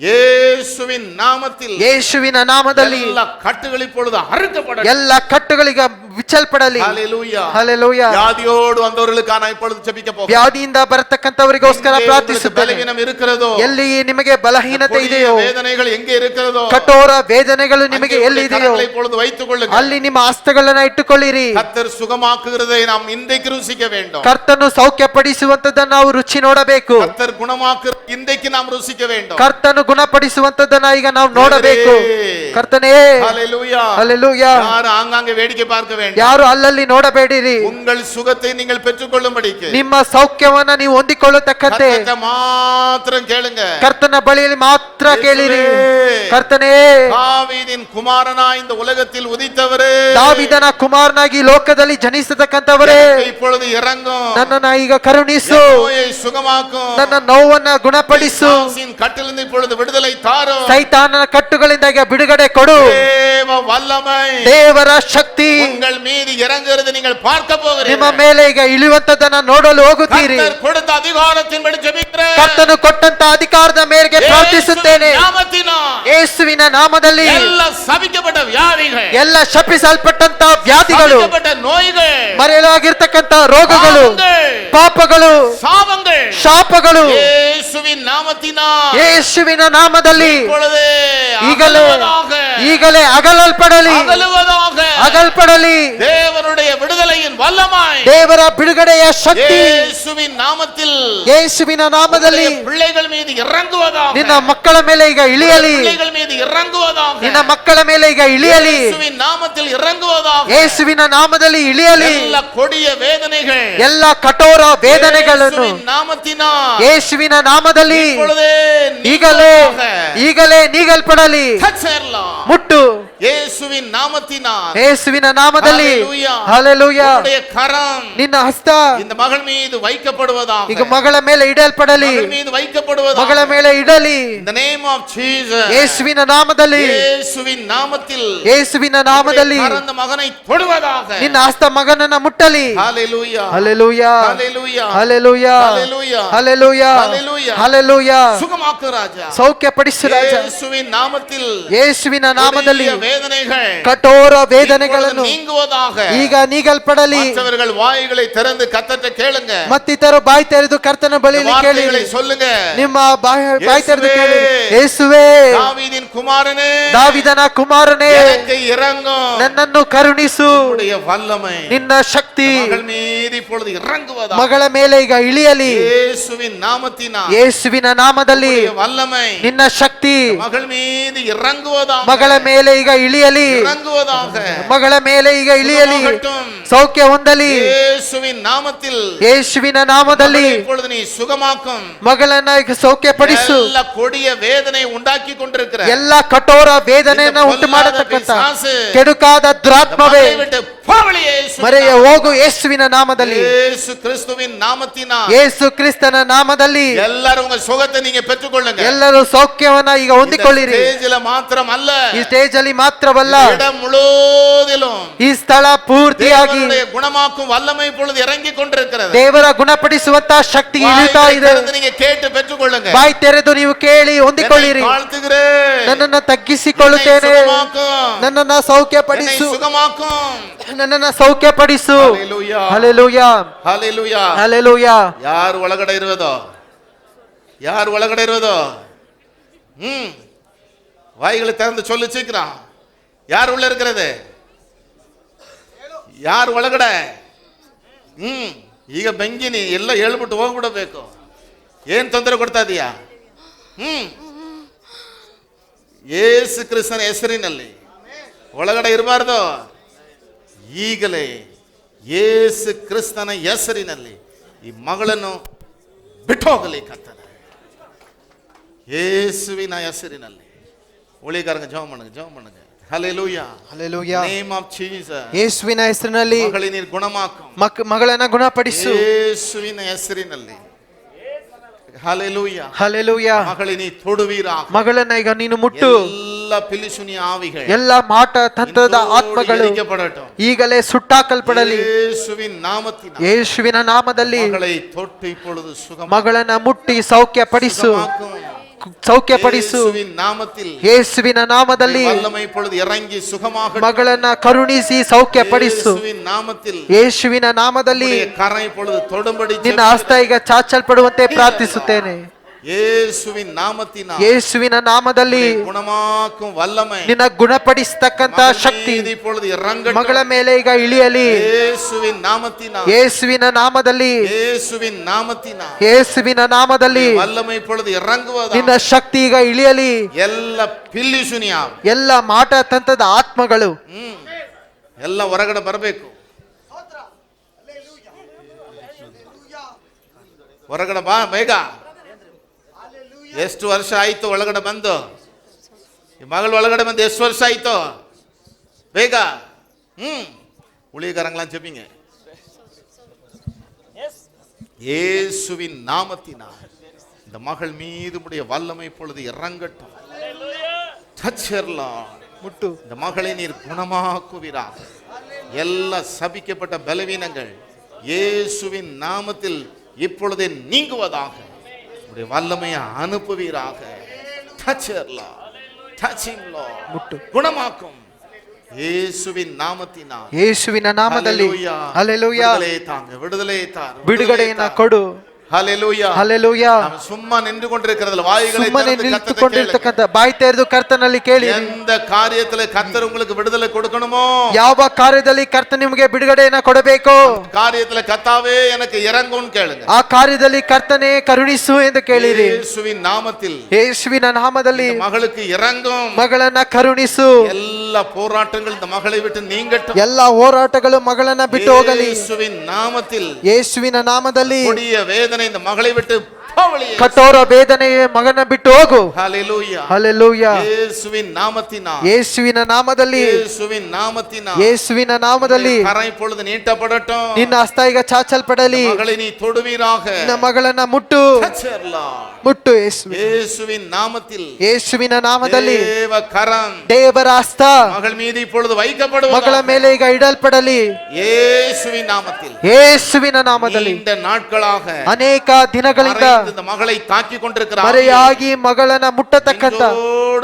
இயேசுவின் நாமத்தில் ಯೇಸುವಿನ ನಾಮದಲ್ಲಿ எல்லா கட்டுகள் இப்பொழுது அறுக்கப்பட ಎಲ್ಲ ಕಟ್ಟುಗಳಿಗ ವಿಚಲ್ಪಡಲಿ ஹalleluya ಹಲ್ಲೆಲೂಯಾ வியாதியோடு வந்தவர்களுக்காக நான் இப்பொழுது ஜெபிக்க போகிறேன் ವ್ಯಾಧಿಯಿಂದ ಬರತಕ್ಕಂತವರಿಗೋಸ್ಕರ ಪ್ರಾರ್ಥಿಸುತ್ತೇನೆ பலவீனம் இருக்கிறதோ ಎಲ್ಲಿ ನಿಮಗೆ ಬಲಹೀನತೆ கொடிய ಇದೆಯೋ வேதனைகள் எங்கே இருக்கிறதோ ಕಠೋರ ವೇದನೆಗಳು ನಿಮಗೆ அங்கே ಎಲ್ಲಿ உங்களுடைய ಇದೆಯೋ கரங்களை இப்பொழுது வைத்துக் கொள்ளுங்க ಅಲ್ಲಿ ನಿಮ್ಮ ಹಸ್ತಗಳನ್ನ ಇಟ್ಟುಕೊಳ್ಳಿರಿ கர்த்தர் சுகமாக்குகிறதை நாம் இன்றைக்கு ருசிக்க வேண்டும் ಕರ್ತನು ಸೌಖ್ಯ ಪಡಿಸುವಂತದನ್ನ ನಾವು ರುಚಿ ನೋಡಬೇಕು கர்த்தர் குணமாக்குற இன்றைக்கு நாம் ருசிக்க வேண்டும் ಕರ್ತನು ಗುಣಪಡಿಸುವಂತದನ್ನ ಈಗ ನಾವು ನೋಡಬೇಕು ಕರ್ತನೇ ஹalleluya ಹಲ್ಲೆಲೂಯಾ யார் ஆங்காங்கே வேடிக்கை பார்க்க வேண்டாம் ಯಾರು ಅಲ್ಲಲ್ಲಿ ನೋಡಬೇಡಿರಿ உங்கள் சுகத்தை நீங்கள் பெற்றுக்கொள்ளும்படிக்கு ನಿಮ್ಮ ಸೌಖ್ಯವನ್ನ ನೀವು ಹೊಂದಿಕೊಳ್ಳತಕ್ಕಂತೆ கர்த்தரை மாத்திரம் கேளுங்க ಕರ್ತನ ಬಳಿಯಲ್ಲಿ ಮಾತ್ರ ಕೇಳಿರಿ ಕರ್ತನೇ தாவீதின் குமாரனா இந்த உலகத்தில் உதித்தவரே ದಾವಿದನ ಕುಮಾರನಾಗಿ ಲೋಕದಲ್ಲಿ ಜನಿಸತಕ್ಕಂತವರೇ எனக்கு இப்பொழுது இறங்கும் ನನ್ನನ್ನ ಈಗ ಕರುಣಿಸು என் நோயை சுகமாக்கும் ನನ್ನ ನೋವನ್ನ ಗುಣಪಡಿಸು பிசாசின் கட்டிலிருந்து இப்பொழுது விடுதலை தாரும் ಸೈತಾನನ ಕಟ್ಟುಗಳಿಂದ ಈಗ ಬಿಡುಗಡೆ ಕೊಡು தேவ வல்லமை ದೇವರ ಶಕ್ತಿ உங்கள் மீது இறங்குறது நீங்கள் பார்க்க ನಿಮ್ಮ போகிறீர்கள் ಮೇಲೆ ಈಗ ಇಳಿಯುವಂತದನ್ನ ನೋಡಲು ಹೋಗುತ್ತೀರಿ கர்த்தர் கொடுத்த அதிகாரத்தின்படி ஜெபிக்கிறேன் ಕರ್ತನು ಕೊಟ್ಟಂತ ಅಧಿಕಾರದ ಮೇರೆಗೆ ಪ್ರಾರ್ಥಿಸುತ್ತೇನೆ இயேசுவின் நாமத்தினால் ಯೇಸುವಿನ ನಾಮದಲ್ಲಿ எல்லா சபிக்கப்பட்ட வியாதிகள் ಎಲ್ಲ ಶಪಿಸಲ್ಪಟ್ಟಂತ ವ್ಯಾಧಿಗಳು சபிக்கப்பட்ட நோய்கள் ಮರೆಯಲಾಗಿರ್ತಕ್ಕಂತ ರೋಗಗಳು ಪಾಪಗಳು சாபங்கள் ಶಾಪಗಳು இயேசுவின் நாமத்தினால் ಯೇಸುವಿನ ನಾಮದಲ್ಲಿ இப்பொழுது ಈಗಲೇ அகலுவதாக, ಈಗಲೇ ಅಗಲಲ್ಪಡಲಿ அகலுவதாக. ಅಗಲ್ಪಡಲಿ தேவனுடைய விடுதலையின் வல்லமாய் ದೇವರ ಬಿಡುಗಡೆಯ ಶಕ್ತಿ இயேசுவின் நாமத்தில் ಯೇಸುವಿನ ನಾಮದಲ್ಲಿ உங்களுடைய பிள்ளைகள் மீது இறங்குவதாக, ನಿನ್ನ ಮಕ್ಕಳ ಮೇಲೆ ಈಗ ಇಳಿಯಲಿ பிள்ளைகள் மீது இறங்குவதாக, ನಿನ್ನ ಮಕ್ಕಳ ಮೇಲೆ ಈಗ ಇಳಿಯಲಿ இயேசுவின் நாமத்தில் இறங்குவதாக. ಯೇಸುವಿನ ನಾಮದಲ್ಲಿ ಇಳಿಯಲಿ எல்லா கொடிய வேதனைகள் ಎಲ್ಲ ಕಠೋರ ವೇದನೆಗಳನ್ನು இயேசுவின் நாமத்தினால் ಯೇಸುವಿನ ನಾಮದಲ್ಲಿ இப்பொழுதே ಈಗಲೇ நீங்குவதாக. ಈಗಲೇ ನೀಗಲ್ಪಡಲಿ சேரலாம். ಮುಟ್ಟು இயேசுவின் நாமத்தினால் ಯೇಸುವಿನ ನಾಮದಲ್ಲಿ ஹalleluya. ಹಲ್ಲೆಲೂಯಾ உம்முடைய கரம் ನಿನ್ನ ಹಸ್ತ இந்த மகள் மீது வைக்கப்படுவதாக, ಈಗ ಮಗಳ ಮೇಲೆ ಇಡಲ್ಪಡಲಿ மகள் மீது வைக்கப்படுவதாக. ಮಗಳ ಮೇಲೆ ಇಡಲಿ In the name of Jesus. ಯೇಸುವಿನ ನಾಮದಲ್ಲಿ இயேசுவின் நாமத்தில் ಯೇಸುವಿನ ನಾಮದಲ್ಲಿ உம்முடைய கரம் இந்த மகனை தொடுவதாக. ನಿನ್ನ ಹಸ್ತ ಮಗನನ್ನ ಮುಟ್ಟಲಿ ஹalleluya. ಹಲ್ಲೆಲೂಯಾ ஹalleluya. ಹಲ್ಲೆಲೂಯಾ ஹalleluya. ಹಲ್ಲೆಲೂಯಾ ஹalleluya. ಹಲ್ಲೆಲೂಯಾ சுகமாக்கு ராஜா. ಸೌಖ್ಯ ಪಡಿಸು ರಾಜ இயேசுவின் நாமத்தில் ಯೇಸುವಿನ ನಾಮದಲ್ಲಿ கொடிய வேதனைகள் ಕಠೋರ இப்பொழுது ವೇದನೆಗಳನ್ನು நீங்குவதாக. ಈಗ ನೀಗಲ್ಪಡಲಿ மற்றவர்கள் வாய்களை திறந்து கர்த்தரை கேளுங்க. ಮತ್ತಿತರು ಬಾಯಿ ತೆರೆದು ಕರ್ತನ இந்த ಬಳಿಯಲ್ಲಿ ಕೇಳಿ வார்த்தைகளை சொல்லுங்க. ನಿಮ್ಮ ಬಾಯಿ ತೆರೆದು ಯೇಸುವೇ, ಕೇಳಿ ಯೇಸುವೇ தாவீதின் குமாரனே, ದಾವಿದನ ಕುಮಾರನೇ எனக்கு இறங்கும். ನನ್ನನ್ನು ಕರುಣಿಸು உம்முடைய வல்லமை ನಿನ್ನ ಶಕ್ತಿ மகள் மீது இப்பொழுது இறங்குவதாக. ಮಗಳ ಮೇಲೆ ಈಗ ಇಳಿಯಲಿ இயேசுவின் நாமத்தினால் ಯೇಸುವಿನ ನಾಮದಲ್ಲಿ உம்முடைய வல்லமை ನಿನ್ನ ಶಕ್ತಿ மகள் மீது இறங்குவதாக. ಮಗಳ ಮೇಲೆ ಈಗ ಇಳಿಯಲಿ இறங்குவதாக. ಮಗಳ ಮೇಲೆ ಈಗ ಇಳಿಯಲಿ சுகமாகட்டும். ಸೌಖ್ಯ ಹೊಂದಲಿ இயேசுவின் நாமத்தில் ಯೇಸುವಿನ ನಾಮದಲ್ಲಿ மகளை இப்பொழுது நீ சுகமாக்கும். ಮಗಳನ್ನ ಈಗ ಸೌಖ್ಯ ಪಡಿಸು ಎಲ್ಲ கொடிய வேதனை உண்டாக்கி கொண்டிருக்கிற ಎಲ್ಲ ಕಠೋರ ವೇದನೆಯನ್ನ ಉಂಟು ಮಾಡತಕ್ಕಂತ ಕೆಡುಕಾದ ದುರಾತ್ಮವೇ மகளை விட்டு போவலி இயேசுவின் ಮರೆಯ நாமத்தில். ಹೋಗು ಯೇಸುವಿನ ನಾಮದಲ್ಲಿ இயேசு கிறிஸ்துவின் நாமத்தினால் ಯೇಸು ಕ್ರಿಸ್ತನ ನಾಮದಲ್ಲಿ எல்லாரும் உங்க சுகத்தை நீங்க பெற்றுக்கொள்ளுங்க. ಎಲ್ಲರೂ ಸೌಖ್ಯವನ್ನ ಈಗ இந்த ಹೊಂದಿಕೊಳ್ಳಿರಿ ஸ்டேஜில மாத்திரம் அல்ல, ಈ ಸ್ಟೇಜ್ ಅಲ್ಲಿ ಮಾತ್ರವಲ್ಲ இடம் முழுவதிலும் ಈ ಸ್ಥಳ ಪೂರ್ತಿಯಾಗಿ தேவனுடைய குணமாக்கும் வல்லமை இப்பொழுது இறங்கி கொண்டிருக்கிறது. ದೇವರ ಗುಣಪಡಿಸುವಂತ ಶಕ್ತಿ ಇಳಿತಾ ಇದೆ. நீங்க கேட்டு பெற்றுக்கொள்ளுங்க. ಬಾಯಿ ತೆರೆದು ನೀವು ಕೇಳಿ ಹೊಂದಿಕೊಳ್ಳಿರಿ. தாழ்த்துகிறேன், ನನ್ನನ್ನು ತಗ್ಗಿಸಿಕೊಳ್ಳುತ್ತೇನೆ, ನನ್ನನ್ನು ಸೌಖ್ಯಪಡಿಸು, ನನ್ನನ್ನು ಸೌಖ್ಯಪಡಿಸು. ಹಲ್ಲೆಲೂಯಾ, ஹalleluya, ಹಲ್ಲೆಲೂಯಾ. ಯಾರು ಒಳಗಡೆ ಇರುವುದೋ, ಯಾರು ಒಳಗಡೆ ಇರುವುದೋ, வாய்களை திறந்து சொல்லு சீக்கிரம். யார் உள்ள இருக்கிறது? ಯಾರು ಒಳಗಡೆ? ಈಗ ಬೆಂಗಿನಿ ಎಲ್ಲ ಹೇಳ್ಬಿಟ್ಟು ಹೋಗ್ಬಿಡಬೇಕು. ಏನ್ ತೊಂದರೆ ಕೊಡ್ತಾ ಇದೀಯಾ? ಯೇಸು ಕ್ರಿಸ್ತನ ಹೆಸರಿನಲ್ಲಿ ಒಳಗಡೆ ಇರಬಾರ್ದು. ಈಗಲೇ ಯೇಸು ಕ್ರಿಸ್ತನ ಹೆಸರಿನಲ್ಲಿ ಈ ಮಗಳನ್ನು ಬಿಟ್ಟು ಹೋಗಲಿಕ್ಕತ್ತದೆ. ಯೇಸುವಿನ ಹೆಸರಿನಲ್ಲಿ ಉಳಿಗಾರಂಗ ಜವ பண்ணுங்க. Hallelujah. Hallelujah. Name of Jesus. ಯೇಸುವಿನ ಹೆಸರಿನಲ್ಲಿ ಮಗಳಿನ ಗುಣಮಾಕು, ಮಗಳನ್ನ ಗುಣಪಡಿಸು. ಯೇಸುವಿನ ಹೆಸರಿನಲ್ಲಿ. Hallelujah. Hallelujah. ಮಗಳಿನಿ ತೊಡುವೀರಾ, ಮಗಳನ್ನ ಈಗ ನೀನು ಮುಟ್ಟು. ಎಲ್ಲ ಪಿಲಿಶುನಿ ಆವಿಗಳು, ಎಲ್ಲ ಮಾಟ ತಂತ್ರದ ಆತ್ಮಗಳು ಈಗಲೇ ಸುಟ್ಟಾಕಲ್ಪಡಲಿ. ಯೇಸುವಿನ ನಾಮದಲ್ಲಿ, ಯೇಸುವಿನ ನಾಮದಲ್ಲಿ ಮகளை ತೊಟ್ಟು ಇಪ್ಪೊழுது ಸುಖ, ಮಗಳನ್ನ ಮುಟ್ಟಿ ಸೌಖ್ಯಪಡಿಸು, ಸೌಖ್ಯಪಡಿಸು. ಯೇಸುವಿನ ನಾಮದಲ್ಲಿ ಮಗಳನ್ನ ಕರುಣಿಸಿ ಸೌಖ್ಯಪಡಿಸು. ಯೇಸುವಿನ ನಾಮದಲ್ಲಿ ನಿನ್ನ ಹಸ್ತ ಈಗ ಚಾಚಲ್ಪಡುವಂತೆ ಪ್ರಾರ್ಥಿಸುತ್ತೇನೆ. ಯೇಸುವಿನ ನಾಮದಲ್ಲಿ ನಿನ್ನ ಗುಣಪಡಿಸತಕ್ಕಂತ ಶಕ್ತಿ ಮಗಳ ಮೇಲೆ ಈಗ ಇಳಿಯಲಿ. ಯೇಸುವಿನ ನಾಮದಲ್ಲಿ, ಯೇಸುವಿನ ನಾಮದಲ್ಲಿ ನಿನ್ನ ಶಕ್ತಿ ಈಗ ಇಳಿಯಲಿ. ಎಲ್ಲ ಮಾಟ ತಂತ್ರದ ಆತ್ಮಗಳು ಎಲ್ಲ ಹೊರಗಡೆ ಬರಬೇಕು. ಹೊರಗಡೆ ಬಾ ಬೇಗ. ಎಷ್ಟು ವರ್ಷ ಆಯ್ತು ಒಳಗಡೆ ಬಂದು? ಈ ಮಗಳು ಒಳಗಡೆ ಬಂದು ಎಷ್ಟು ವರ್ಷ ಆಯ್ತು? ಬೇಗ உளிகரங்களாம் செப்பீங்க. இயேசுவின் நாமத்தினால் இந்த மகள் மீது உடைய வல்லமை பொழுது இறங்கட்டும். முட்டு இந்த மகளை நீர் குணமாக்குவீராக. எல்லா சபிக்கப்பட்ட பலவீனங்கள் இயேசுவின் நாமத்தில் இப்பொழுதே நீங்குவதாக. உடைய வல்லமையை அனுப்புவீராக. முட்டு குணமாக்கும் ಯೇಸುವಿನ ನಾಮத்தினால், ಯೇಸುವಿನ ನಾಮದಲ್ಲಿ. ಹಲ್ಲೆಲೂಯಾ. விடுதலை தார், ಬಿಡುಗಡೆಯನ್ನು ಕೊಡು. ஹalleluya, ஹalleluya. நாம் சும்மா நின்று கொண்டிருக்கிறதுல வாய்களை நிறுத்திக்கொண்டிருக்கಂತ ಬಾಯಿ ತೆರೆದು ಕರ್ತನಲ್ಲಿ ಕೇಳಿ. எந்த காரியத்திலே கர்த்தர் உங்களுக்கு விடுதலை கொடுக்கணுமோ, ಯಾವ ಕಾರ್ಯದಲ್ಲಿ ಕರ್ತನ ನಿಮಗೆ ಬಿಡುಗಡೆಯನ್ನು ಕೊಡಬೇಕು, ಕಾರ್ಯத்திலே கர்த்தாவே எனக்கு இறங்குன்னு கேளுங்க. ಆ ಕಾರ್ಯದಲ್ಲಿ ಕರ್ತನೇ ಕರುಣಿಸು ಎಂದು ಕೇಳಿರಿ. ಯೇಸುವಿನ ನಾಮத்தில், ಯೇಸುವಿನ ನಾಮದಲ್ಲಿ ಮகளுக்கு இறங்கும், ಮಗಳನ್ನ ಕರುಣಿಸು. ಎಲ್ಲ ಹೋರಾಟಗಳು இந்த ಮகளை ಬಿಟ್ಟು ನೀங்கட்டும். ಎಲ್ಲ ಹೋರಾಟಗಳು ಮಗಳನ್ನ ಬಿಟ್ಟು ಹೋಗಲಿ. ಯೇಸುವಿನ ನಾಮத்தில், ಯೇಸುವಿನ ನಾಮದಲ್ಲಿ கொடிய வேதனை இந்த மகளை விட்டு ಕಠೋರ ವೇದನೆಯ ಮಗನ ಬಿಟ್ಟು ಹೋಗು. Hallelujah, hallelujah. ಯೇಸುವಿನ ನಾಮத்தினால், ಯೇಸುವಿನ ನಾಮದಲ್ಲಿ, ಯೇಸುವಿನ ನಾಮத்தினால், ಯೇಸುವಿನ ನಾಮದಲ್ಲಿ கரம் இப்பொழுது நீட்டப்படட்டும். ನಿನ್ನ ಹಸ್ತ ಈಗ ಚಾಚಲ್ಪಡಲಿ. மகளை நீ தொடுவீராக. ನಿನ್ನ ಮಗಳನ್ನ ಮುಟ್ಟು, ಮುಟ್ಟು. ಯೇಸುವಿನ ನಾಮத்தில், ಯೇಸುವಿನ ನಾಮದಲ್ಲಿ ದೇವ ಕரம், ದೇವರ ಹಸ್ತ மகள் மீது இப்பொழுது வைக்கப்படுவது, ಮಗಳ ಮೇಲೆ ಈಗ ಇಡಲ್ಪಡಲಿ. ಯೇಸುವಿನ ನಾಮத்தில், ಯೇಸುವಿನ ನಾಮದಲ್ಲಿ இந்த ನಾட்களாக ಅನೇಕ ದಿನಗಳಿಂದ இந்த மகளை தாக்கி கொண்டிருக்கிறார். ಮರೆಯಾಗಿ ಮಗಳನ್ನ ಮುಟ್ಟತಕ್ಕಂತ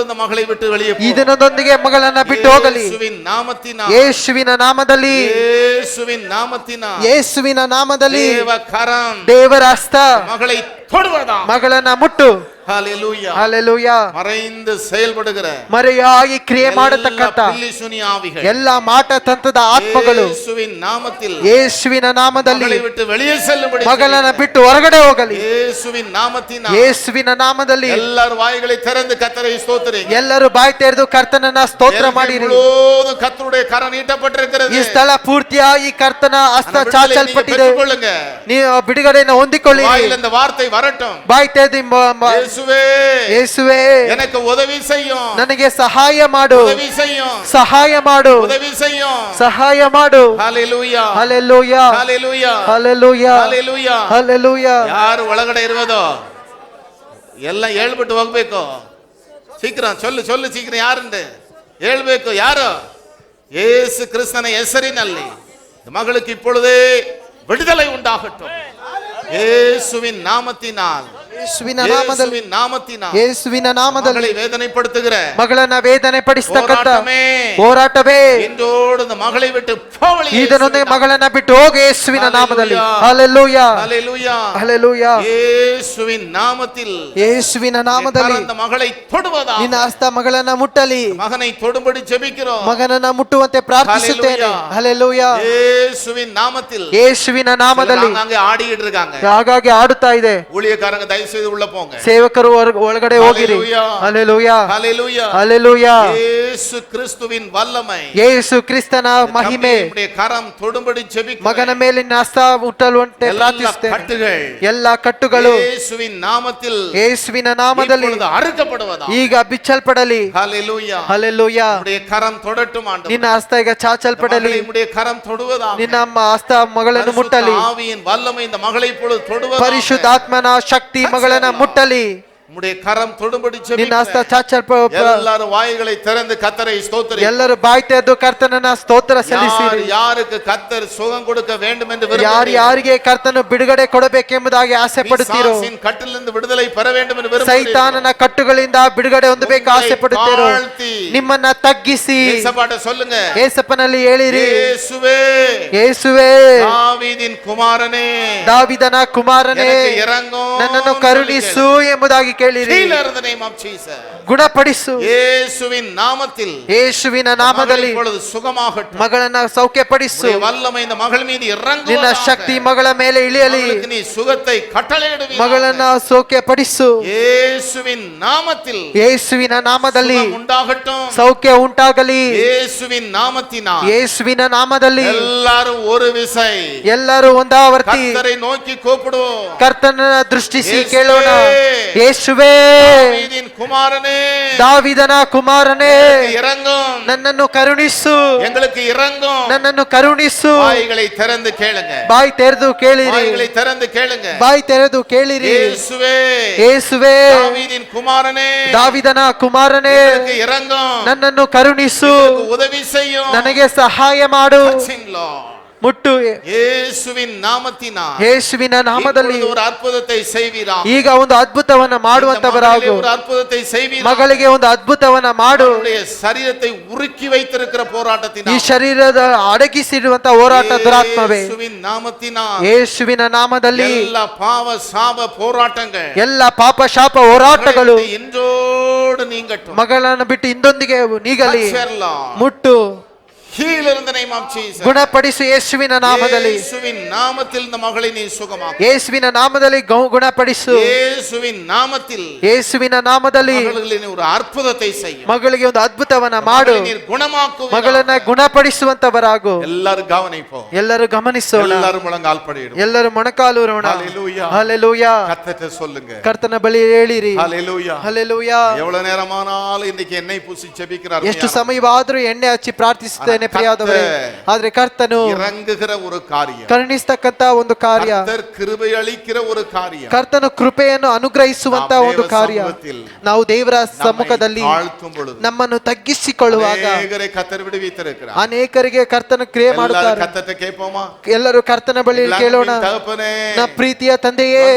இந்த மகளை விட்டு வெளியே போ. ಇದನ್ನೊಂದಿಗೆ ಮಗಳನ್ನ ಬಿಟ್ಟು ಹೋಗಲಿ. ಯೇಸುವಿನ ನಾಮத்தினால், ಯೇಸುವಿನ ನಾಮದಲ್ಲಿ, ಯೇಸುವಿನ ನಾಮத்தினால், ಯೇಸುವಿನ ನಾಮದಲ್ಲಿ ದೇವ ಕರಂ, ದೇವರ ಹಸ್ತ மகளை தொடுவதா, ಮಗಳನ್ನ ಮುಟ್ಟು. ஹalleluya, ஹalleluya. மறைந்து செயல்படுகிற, ಮರೆಯಾಗಿ ಕ್ರಿಯೆ ಮಾಡತಕ್ಕಂತ ಎಲ್ಲ ಮಾಟ ತಂತ್ರದ ಆತ್ಮಗಳು ಯೇಸುವಿನ ನಾಮத்தில், ಯೇಸುವಿನ ನಾಮದಲ್ಲಿ மகளை விட்டு வெளியே செல்லும்படி, ಮಗಳನ್ನ ಬಿಟ್ಟು ಹೊರಗಡೆ ಹೋಗಲಿ. ಯೇಸುವಿನ ನಾಮத்தினால், ಯೇಸುವಿನ ನಾಮದಲ್ಲಿ ಎಲ್ಲರೂ ಬಾಯಿகளை திறந்து கர்த்தரை ஸ்தோத்திரிங்க. ಎಲ್ಲರೂ ಬಾಯಿ ತೆರೆದು ಕರ್ತನನ್ನ ಸ್ತೋತ್ರ ಮಾಡಿರಿ. கர்த்தருடைய கரம் நீட்டப்பட்டிருக்கிறது. ಈ ಸ್ಥಳ ಪೂರ್ತಿಯಾಗಿ ಕರ್ತನ ಹಸ್ತ ಚಾಚಲ್ಪಟ್ಟಿದೆ. ನೀವು ಬಿಡುಗಡೆಯನ್ನು ಹೊಂದಿಕೊಳ್ಳಿರಿ. ಬಾಯಿಯಲ್ಲಿ இந்த வார்த்தை வரட்டும். ಬಾಯಿ ತೆರೆದು ಯೇಸುವೇ, ಯೇಸುವೇ எனக்கு உதவி செய்யும், ನನಗೆ ಸಹಾಯ ಮಾಡು, உதவி செய்யும், ಸಹಾಯ ಮಾಡು, உதவி செய்யும், ಸಹಾಯ ಮಾಡು. ஹalleluya, ஹalleluya, ஹalleluya, ஹalleluya, ஹalleluya, ஹalleluya. ಯಾರು ಒಳಗಡೆ ಇರುವುದೋ ಎಲ್ಲ ಹೇಳ್ಬಿಟ್ಟು ಹೋಗ್ಬೇಕು. ಸೀಕ್ರ சொல்லு சொல்லு, ಸೀಕ್ರ ಯಾರಂದೆ ಹೇಳ್ಬೇಕು. ಯಾರು ಯೇಸು ಕ್ರಿಸ್ತನ ಹೆಸರಿನಲ್ಲಿ ಮಗಳಿಗೆ இப்பொழுதே விடுதலை ಉಂಟಾಗட்டும். ಯೇಸುವಿನ ನಾಮத்தினால், ಯೇಸುವಿನ ನಾಮದಲ್ಲಿ, ಯೇಸುವಿನ ನಾಮத்தினால், ಯೇಸುವಿನ ನಾಮದಲ್ಲಿ ವೇದನೆಪಡುத்துகிற ಮಗಳನ್ನ ವೇದನೆ ಪಡಿಸತಕ್ಕಂತ ಹೋರಾಟವೇ ಇಂದೋಡು இந்த மகளை விட்டு போவಳಿ, ಇದನ್ನೊಂದಿಗೆ ಮಗಳನ್ನ ಬಿಟ್ಟು ಹೋಗು ಯೇಸುವಿನ ನಾಮದಲ್ಲಿ. Hallelujah, hallelujah, hallelujah. ಯೇಸುವಿನ ನಾಮத்தில், ಯೇಸುವಿನ ನಾಮದಲ್ಲಿ அந்த மகளை தொடுவதா, ನಿನ್ನ ಹಸ್ತ ಮಗಳನ್ನ ಮುಟ್ಟಲಿ. ಮಗனை தொடும்படி ஜெபிக்கிறோம். ಮಗನನ್ನ ಮುಟ್ಟುವಂತೆ ಪ್ರಾರ್ಥಿಸುತ್ತೇನೆ. ಹಲ್ಲೆಲೂಯಾ. ಯೇಸುವಿನ ನಾಮத்தில், ಯೇಸುವಿನ ನಾಮದಲ್ಲಿ அங்க ஆடிட்டு இருக்காங்க. ಹಾಗಾಗಿ ಆಡುತ್ತಾ ಇದೆ. ஊழியக்காரங்க தயவு செய்து உள்ள போங்க. ಸೇವಕರು ಒಳಗಡೆ ಹೋಗಿರಿ. ಹಲ್ಲೆಲೂಯಾ, ஹல்லேலூயா, ಹಲ್ಲೆಲೂಯಾ. ಯೇಸು ಕ್ರಿಸ್ತುವಿನ ವಲ್ಲಮೈ, ಯೇಸು ಕ್ರಿಸ್ತನ ಮಹಿಮೆ நம்முடைய கரம் தொடும்படி ஜெபிக்கிறேன். ಮಗನ ಮೇಲಿನ ಹಸ್ತ ಮುಟ್ಟಲುವಂತೆ ಪ್ರಾರ್ಥಿಸುತ್ತೇನೆ. ಎಲ್ಲ ಕಟ್ಟುಗಳು ಯೇಸುವಿನ ನಾಮத்தில், ಯೇಸುವಿನ ನಾಮದಲ್ಲಿ ಅறுக்கப்படுவதா, ಈಗ ಬಿಚ್ಚಲ್ಪಡಲಿ. ஹல்லேலூயா, ಹಲ್ಲೆಲೂಯಾ. நம்முடைய கரம் தொடட்டும் ஆண்டவரே. ನಿನ್ನ ಹಸ್ತ ಈಗ ಚಾಚಲ್ಪಡಲಿ. நம்முடைய கரம் தொடுவதா, ನಿನ್ನ ಹಸ್ತ ಮಗಳನ್ನು ಮುಟ್ಟಲಿ. ஆவியின் வல்லமை இந்த மகளை இப்பொழுது தொடுவதா, ಪರಿಶುದ್ಧಾತ್ಮನ ಶಕ್ತಿ ಮಗಳನ್ನ ಮುಟ್ಟಲಿ. நம்முடைய கரம் தொடும்படி ನಿನ್ನ ಹಸ್ತ ஜெபிக்கிறேன். எல்லாரும் வாய்களை திறந்து கர்த்தரை ஸ்தோத்திரி. ಎಲ್ಲರೂ ಬಾಯಿ ತೆರೆದು ಕರ್ತನನ್ನ ಸ್ತೋತ್ರ ಸಲ್ಲಿಸಿರಿ. யாருக்கு கர்த்தர் சுகம் கொடுக்க வேண்டும் என்று ಯಾರಿಗೆ ಕರ್ತನು ಬಿಡುಗಡೆ ಕೊಡಬೇಕೆಂಬುದಾಗಿ ಆಸೆ ಪಡುತ್ತೀರೋ, ಕಟ್ಟಿಲಿಂದ ವಿಡುದಲೆ பெற வேண்டும் என்று ಸೈತಾನನ ಕಟ್ಟುಗಳಿಂದ ಬಿಡುಗಡೆ ಹೊಂದಬೇಕು ಆಸೆ ಪಡುತ್ತೀರೋ, ನಿಮ್ಮನ್ನ ತಗ್ಗಿಸಿ ಏಸಪಾಟ சொல்லுங்க. ಏಸಪ್ಪನಲ್ಲಿ ಹೇಳಿರಿ, ಯೇಸುವೇ, ಯೇಸುವೇ, ದಾವೀದಿನ ಕುಮಾರನೇ, ದಾವಿದನ ಕುಮಾರನೇ, ನನ್ನನ್ನು ಕರುಣಿಸು ಎಂಬುದಾಗಿ ಕೇಳಿರಿ. ಗುಣಪಡಿಸು ಯೇಸುವಿನ ನಾಮத்தில், ಯೇಸುವಿನ ನಾಮದಲ್ಲಿ ಸುಖಮಾಗட்டும், ಮಗಳನ್ನ ಸೌಖ್ಯಪಡಿಸು. ವಲ್ಲಮೈ இந்த ಮಗಳ மீது இறங்குவதாக, ನಿನ್ನ ಶಕ್ತಿ ಮಗಳ ಮೇಲೆ ಇಳಿಯಲಿ. நீ சுகத்தை கட்டளையிடுவீயாக, ಮಗಳನ್ನ ಸೌಖ್ಯಪಡಿಸು. ಯೇಸುವಿನ ನಾಮத்தில், ಯೇಸುವಿನ ನಾಮದಲ್ಲಿ ಉಂಟಾಗட்டும், ಸೌಖ್ಯ ಉಂಟಾಗಲಿ. ಯೇಸುವಿನ ನಾಮத்தினால், ಯೇಸುವಿನ ನಾಮದಲ್ಲಿ ಎಲ್ಲರೂ ஒரு விசை, ಎಲ್ಲರೂ ಒಂದಾವರ್ತಿ ಕರ್ತரை ನೋಕಿ ಕೂಪಿಡುவோம், ಕರ್ತನ ದೃಷ್ಟಿಸಿ ಕೇಳೋಣ. ಯೇಸುವೇ, ದಾವೀದಿನ ಕುಮಾರನೇ, ದಾವಿದನ ಕುಮಾರನೇ, இறங்கும், ನನ್ನನ್ನು ಕರುಣಿಸು, எங்களுக்கு இறங்கும், ನನ್ನನ್ನು ಕರುಣಿಸು. ಬಾಯಿகளை திறந்து கேளுங்க, ಬಾಯಿ ತೆರೆದು ಕೇಳಿರಿ, ಬಾಯಿகளை திறந்து கேளுங்க. ಬಾಯಿ ತೆರೆದು ಕೇಳಿರಿ. ಯೇಸುವೇ, ಯೇಸುವೇ, ದಾವೀದಿನ ಕುಮಾರನೇ, ದಾವಿದನ ಕುಮಾರನೇ, எங்களுக்கு இறங்கும், ನನ್ನನ್ನು ಕರುಣಿಸು, உதவி செய்யும், ನನಗೆ ಸಹಾಯ ಮಾಡು. ಮುಟ್ಟು. ಯೇಸುವಿನ ನಾಮத்தினால், ಯೇಸುವಿನ ನಾಮದಲ್ಲಿ ஒரு ಅದ್ಭುತத்தை செய்வீராக, ಈಗ ಒಂದು ಅದ್ಭುತವನ್ನ ಮಾಡುವಂತವರಾಗು. ஒரு ಅದ್ಭುತத்தை செய்வீராக, ಮಗಳಿಗೆ ಒಂದು ಅದ್ಭುತವನ್ನ ಮಾಡು. ಶರೀರத்தை ಉರುಕಿ வைத்திருக்கிற போராட்டத்தினால், ಈ ಶರೀರದ ಅಡಗಿಸಿರುವಂತ ಹೋರಾಟ ದುರಾತ್ಮವೇ, ಯೇಸುವಿನ ನಾಮத்தினால், ಯೇಸುವಿನ ನಾಮದಲ್ಲಿ ಎಲ್ಲ ಪಾಪ ಶಾಪ ಹೋರಾಟಗಳು, ಎಲ್ಲ ಪಾಪ ಶಾಪ ಹೋರಾಟಗಳು ಇಂದೋಡು ನೀಂಗಟ್ಟು, ಮಗಳನ್ನು ಬಿಟ್ಟು ಇಂದೊಂದಿಗೆ ನೀಗಲಿ. ಮುಟ್ಟು. Heal in the name of Jesus. ಗುಣಪಡಿಸು ಯೇಸುವಿನ ನಾಮದಲ್ಲಿ. ಯೇಸುವಿನ ನಾಮத்தில் இந்த ಮகளை ನೀ ಸುಖಮಾಕು. ಯೇಸುವಿನ ನಾಮದಲ್ಲಿ ಗುಣಪಡಿಸು. ಯೇಸುವಿನ ನಾಮத்தில், ಯೇಸುವಿನ ನಾಮದಲ್ಲಿ ಮಗಳಿಗೆ ನೀ ಒಂದು ಅದ್ಭುತத்தை செய்யும், ಮಗಳಿಗೆ ಒಂದು ಅದ್ಭುತವನ್ನ ಮಾಡು. ನೀ ಗುಣಮಾಕು, ಮಗಳನ್ನ ಗುಣಪಡಿಸುವಂತವರಾಗು. ಎಲ್ಲರೂ ಗಮನಿಸೋ, ಎಲ್ಲರೂ ಗಮನಿಸೋಣ, ಎಲ್ಲರೂ ಮೊಳಕಾಲು ಪಡಿಯಿಡು, ಎಲ್ಲರೂ ಮೊಣಕಾಲೂರೋಣ. ஹல்லேலூயா, ஹல்லேலூயா. கர்த்தரே சொல்லுங்க, ಕರ್ತನ ಬಳಿ ಹೇಳಿರಿ. ஹல்லேலூயா, ஹல்லேலூயா. எவ்வளவு நேரமானாலும் இன்னைக்கு எண்ணெய் பூசி ஜெபிக்கிறார், ಎಷ್ಟು ಸಮಯವಾದರೂ ಎಣ್ಣೆ ಹಚ್ಚಿ ಪ್ರಾರ್ಥಿಸುತ್ತೇನೆ ಪ್ರಿಯವಾದವರೇ. ಆದ್ರೆ ಕರ್ತನು ಇರಂಗುகிற ஒரு காரியம், ಕರುಣಿಸತಕ್ಕಂತ ಒಂದು ಕಾರ್ಯ, கர்த்தர் கிருபை அளிக்கிற ஒரு காரியம், ಕರ್ತನು ಕೃಪೆಯನ್ನು ಅನುಗ್ರಹಿಸುವಂತ ಒಂದು ಕಾರ್ಯ. ನಾವು ದೇವರ ಸಮ್ಮುಖದಲ್ಲಿ ನಮ್ಮನ್ನು ತಗ್ಗಿಸಿಕೊಳ್ಳುವಾಗ ಅನೇಕರಿಗೆ ಕರ್ತನ ಕ್ರಿಯೆ ಮಾಡುತ್ತಾರೆ. ಎಲ್ಲರೂ ಕರ್ತನ ಬಳಿ ಕೇಳೋಣ. ನಮ್ಮ ಪ್ರೀತಿಯ ತಂದೆಯೇ,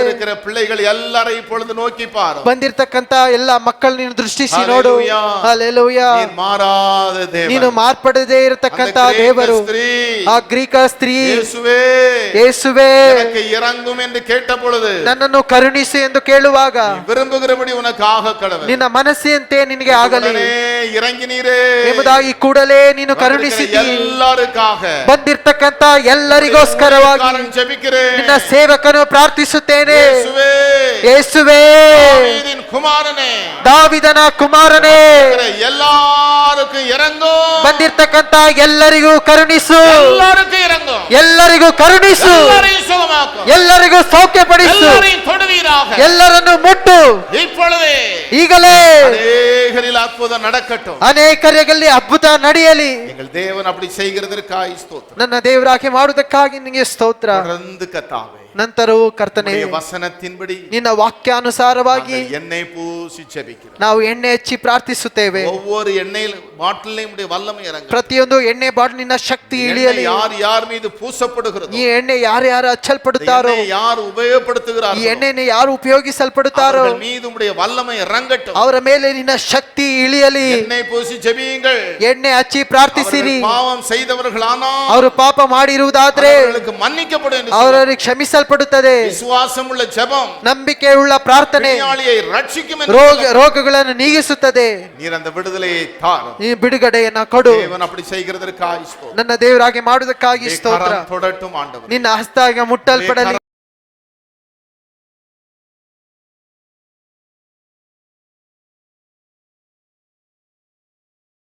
பிள்ளைகள் எல்லாரும் இப்பொழுது நோக்கி பாரு, ಬಂದಿರತಕ್ಕಂತ ಎಲ್ಲ ಮಕ್ಕಳನ್ನು ದೃಷ್ಟಿಸಿ ನೋಡು. ಹಲ್ಲೇಲೂಯಾ. ನೀನು ಮಾರ್ಪಡದೇ ಇರತಕ್ಕಂತ ದೇವರು, ಆ ಗ್ರೀಕ ಸ್ತ್ರೀ ಯೇಸುವೇ இறங்கும் என்று கேட்ட பொழுது ನನ್ನನ್ನು ಕರುಣಿಸು ಎಂದು ಕೇಳುವಾಗ விரும்புகிறபடி உனக்கு ஆக கடவுள், ನಿನ್ನ ಮನಸ್ಸಿನಂತೆ ನಿನಗೆ ಆಗಲಿ இறங்கினீரே ಎಂಬುದಾಗಿ ಕೂಡಲೇ ನೀನು ಕರುಣಿಸಿದಿ. ಎಲ್ಲರಿಗಾಗಿ ಬಂದಿರತಕ್ಕಂತ ಎಲ್ಲರಿಗೋಸ್ಕರವಾಗಿ ನಿನ್ನ ಸೇವಕನು ಪ್ರಾರ್ಥಿಸುತ್ತೇನೆ. ಯೇಸುವೇ, ದಾವಿದನ ಕುಮಾರನೇ, ಎಲ್ಲರಿಗೂ ಇರಂಗು, ಬಂದಿರತಕ್ಕಂತ ಎಲ್ಲರಿಗೂ ಕರುಣಿಸು, ಎಲ್ಲರಿಗೂ ಕರುಣಿಸು, ಎಲ್ಲರಿಗೂ ಸೌಖ್ಯಪಡಿಸು, ಎಲ್ಲರನ್ನು ಮುಟ್ಟು ಈಗಲೇ. ಅದ್ಭುತ ನಡಕಟ್ಟು, ಅನೇಕರಲ್ಲಿ ಅದ್ಭುತ ನಡೆಯಲಿ. ದೇವನ ಅಪ್ಪಡಿ செய்கிறதற்காய் ಸ್ತೋತ್ರ, ನನ್ನ ದೇವರಾಗಿ ಮಾಡುವುದಕ್ಕಾಗಿ ನಿನಗೆ ಸ್ತೋತ್ರ. ಕತಾವೆ, ನಂತರವೂ ಕರ್ತನೆ உம்முடைய வசனத்தின்படி ನಿನ್ನ ವಾಕ್ಯಾನುಸಾರವಾಗಿ நாங்கள் எண்ணெய் பூசி ஜெபிக்கிறோம். ನಾವು ಎಣ್ಣೆ ಹಚ್ಚಿ ಪ್ರಾರ್ಥಿಸುತ್ತೇವೆ. ஒவ்வொரு எண்ணெயில் பாட்டிலையும் உம்முடைய வல்லமை இறங்க. ಪ್ರತಿಯೊಂದು ಎಣ್ಣೆ ಬಾಟಲಿನ ಶಕ್ತಿ ಇಳಿಯಲಿ. யார் யார் மீது பூசப்படுகிறதோ, ಈ ಎಣ್ಣೆ ಯಾರ್ಯಾರು ಹಚ್ಚಲ್ಪಡುತ್ತಾರೋ, ಯಾರು ಉಪಯೋಗಪಡುತ್ತಾರೋ, ಈ ಎಣ್ಣೆಯನ್ನು ಯಾರು ಉಪಯೋಗಿಸಲ್ಪಡುತ್ತಾರೋ அவர்கள் மீது உம்முடைய வல்லமை இறங்கட்டும். ಅವರ ಮೇಲೆ ನಿನ್ನ ಶಕ್ತಿ ಇಳಿಯಲಿ. எண்ணெய் பூசி ஜெபியுங்கள். ಎಣ್ಣೆ ಹಚ್ಚಿ ಪ್ರಾರ್ಥಿಸಿರಿ. பாவம் செய்தவர்களானால் ಅವರು ಪಾಪ ಮಾಡಿರುವುದಾದ್ರೆ அவர்களுக்கு மன்னிக்கப்படும் என்று ಅವರಿಗೆ ಕ್ಷಮಿಸಲ್ಪಡುತ್ತದೆ. விசுவாசமுள்ள ஜெபம் ನಂಬಿಕೆಯುಳ್ಳ ಪ್ರಾರ್ಥನೆ பிணியாளியை ரட்சிக்கும் என்று ರೋಗಗಳನ್ನು ನೀಗಿಸುತ್ತದೆ. நீர் அந்த விடுதலையை தாரும். ಈ ಬಿಡುಗಡೆಯನ್ನ ಕೊಡು. தேவன் அப்படி செய்கிறதற்காக ஸ்தோத்திரம். ನನ್ನ ದೇವರಾಗಿ ಮಾಡುವುದಕ್ಕಾಗಿ ಸ್ತೋತ್ರ. தொடட்டும் ஆண்டவர். ನಿನ್ನ ಹಸ್ತ ಮುಟ್ಟಲ್ಪಡಲಿ.